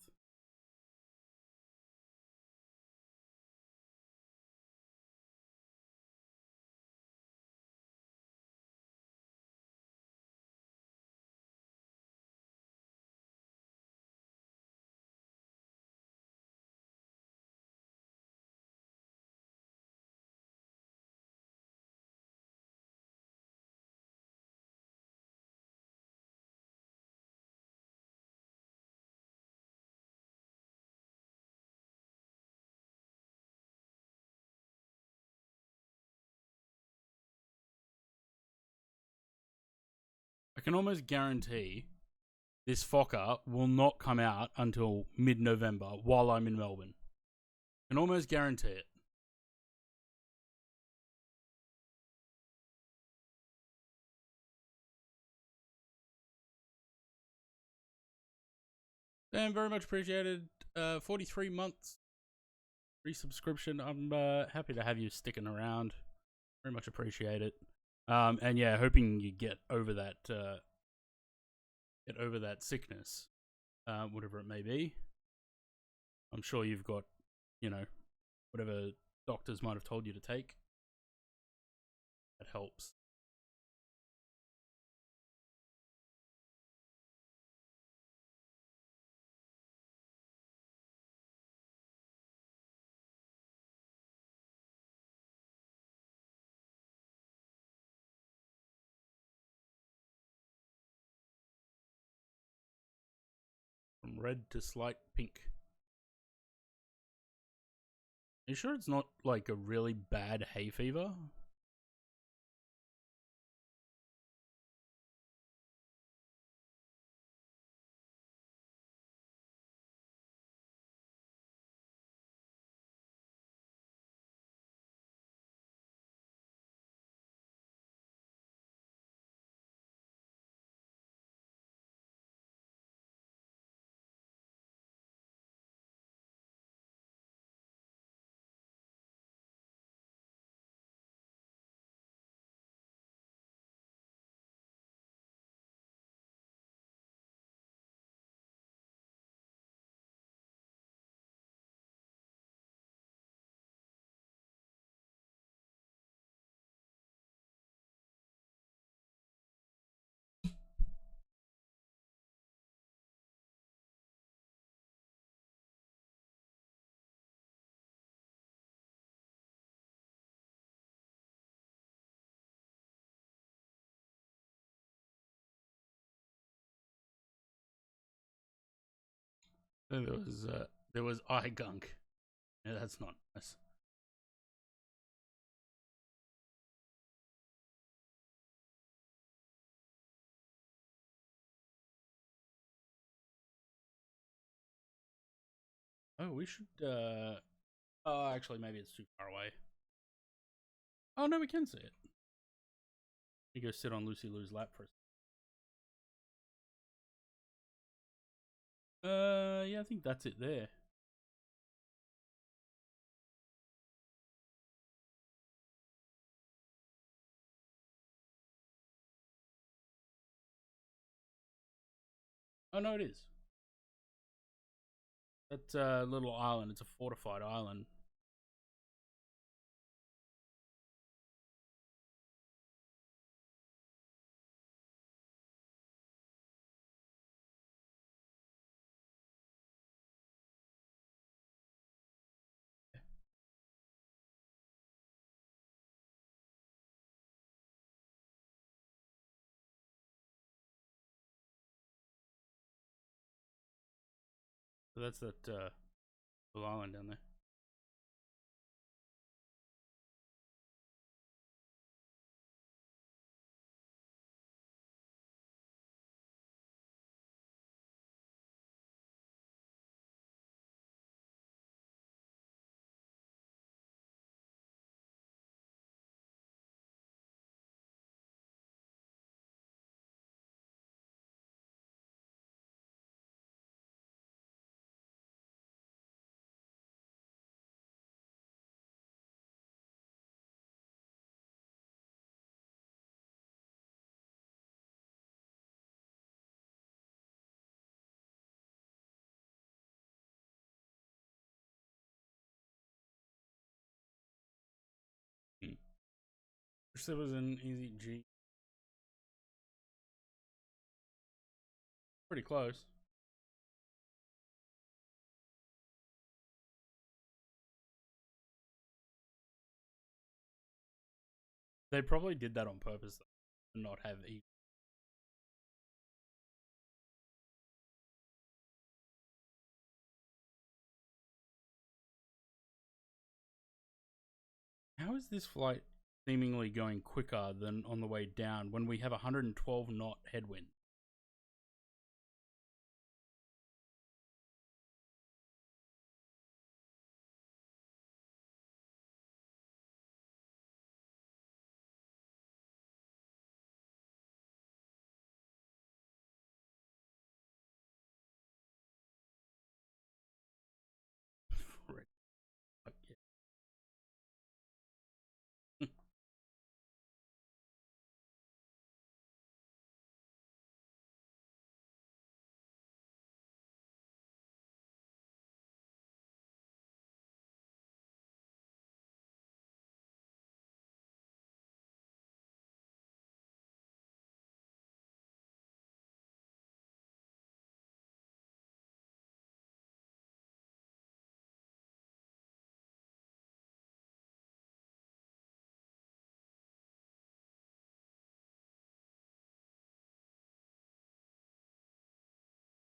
I can almost guarantee this Fokker will not come out until mid-November while I'm in Melbourne. I can almost guarantee it. Dan, very much appreciated. 43 months resubscription. I'm happy to have you sticking around. Very much appreciate it. And yeah, hoping you get over that sickness, whatever it may be. I'm sure you've got, whatever doctors might have told you to take. That helps. From red to slight pink. Are you sure it's not like a really bad hay fever? There was eye gunk. Yeah, that's not nice. Oh, we should. Oh, actually, maybe it's too far away. Oh no, we can see it. You go sit on Lucy Lou's lap for a second. Yeah, I think that's it there. Oh no, it is. That's a little island. It's a fortified island. So that's that little island down there. Hmm. Wish there was an easy G. Pretty close. They probably did that on purpose, though, to not have E. How is this flight seemingly going quicker than on the way down when we have 112 knot headwind?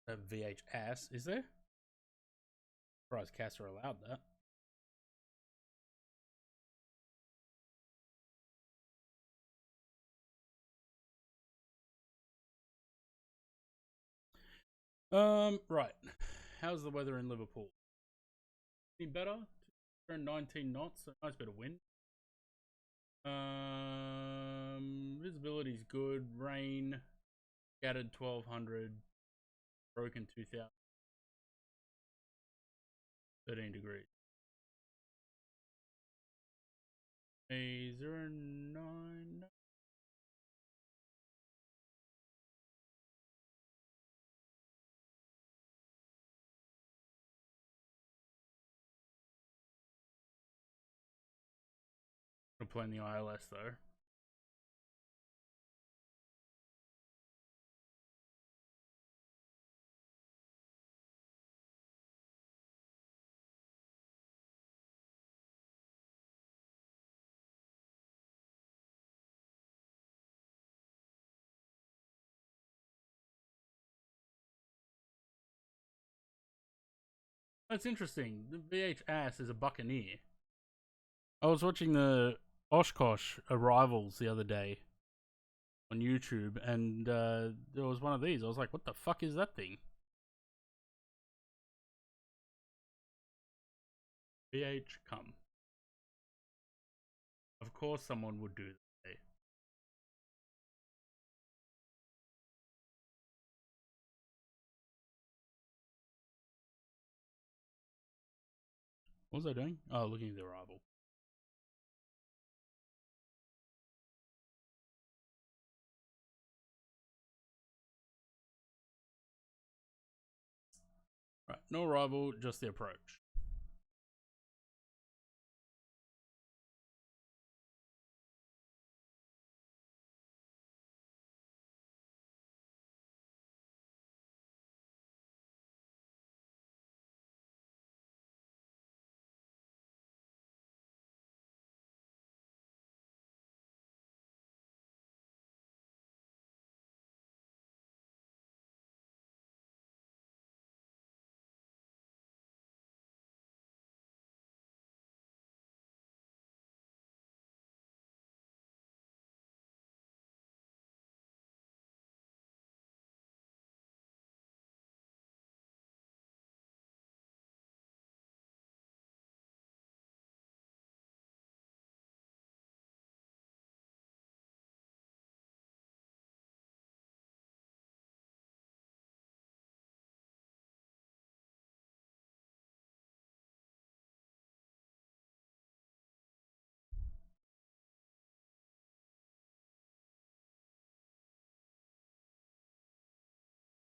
A VHS, is there? Surprised cats are allowed that. Right. How's the weather in Liverpool? Any better? 19 knots, so nice bit of wind. Visibility's good. Rain, scattered 1200, broken 2000, 13 degrees. A 09. I'm playing the ILS though. That's interesting. The VHS is a Buccaneer. I was watching the Oshkosh arrivals the other day on YouTube, and there was one of these. I was like, what the fuck is that thing? VH come. Of course someone would do that. What was I doing? Oh, looking at the arrival. Right, no arrival, just the approach.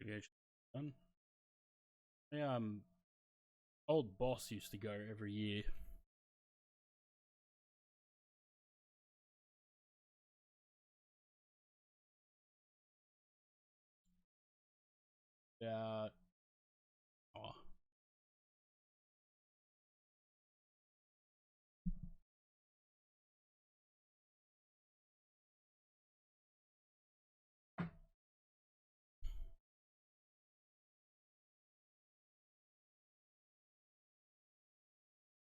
VH done. Yeah, old boss used to go every year. Yeah. Oh.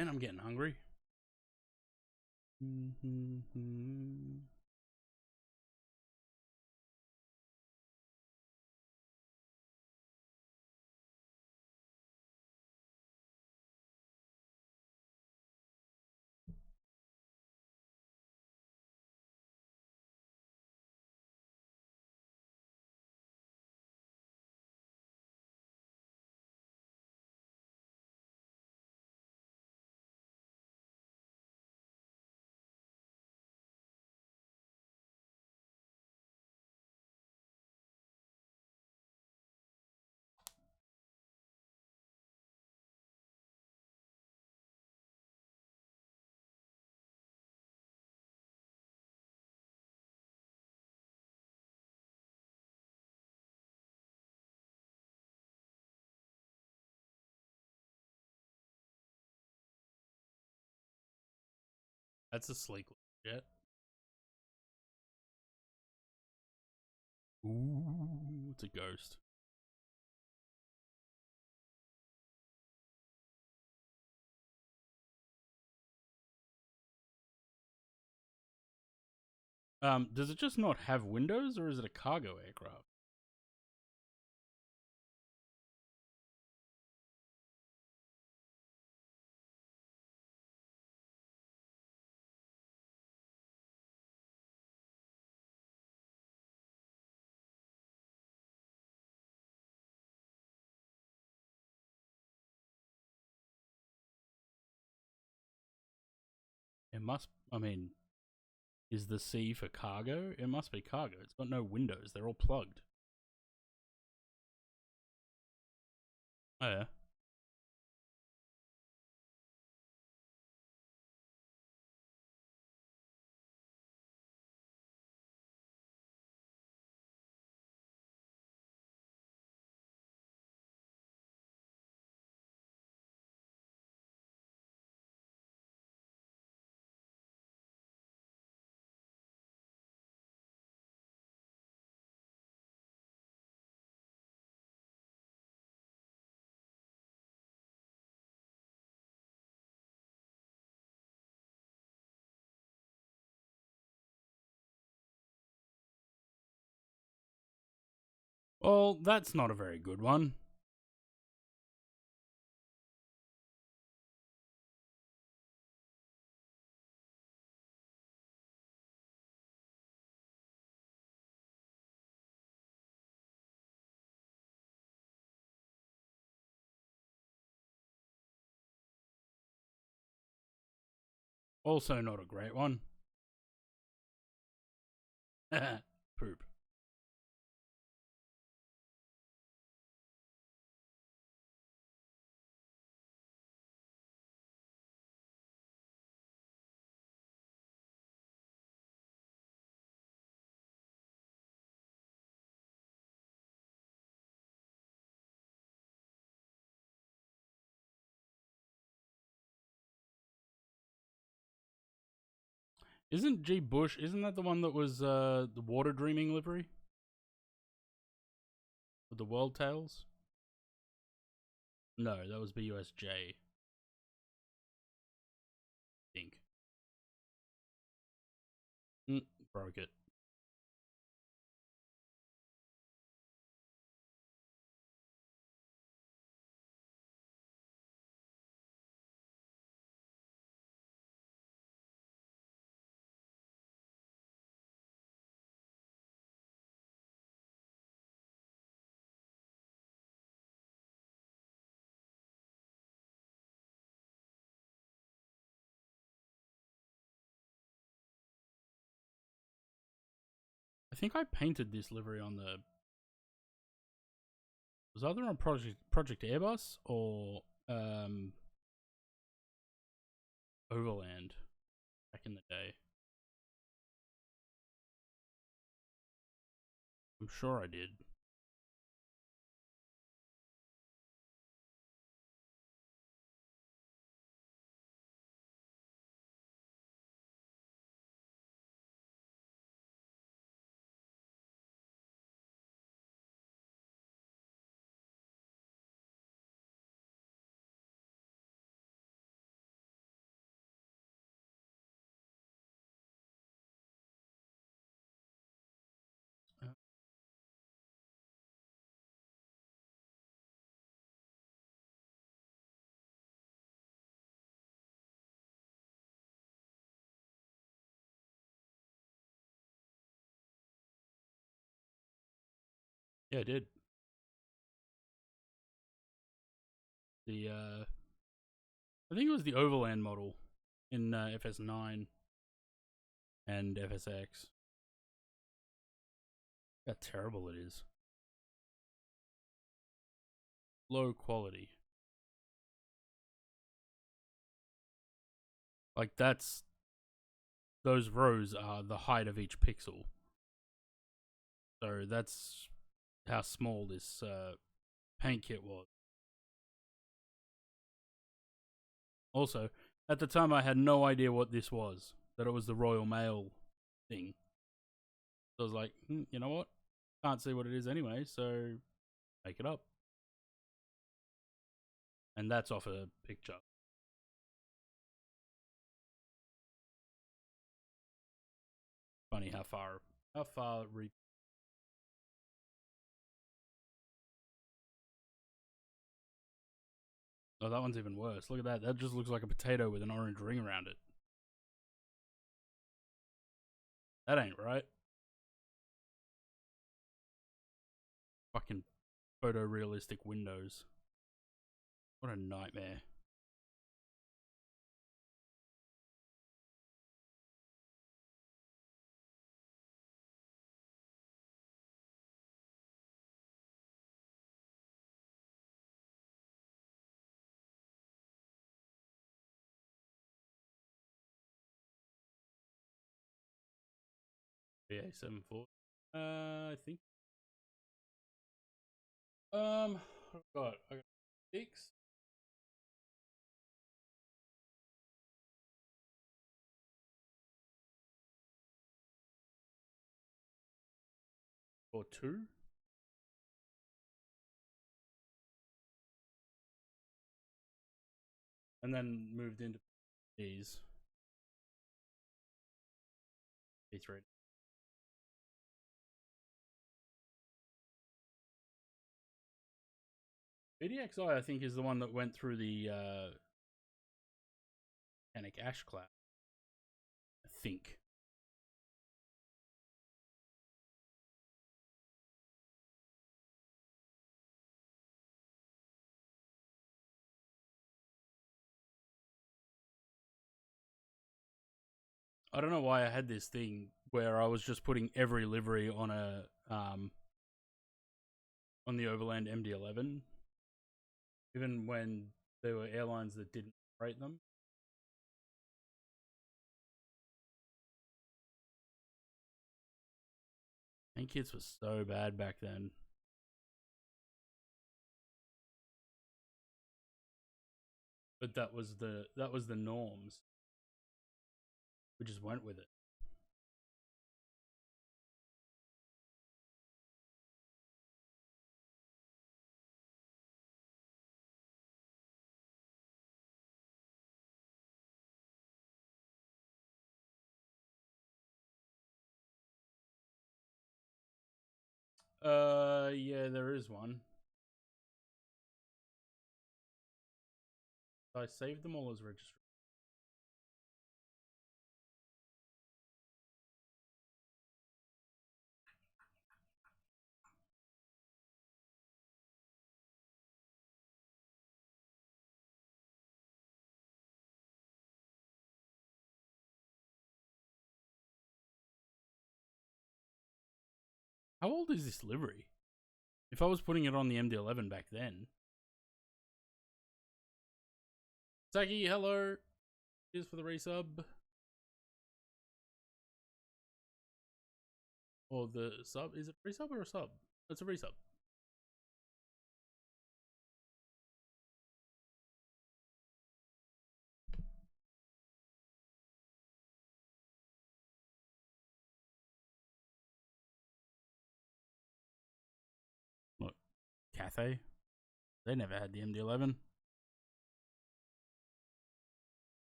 And I'm getting hungry. That's a sleek jet. Ooh, it's a ghost. Does it just not have windows, or is it a cargo aircraft? It must. I mean, is the C for cargo? It must be cargo. It's got no windows. They're all plugged. Oh yeah. Well, that's not a very good one. Also, not a great one. Poop. Isn't G. Bush, isn't that the one that was the Water Dreaming livery? With the World Tales? No, that was BUSJ. I think. Broke it. I think I painted this livery on the. Was either on Project Airbus or Overland back in the day. I'm sure I did. Yeah, I did. The I think it was the Overland model in FS9 and FSX. How terrible it is. Low quality. Like those rows are the height of each pixel. So that's how small this paint kit was. Also, at the time I had no idea what this was, that it was the Royal Mail thing. So I was like, you know what? Can't see what it is anyway, so make it up. And that's off a picture. Funny how far Oh, that one's even worse. Look at that. That just looks like a potato with an orange ring around it. That ain't right. Fucking photorealistic windows. What a nightmare. BA74. I think. I got 6. Or 2. And then moved into these. P3. BDXI, I think, is the one that went through the Panic Ash Cloud. I think. I don't know why I had this thing where I was just putting every livery on a on the Overland MD-11, even when there were airlines that didn't operate them. Paint kits was so bad back then. But that was the norms. We just went with it. Yeah, there is one. I saved them all as registry. How old is this livery? If I was putting it on the MD-11 back then. Saki, hello. Cheers for the resub. Or the sub. Is it a resub or a sub? It's a resub. Look, Cathay. They never had the MD-11.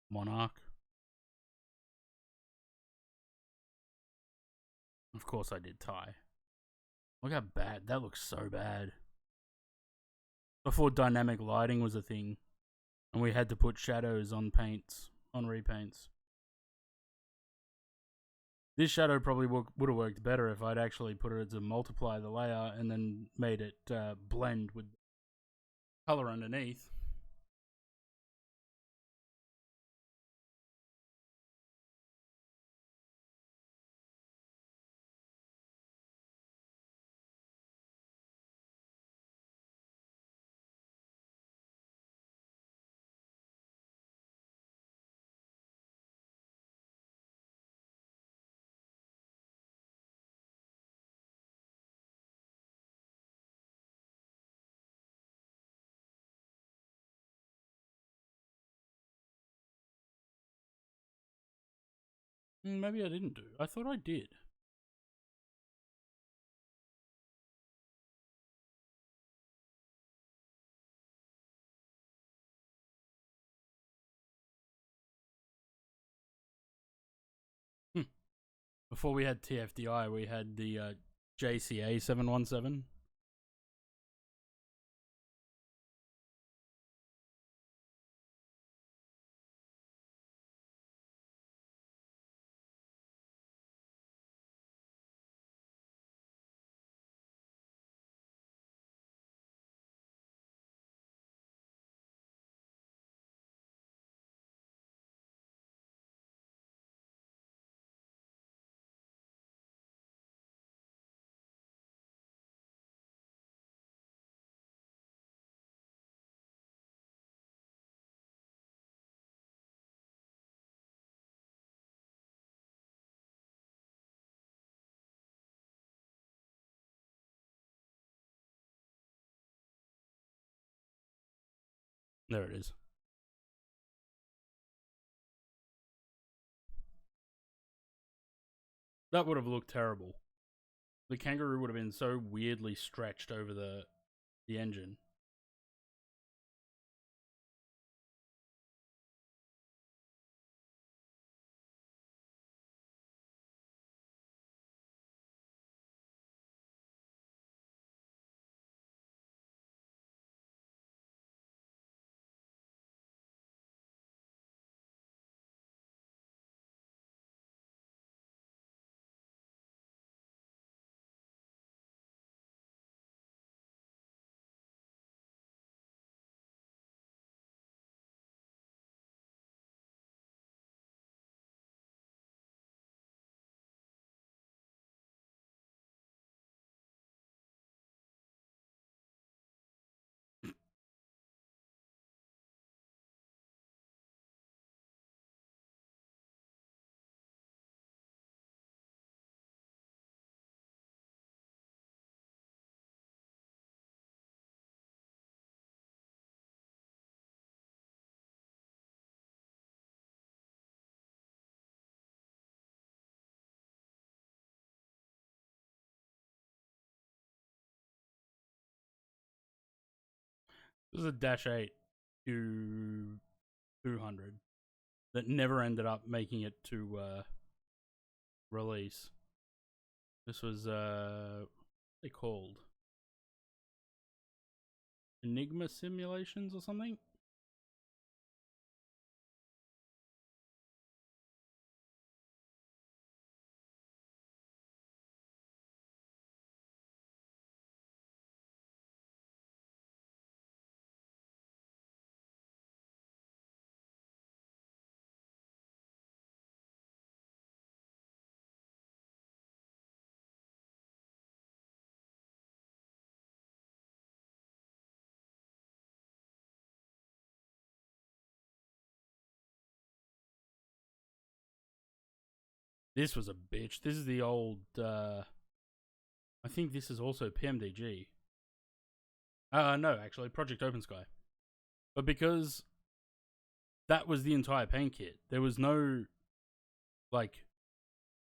Monarch. Of course I did Thai. Look how bad. That looks so bad. Before dynamic lighting was a thing. And we had to put shadows on paints. On repaints. This shadow probably would have worked better if I'd actually put it to multiply the layer and then made it blend with color underneath. Maybe I didn't do. I thought I did. before we had TFDI, we had the JCA 717. There it is. That would have looked terrible. The kangaroo would have been so weirdly stretched over the engine. This is a Dash 8 200 that never ended up making it to release. This was what are they called? Enigma simulations or something? This was a bitch. This is the old I think this is also PMDG. No, actually, Project Open Sky. But because that was the entire paint kit, there was no like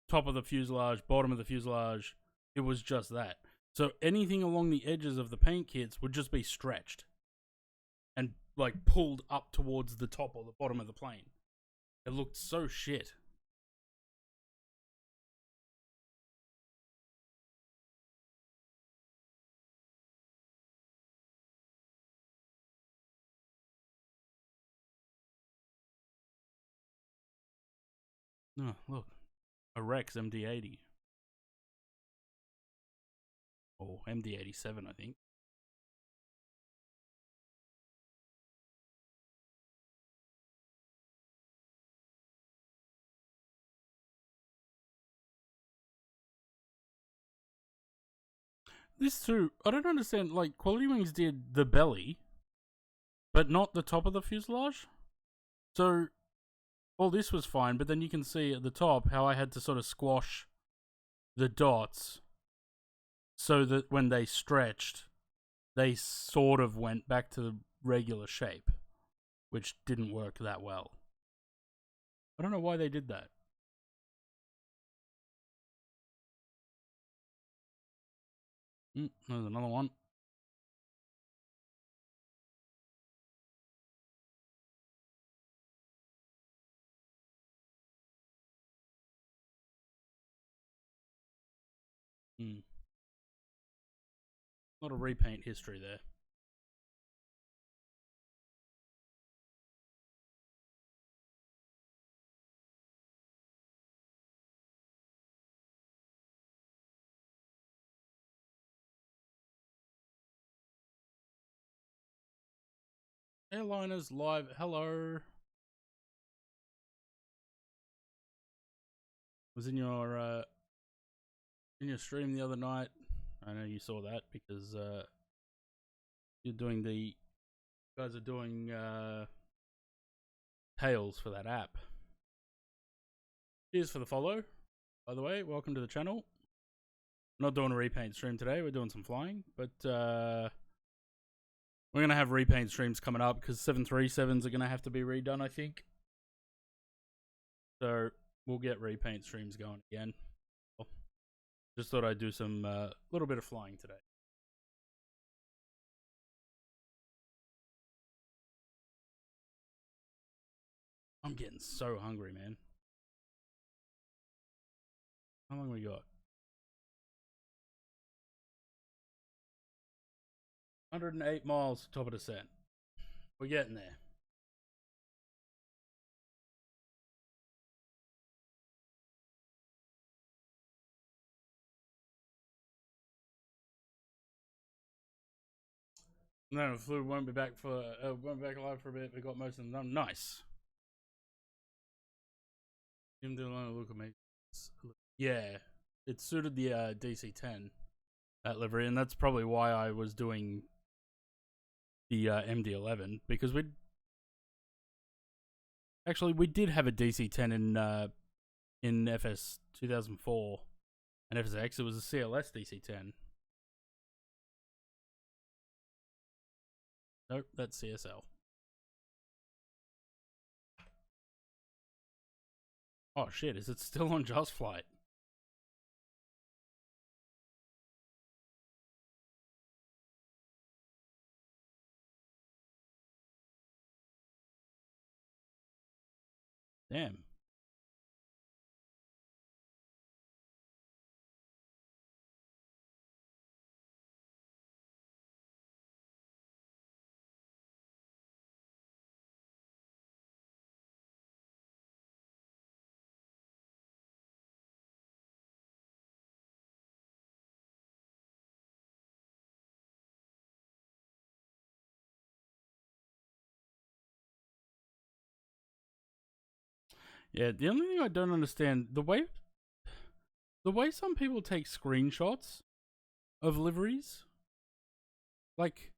top of the fuselage, bottom of the fuselage. It was just that. So anything along the edges of the paint kits would just be stretched and like pulled up towards the top or the bottom of the plane. It looked so shit. Oh, look. A Rex MD-80. Or MD-87, I think. This too, I don't understand, like, Quality Wings did the belly, but not the top of the fuselage? So, well, this was fine, but then you can see at the top how I had to sort of squash the dots so that when they stretched, they sort of went back to the regular shape, which didn't work that well. I don't know why they did that. There's another one. Hmm. A lot of repaint history there. Airliners live. Hello. Was in your stream the other night. I know you saw that because you're doing the you guys are doing tales for that app. Cheers for the follow. By the way, welcome to the channel. We're not doing a repaint stream today. We're doing some flying, but we're gonna have repaint streams coming up because 737s are gonna have to be redone, I think. So we'll get repaint streams going again. Just thought I'd do some little bit of flying today. I'm getting so hungry, man. How long we got? 108 miles to top of descent. We're getting there. No, the flu won't be back alive for a bit. We got most of them done. Nice. Him do a look at me. Yeah, it suited the DC-10 that livery, and that's probably why I was doing the MD-11 because we did have a DC-10 in FS 2004 and FSX. It was a CLS DC-10. Nope, that's CSL. Oh shit, is it still on Just Flight? Damn. Yeah, the only thing I don't understand the way some people take screenshots of liveries, like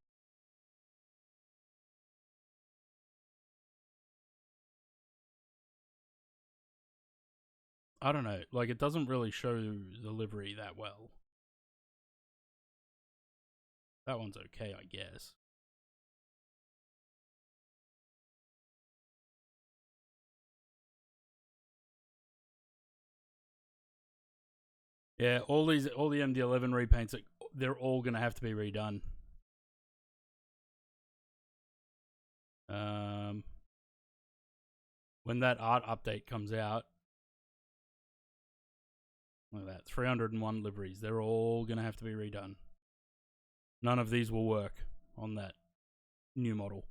I don't know, like it doesn't really show the livery that well. That one's okay, I guess. Yeah, all the MD-11 repaints, they're all gonna have to be redone. When that art update comes out, look at that, 301 liveries. They're all gonna have to be redone. None of these will work on that new model.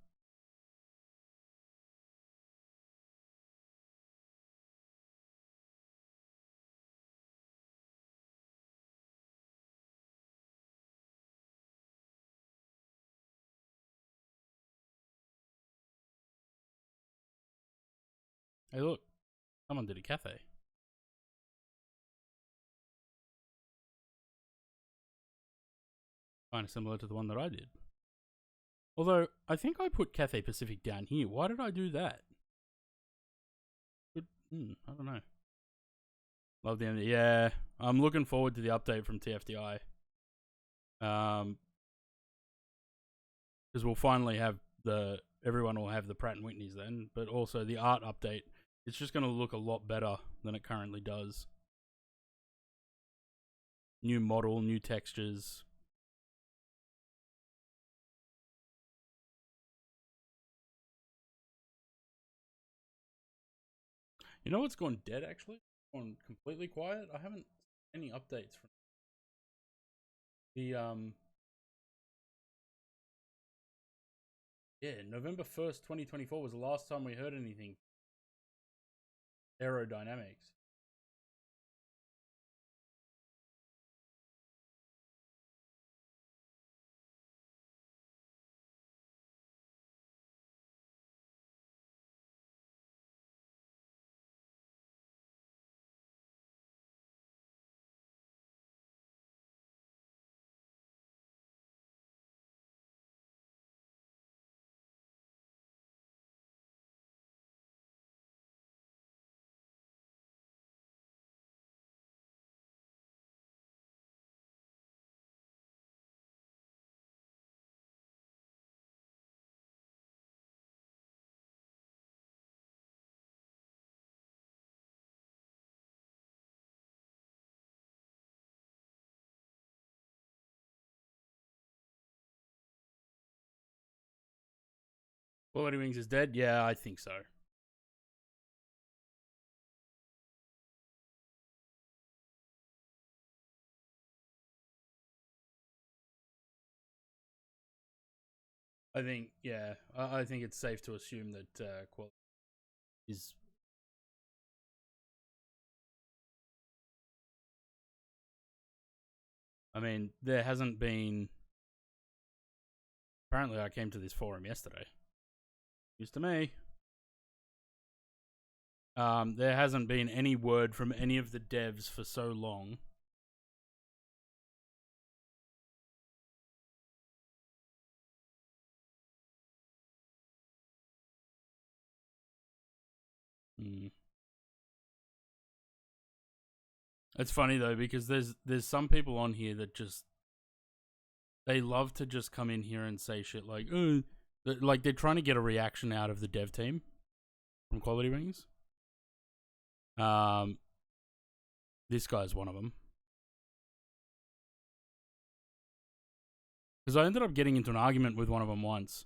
Hey, look, someone did a cafe. Kind of similar to the one that I did. Although, I think I put Cathay Pacific down here. Why did I do that? I don't know. Love the end. Yeah, I'm looking forward to the update from TFDI. Because we'll finally have everyone will have the Pratt and Whitneys then, but also the art update. It's just going to look a lot better than it currently does. New model, new textures. You know what's gone dead actually? Gone completely quiet. I haven't any updates from The yeah, November 1st, 2024 was the last time we heard anything. Aerodynamics. Quality Wings is dead? Yeah, I think so. I think, yeah, I think it's safe to assume that quality is. I mean, there hasn't been. Apparently, I came to this forum yesterday. News to me. There hasn't been any word from any of the devs for so long. It's funny though because there's some people on here that just they love to just come in here and say shit like, "Oh," like they're trying to get a reaction out of the dev team from Quality Wings. This guy's one of them. Because I ended up getting into an argument with one of them once,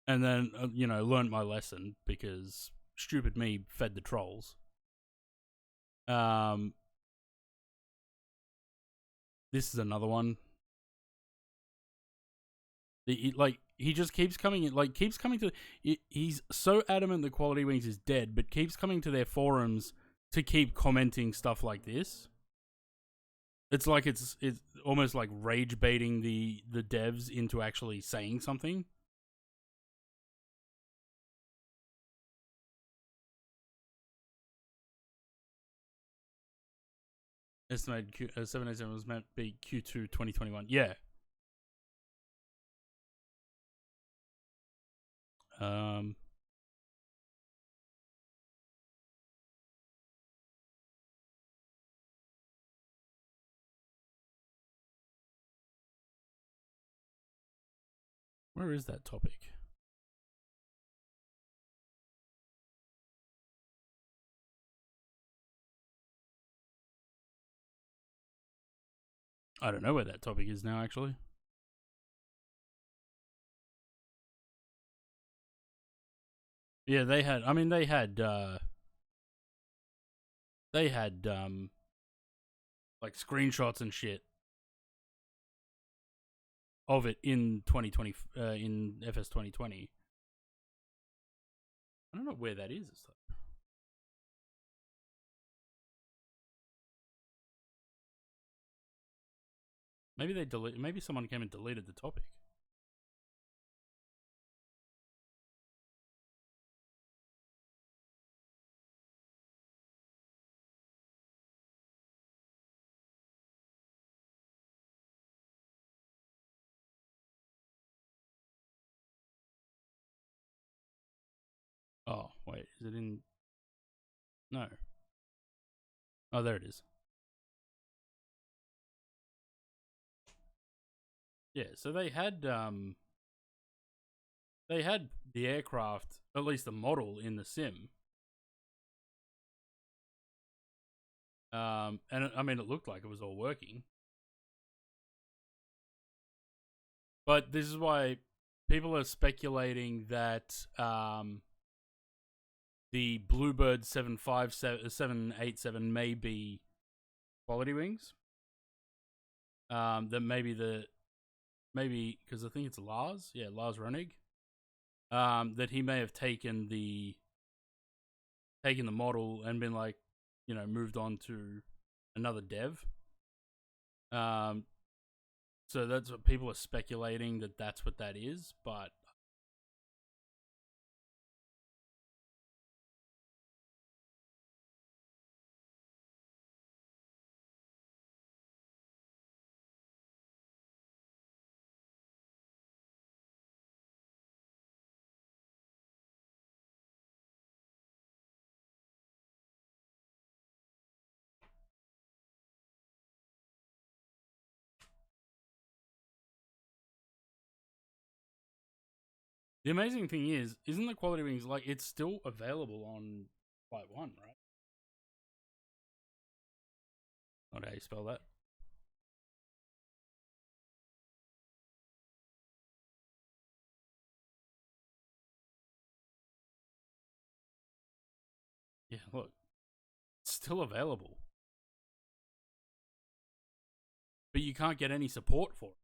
and then learned my lesson because stupid me fed the trolls. This is another one. He just keeps coming in, keeps coming to. He's so adamant that Quality Wings is dead, but keeps coming to their forums to keep commenting stuff like this. It's like it's almost like rage baiting the devs into actually saying something. Estimated 787 was meant to be Q2 2021. Yeah. Where is that topic? I don't know where that topic is now, actually. Yeah, they had like screenshots and shit of it in 2020 in FS 2020. I don't know where that is. Maybe they delete. Maybe someone came and deleted the topic. Oh wait, is it in? No. Oh, there it is. Yeah, so they had the aircraft, at least the model, in the sim. And I mean, it looked like it was all working. But this is why people are speculating that the Bluebird 787 may be Quality Wings. that maybe because I think it's Lars, yeah, Lars Rennig, that he may have taken the model and been like, moved on to another dev. So that's what people are speculating, that's what that is, but the amazing thing is, isn't the quality wings like it's still available on Flight One, right? Not how you spell that. Yeah, look, it's still available, but you can't get any support for it.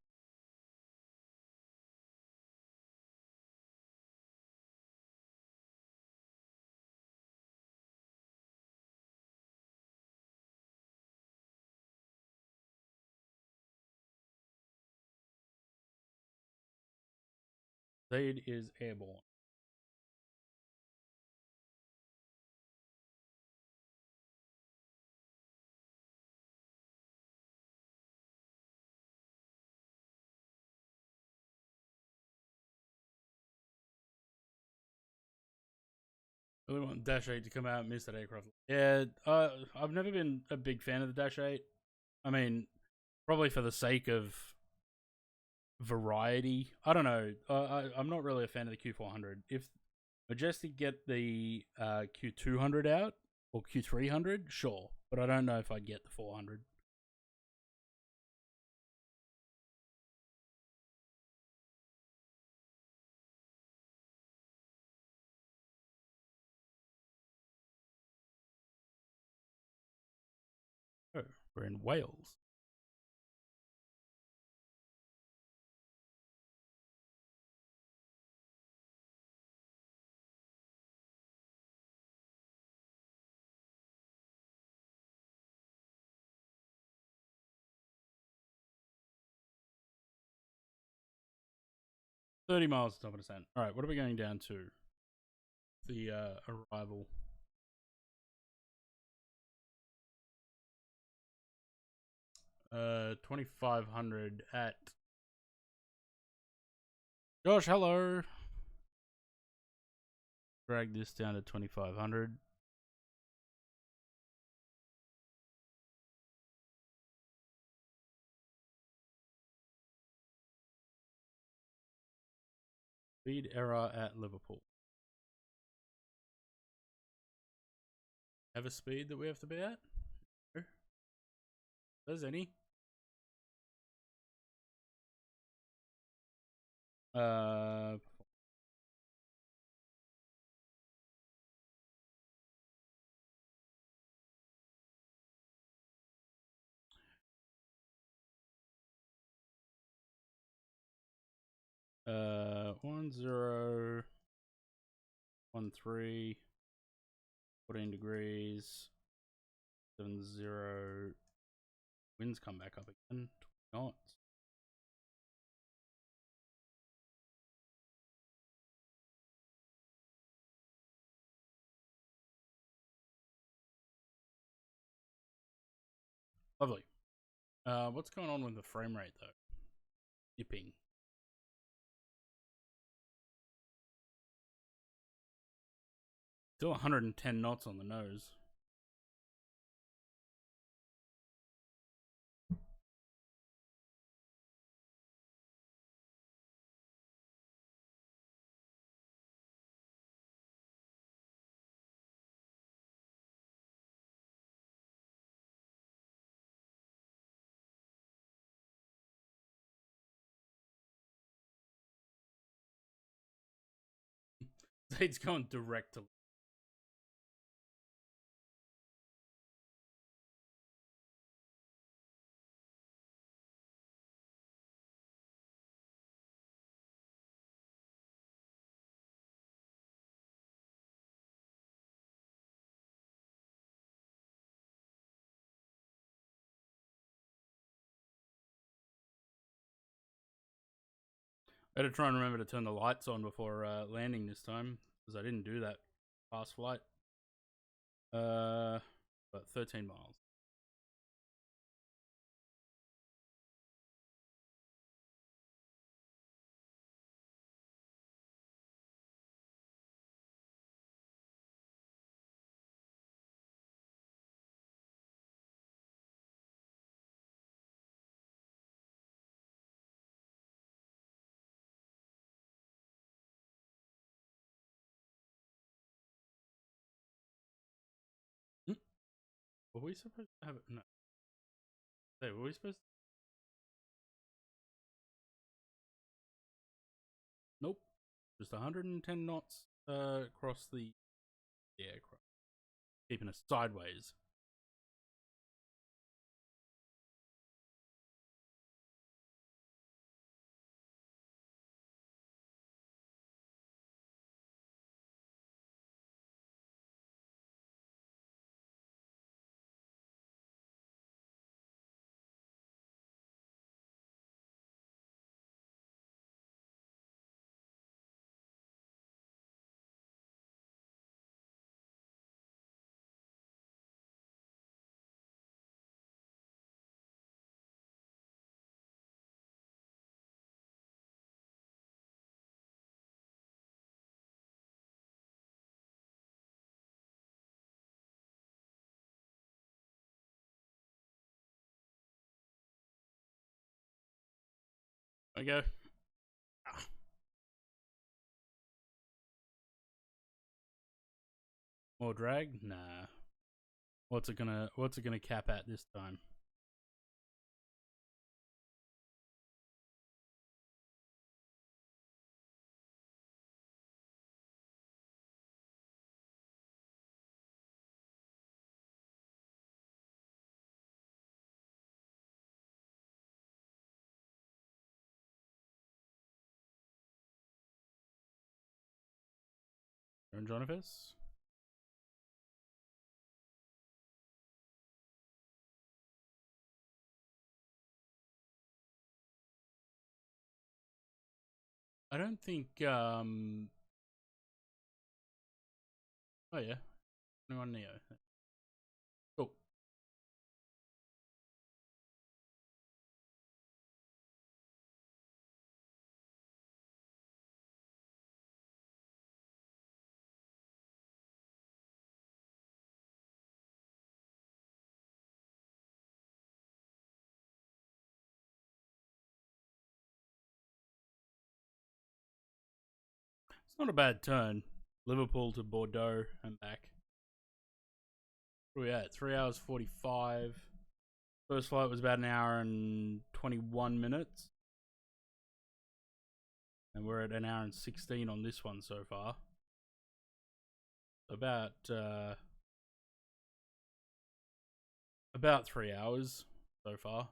Blade is airborne. Really want Dash 8 to come out and miss that aircraft. Yeah, I've never been a big fan of the Dash 8. I mean, probably for the sake of variety. I don't know. I'm not really a fan of the Q400. If Majestic get the Q200 out or Q300, sure, but I don't know if I'd get the 400. Oh, we're in Wales. $30 to top of descent. All right, what are we going down to? The arrival. $2,500 at. Josh, hello. Drag this down to 2,500. Speed error at Liverpool. Have a speed that we have to be at? No. There's any. Uh, 1013, 14 degrees, 70. Winds come back up again. 20 knots. Lovely. What's going on with the frame rate though? Dipping. Still 110 knots on the nose. It's going direct to. Better try and remember to turn the lights on before landing this time, because I didn't do that past flight. But 13 miles. Were we supposed to have it? No. Hey, were we supposed to? Nope. Just 110 knots across the aircraft. Keeping us sideways. There we go. More drag? Nah. What's it gonna cap at this time? Aaron Jonifus? I don't think oh yeah. 21 Neo. Cool. It's not a bad turn. Liverpool to Bordeaux and back. Where are we at? 3 hours 45. First flight was about an hour and 21 minutes. And we're at an hour and 16 on this one so far. About 3 hours so far.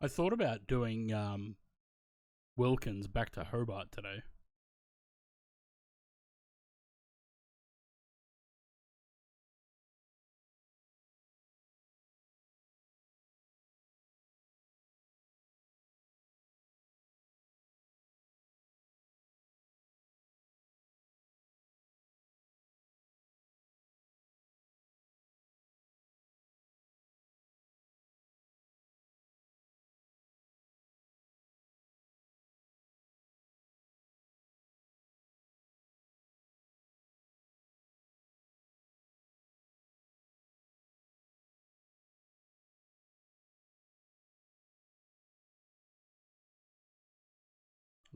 I thought about doing Wilkins back to Hobart today.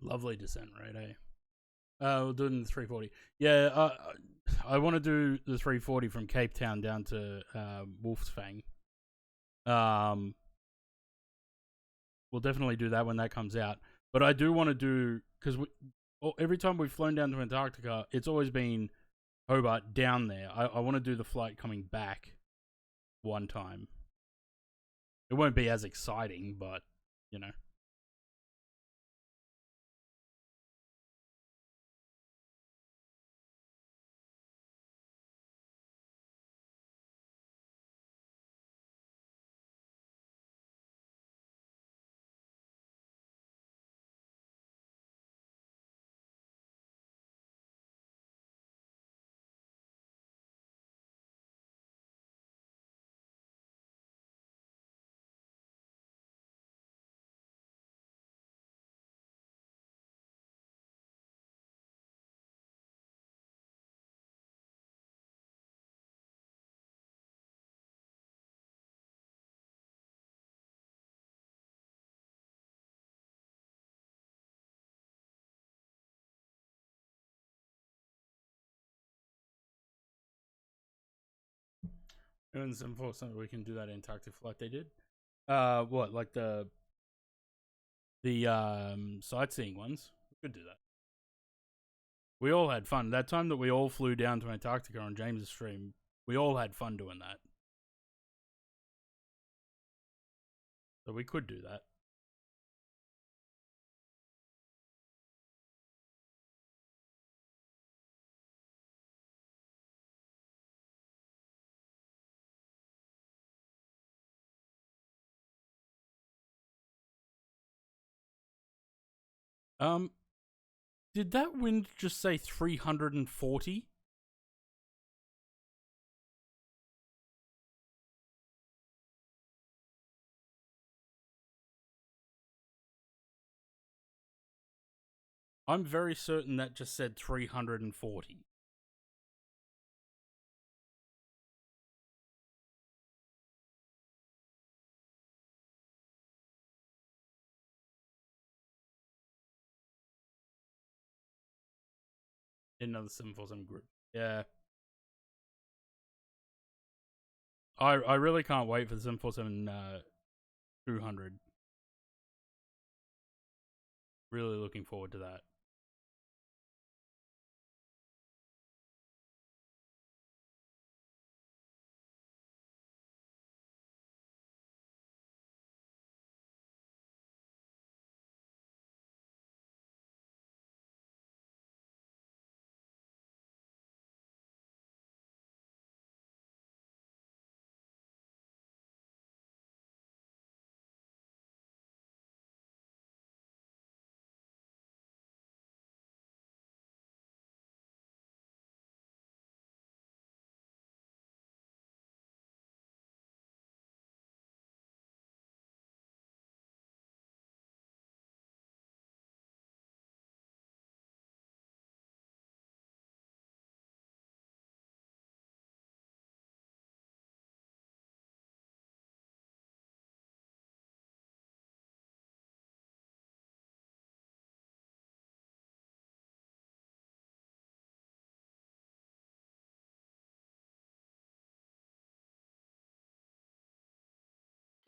Lovely descent rate, eh? We'll do it in the 340. Yeah, I want to do the 340 from Cape Town down to Wolf's Fang. We'll definitely do that when that comes out. But I do want to do, because every time we've flown down to Antarctica, it's always been Hobart down there. I want to do the flight coming back one time. It won't be as exciting, but, you know. And some folks, we can do that Antarctic flight they did. What, like the sightseeing ones? We could do that. We all had fun. That time that we all flew down to Antarctica on James's stream, we all had fun doing that. So we could do that. Did that wind just say 340? I'm very certain that just said 340. In another 747 group. Yeah. I really can't wait for the 747 200. Really looking forward to that.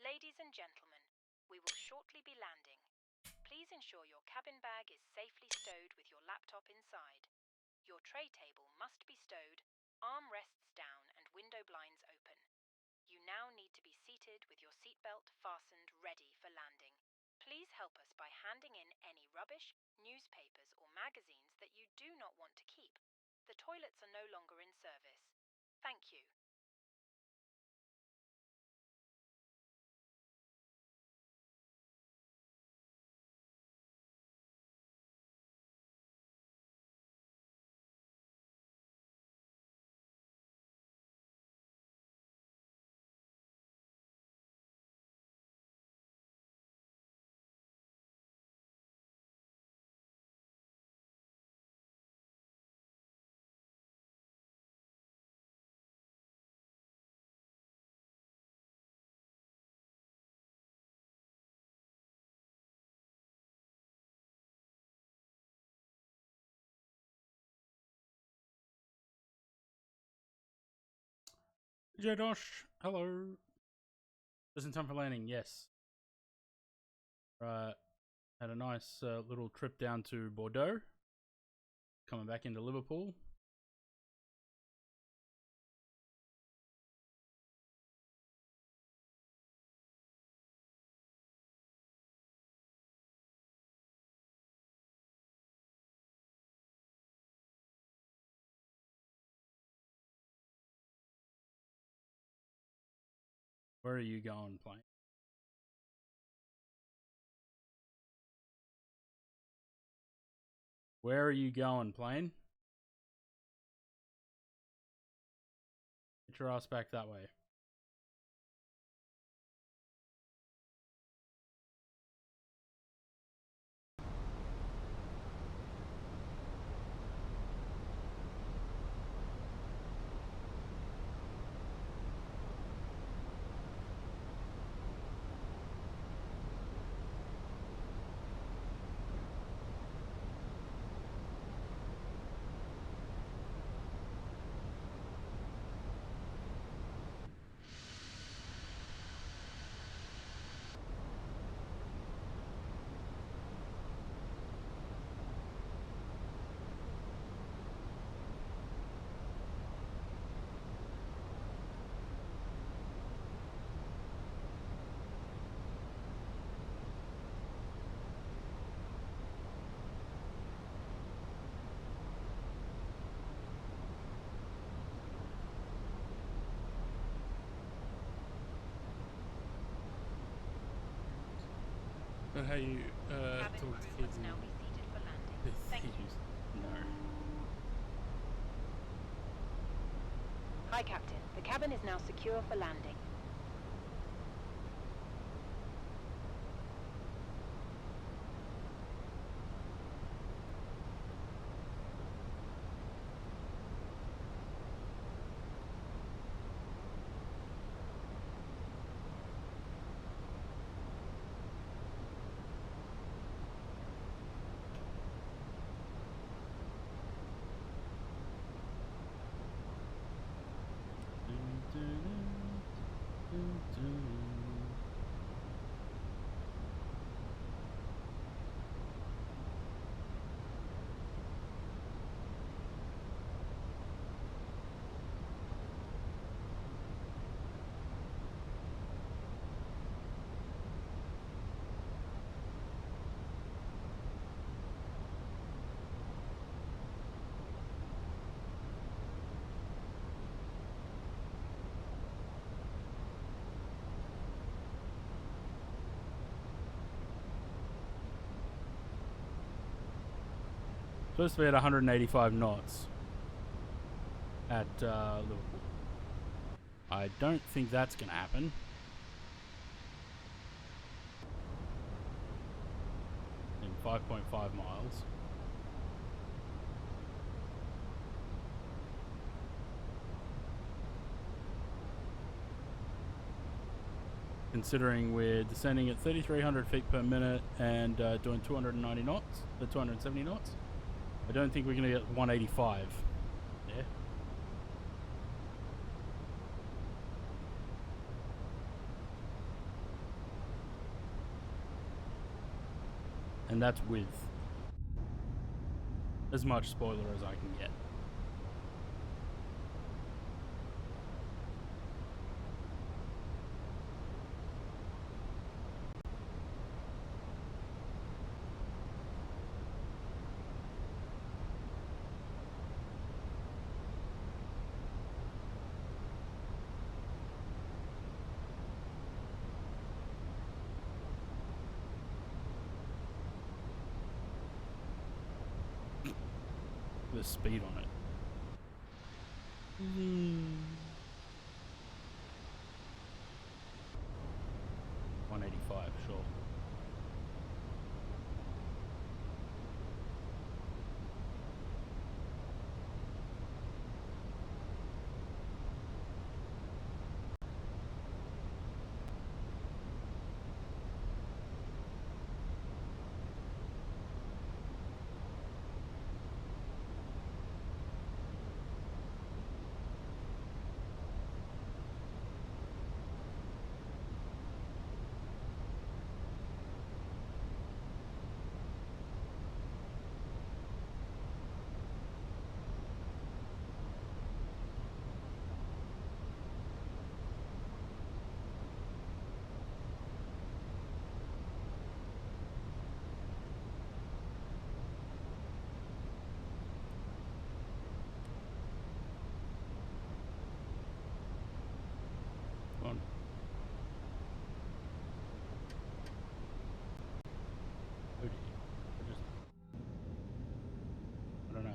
Ladies and gentlemen, we will shortly be landing. Please ensure your cabin bag is safely stowed with your laptop inside. Your tray table must be stowed, armrests down and window blinds open. You now need to be seated with your seatbelt fastened ready for landing. Please help us by handing in any rubbish, newspapers or magazines that you do not want to keep. The toilets are no longer in service. Thank you. Jodosh, hello. Just in time for landing, yes. Right. Had a nice little trip down to Bordeaux. Coming back into Liverpool. Where are you going, plane? Where are you going, plane? Get your ass back that way. But how you Cabin talk crew to must now be seated for landing. Thank you. No. Hi, Captain. The cabin is now secure for landing. Supposed to be at 185 knots at Liverpool. I don't think that's going to happen. In 5.5 miles. Considering we're descending at 3,300 feet per minute and doing 290 knots, 270 knots. I don't think we're going to get 185 there. And that's with as much spoiler as I can get. The speed on it. 185, sure. on. Oh dear. I don't know.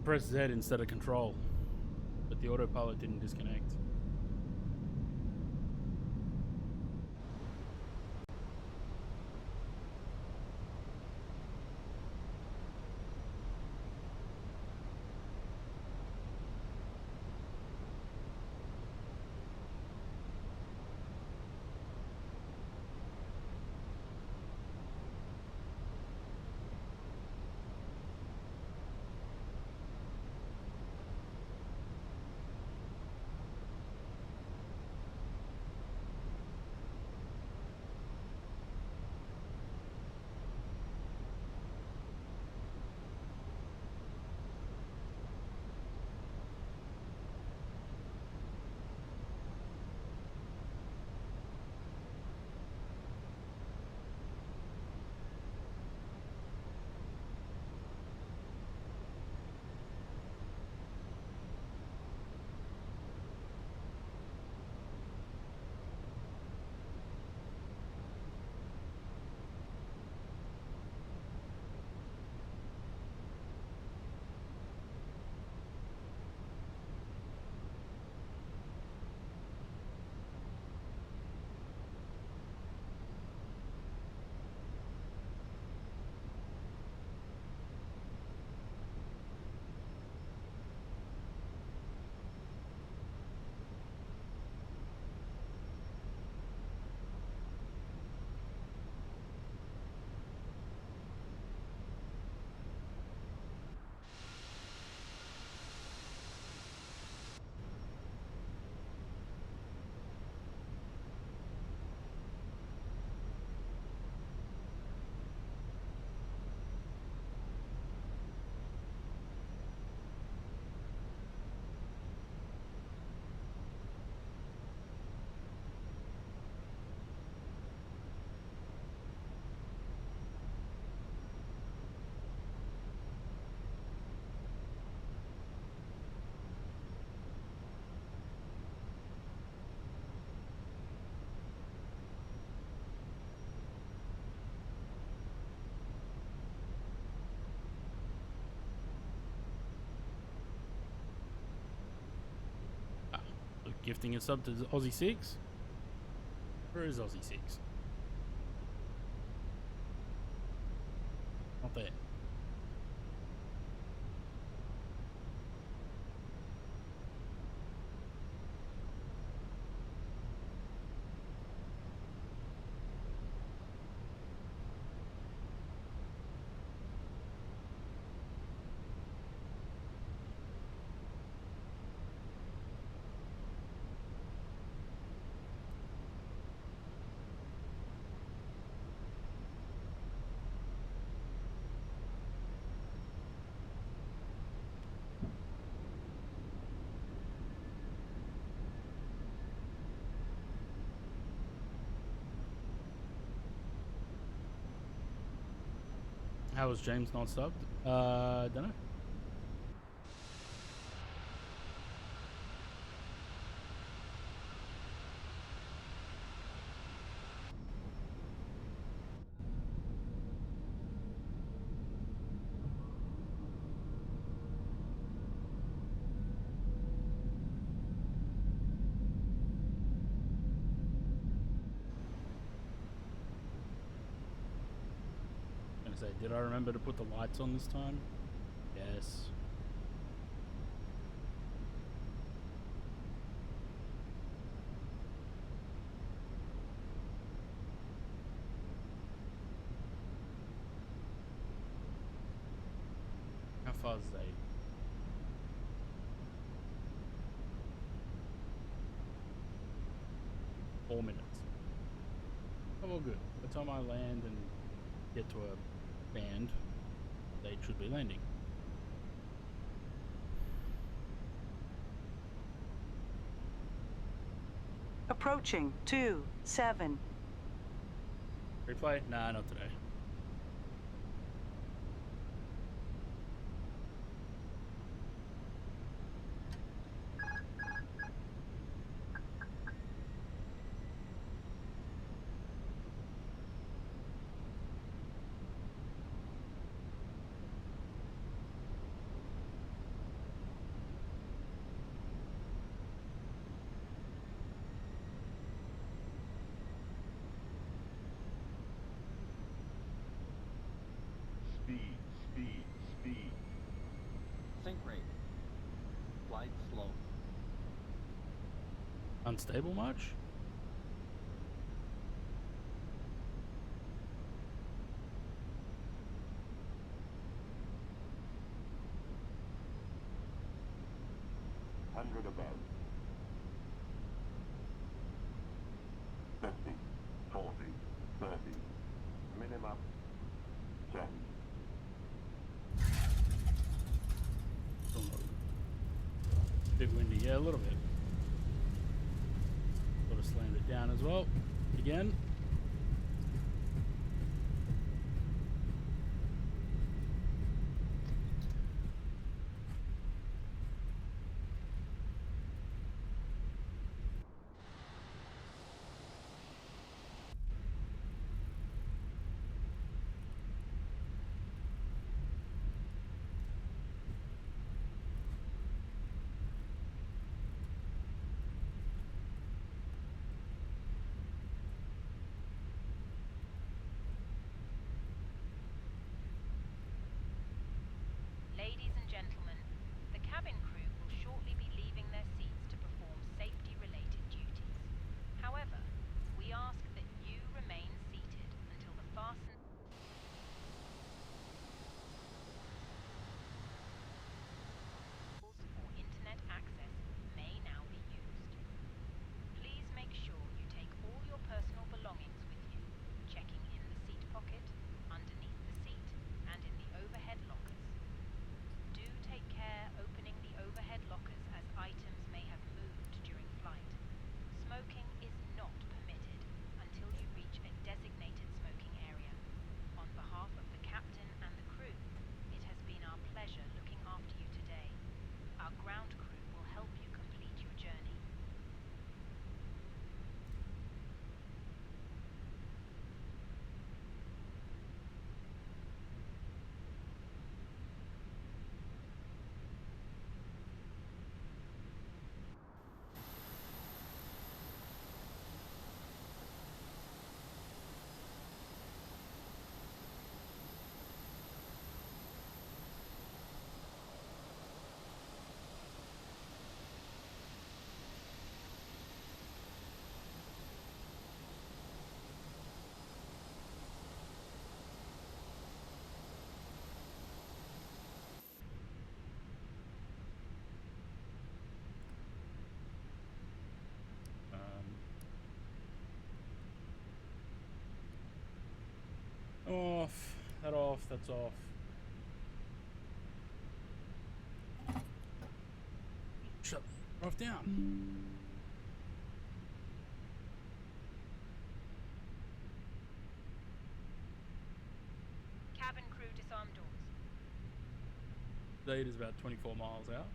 Press Z instead of control, but the autopilot didn't disconnect. Gifting a sub to Aussie 6? Where is Aussie 6? Not there. How was James not subbed? Don't know. Gonna say, did I remember to put the lights on this time? Yes. How far is they? Four minutes. Oh, well, good. By the time I land and get to a band, they should be landing. Approaching 2-7. Replay? Nah, not today. Crank rate. Glide slow. Unstable much? Hundred above. 50, 40, 30. Minimum 10. Still not a bit windy, yeah, a little bit. Sort of slammed it down as well. Again. Ladies and gentlemen, the cabin crew will shortly be leaving their seats to perform safety-related duties. However, we ask that you remain seated until the fasten or internet access may now be used. Please make sure you take all your personal belongings with you, checking in the seat pocket, underneath the seat, and in the overhead lockers. Do take care opening the overhead lockers as items may have moved during flight. Smoking is not permitted until you reach a designated smoking area. On behalf of the captain and the crew, it has been our pleasure looking after you today. Our ground crew will help you complete your journey. Off. That off. That's off. Shut off down. Cabin crew disarm doors. Date is about 24 miles out.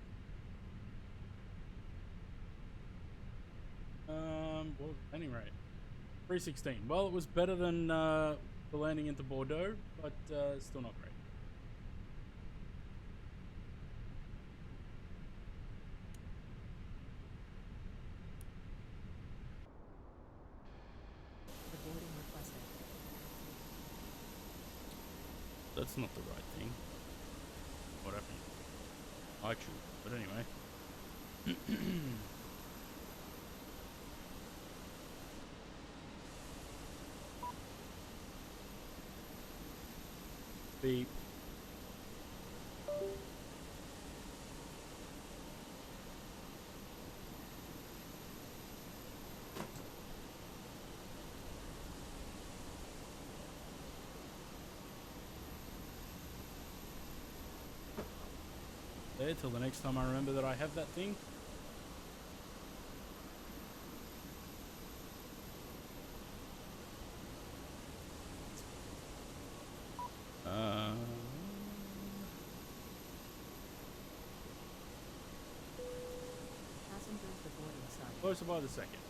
What was the landing rate? 316. Well, it was better than the landing into Bordeaux, but still not great. Boarding requested. That's not the right thing. What happened? I choose. But anyway. Beep. There till the next time I remember that I have that thing. Passengers the boarding sign. Closer by the second.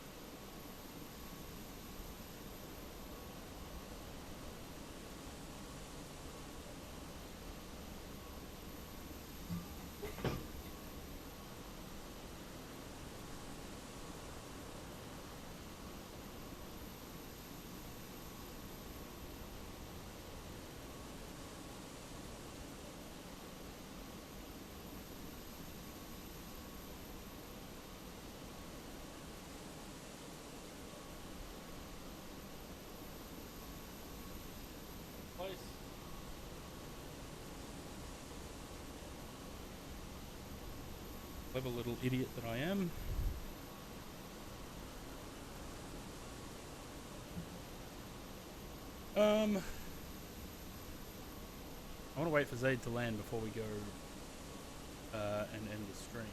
Clever little idiot that I am. I want to wait for Zaid to land before we go and end the stream.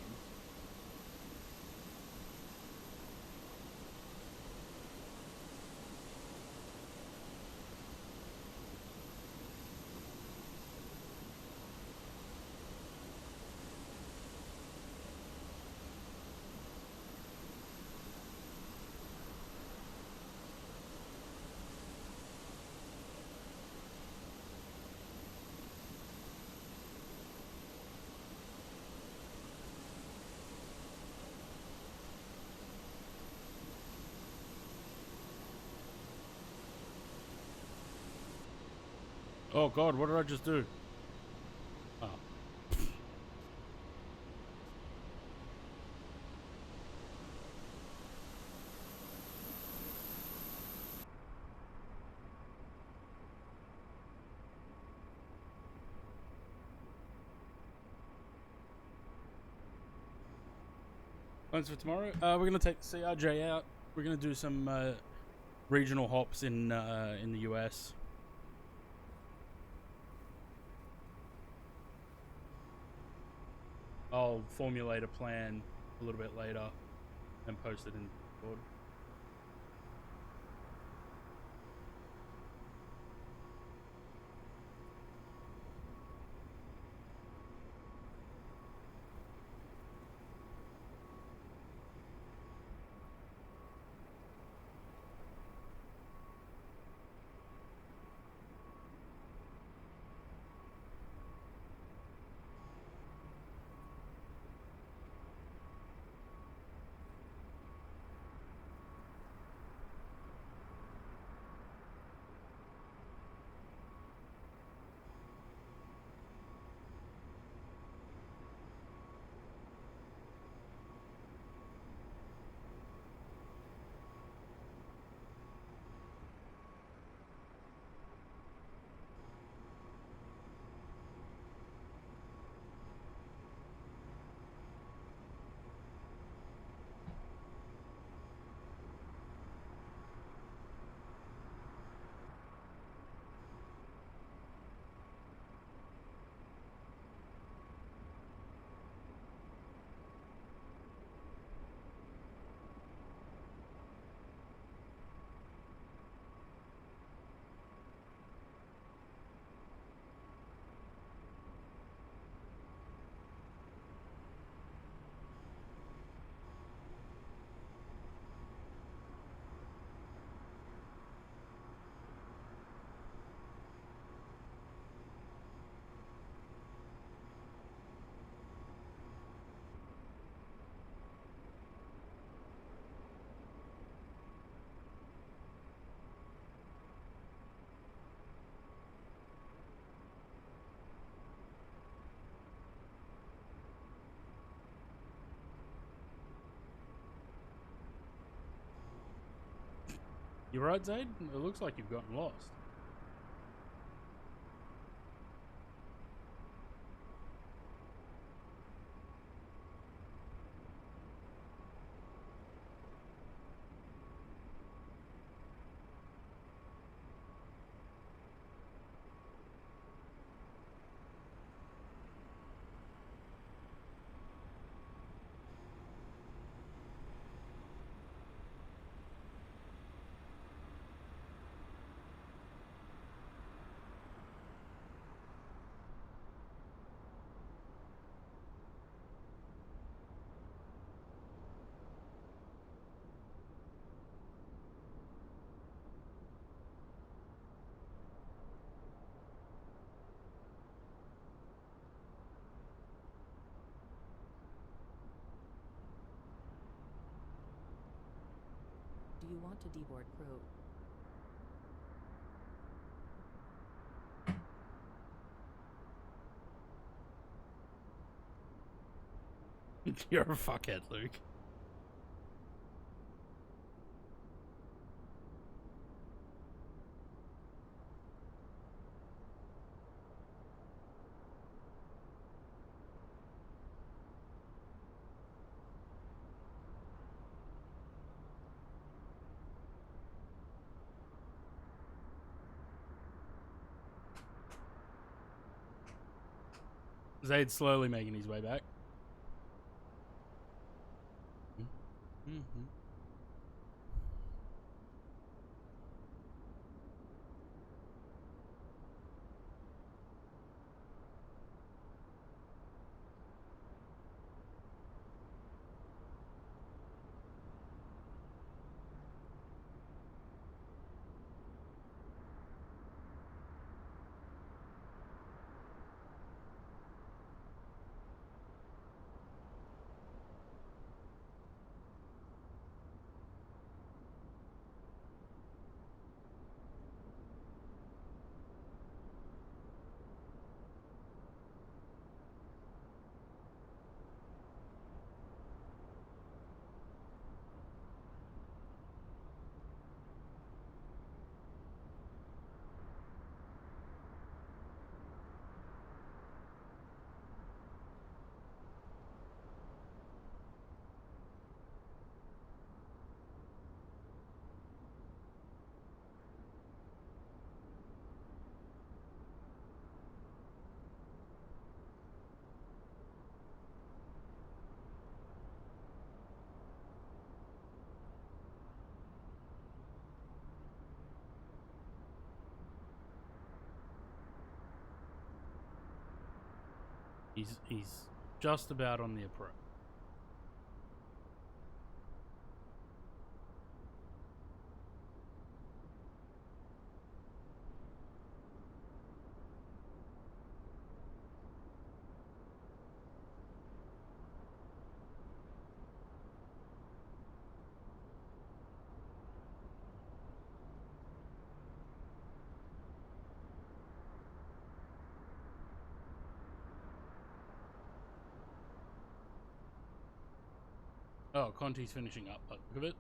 Oh god, what did I just do? Oh. Plans for tomorrow? We're gonna take CRJ out. We're gonna do some regional hops in the US. I'll formulate a plan a little bit later and post it in Discord. You right, Zaid? It looks like you've gotten lost. Do you want to deboard crew? You're a fuckhead, Luke. Zaid's slowly making his way back. Mm-hmm. He's just about on the approach. Oh, Conti's finishing up. Look of it.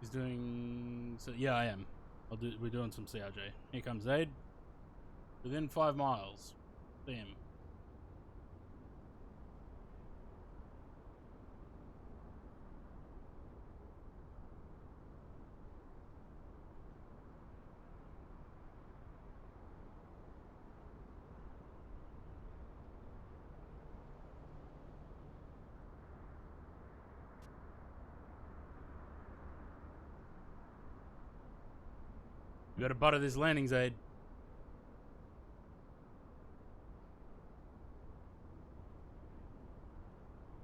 He's doing... So, yeah, I am. We're doing some CRJ. Here comes Zaid. Within 5 miles. See him. You gotta butter this landing, Zaid.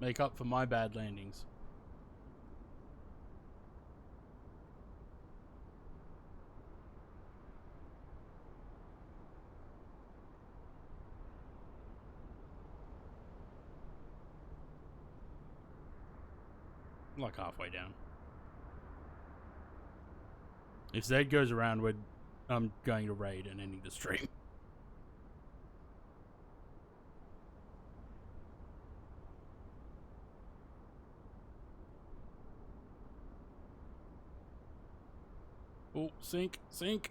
Make up for my bad landings. like halfway down. If Zed goes around, I'm going to raid and ending the stream. Oh, sink, sink.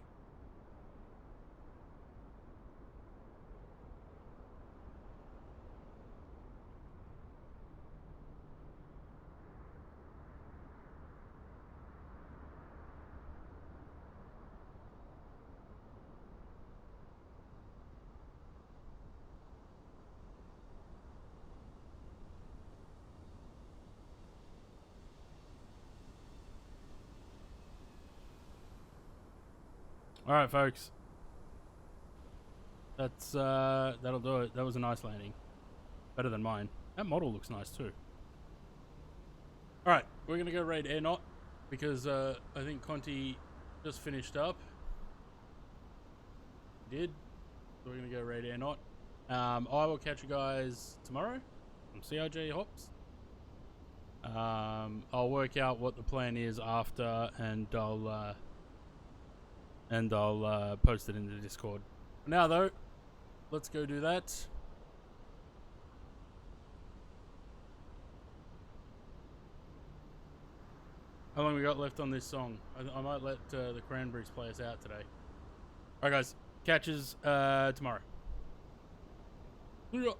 All right, folks. That'll do it. That was a nice landing. Better than mine. That model looks nice too. All right, we're gonna go raid Air Knot because I think Conti just finished up. Did. So we're gonna go raid Air Knot. I will catch you guys tomorrow from CRJ Hops. I'll work out what the plan is after, and I'll post it in the Discord. For now though, let's go do that. How long we got left on this song? I might let the Cranberries play us out today. Alright guys, catches tomorrow. See ya.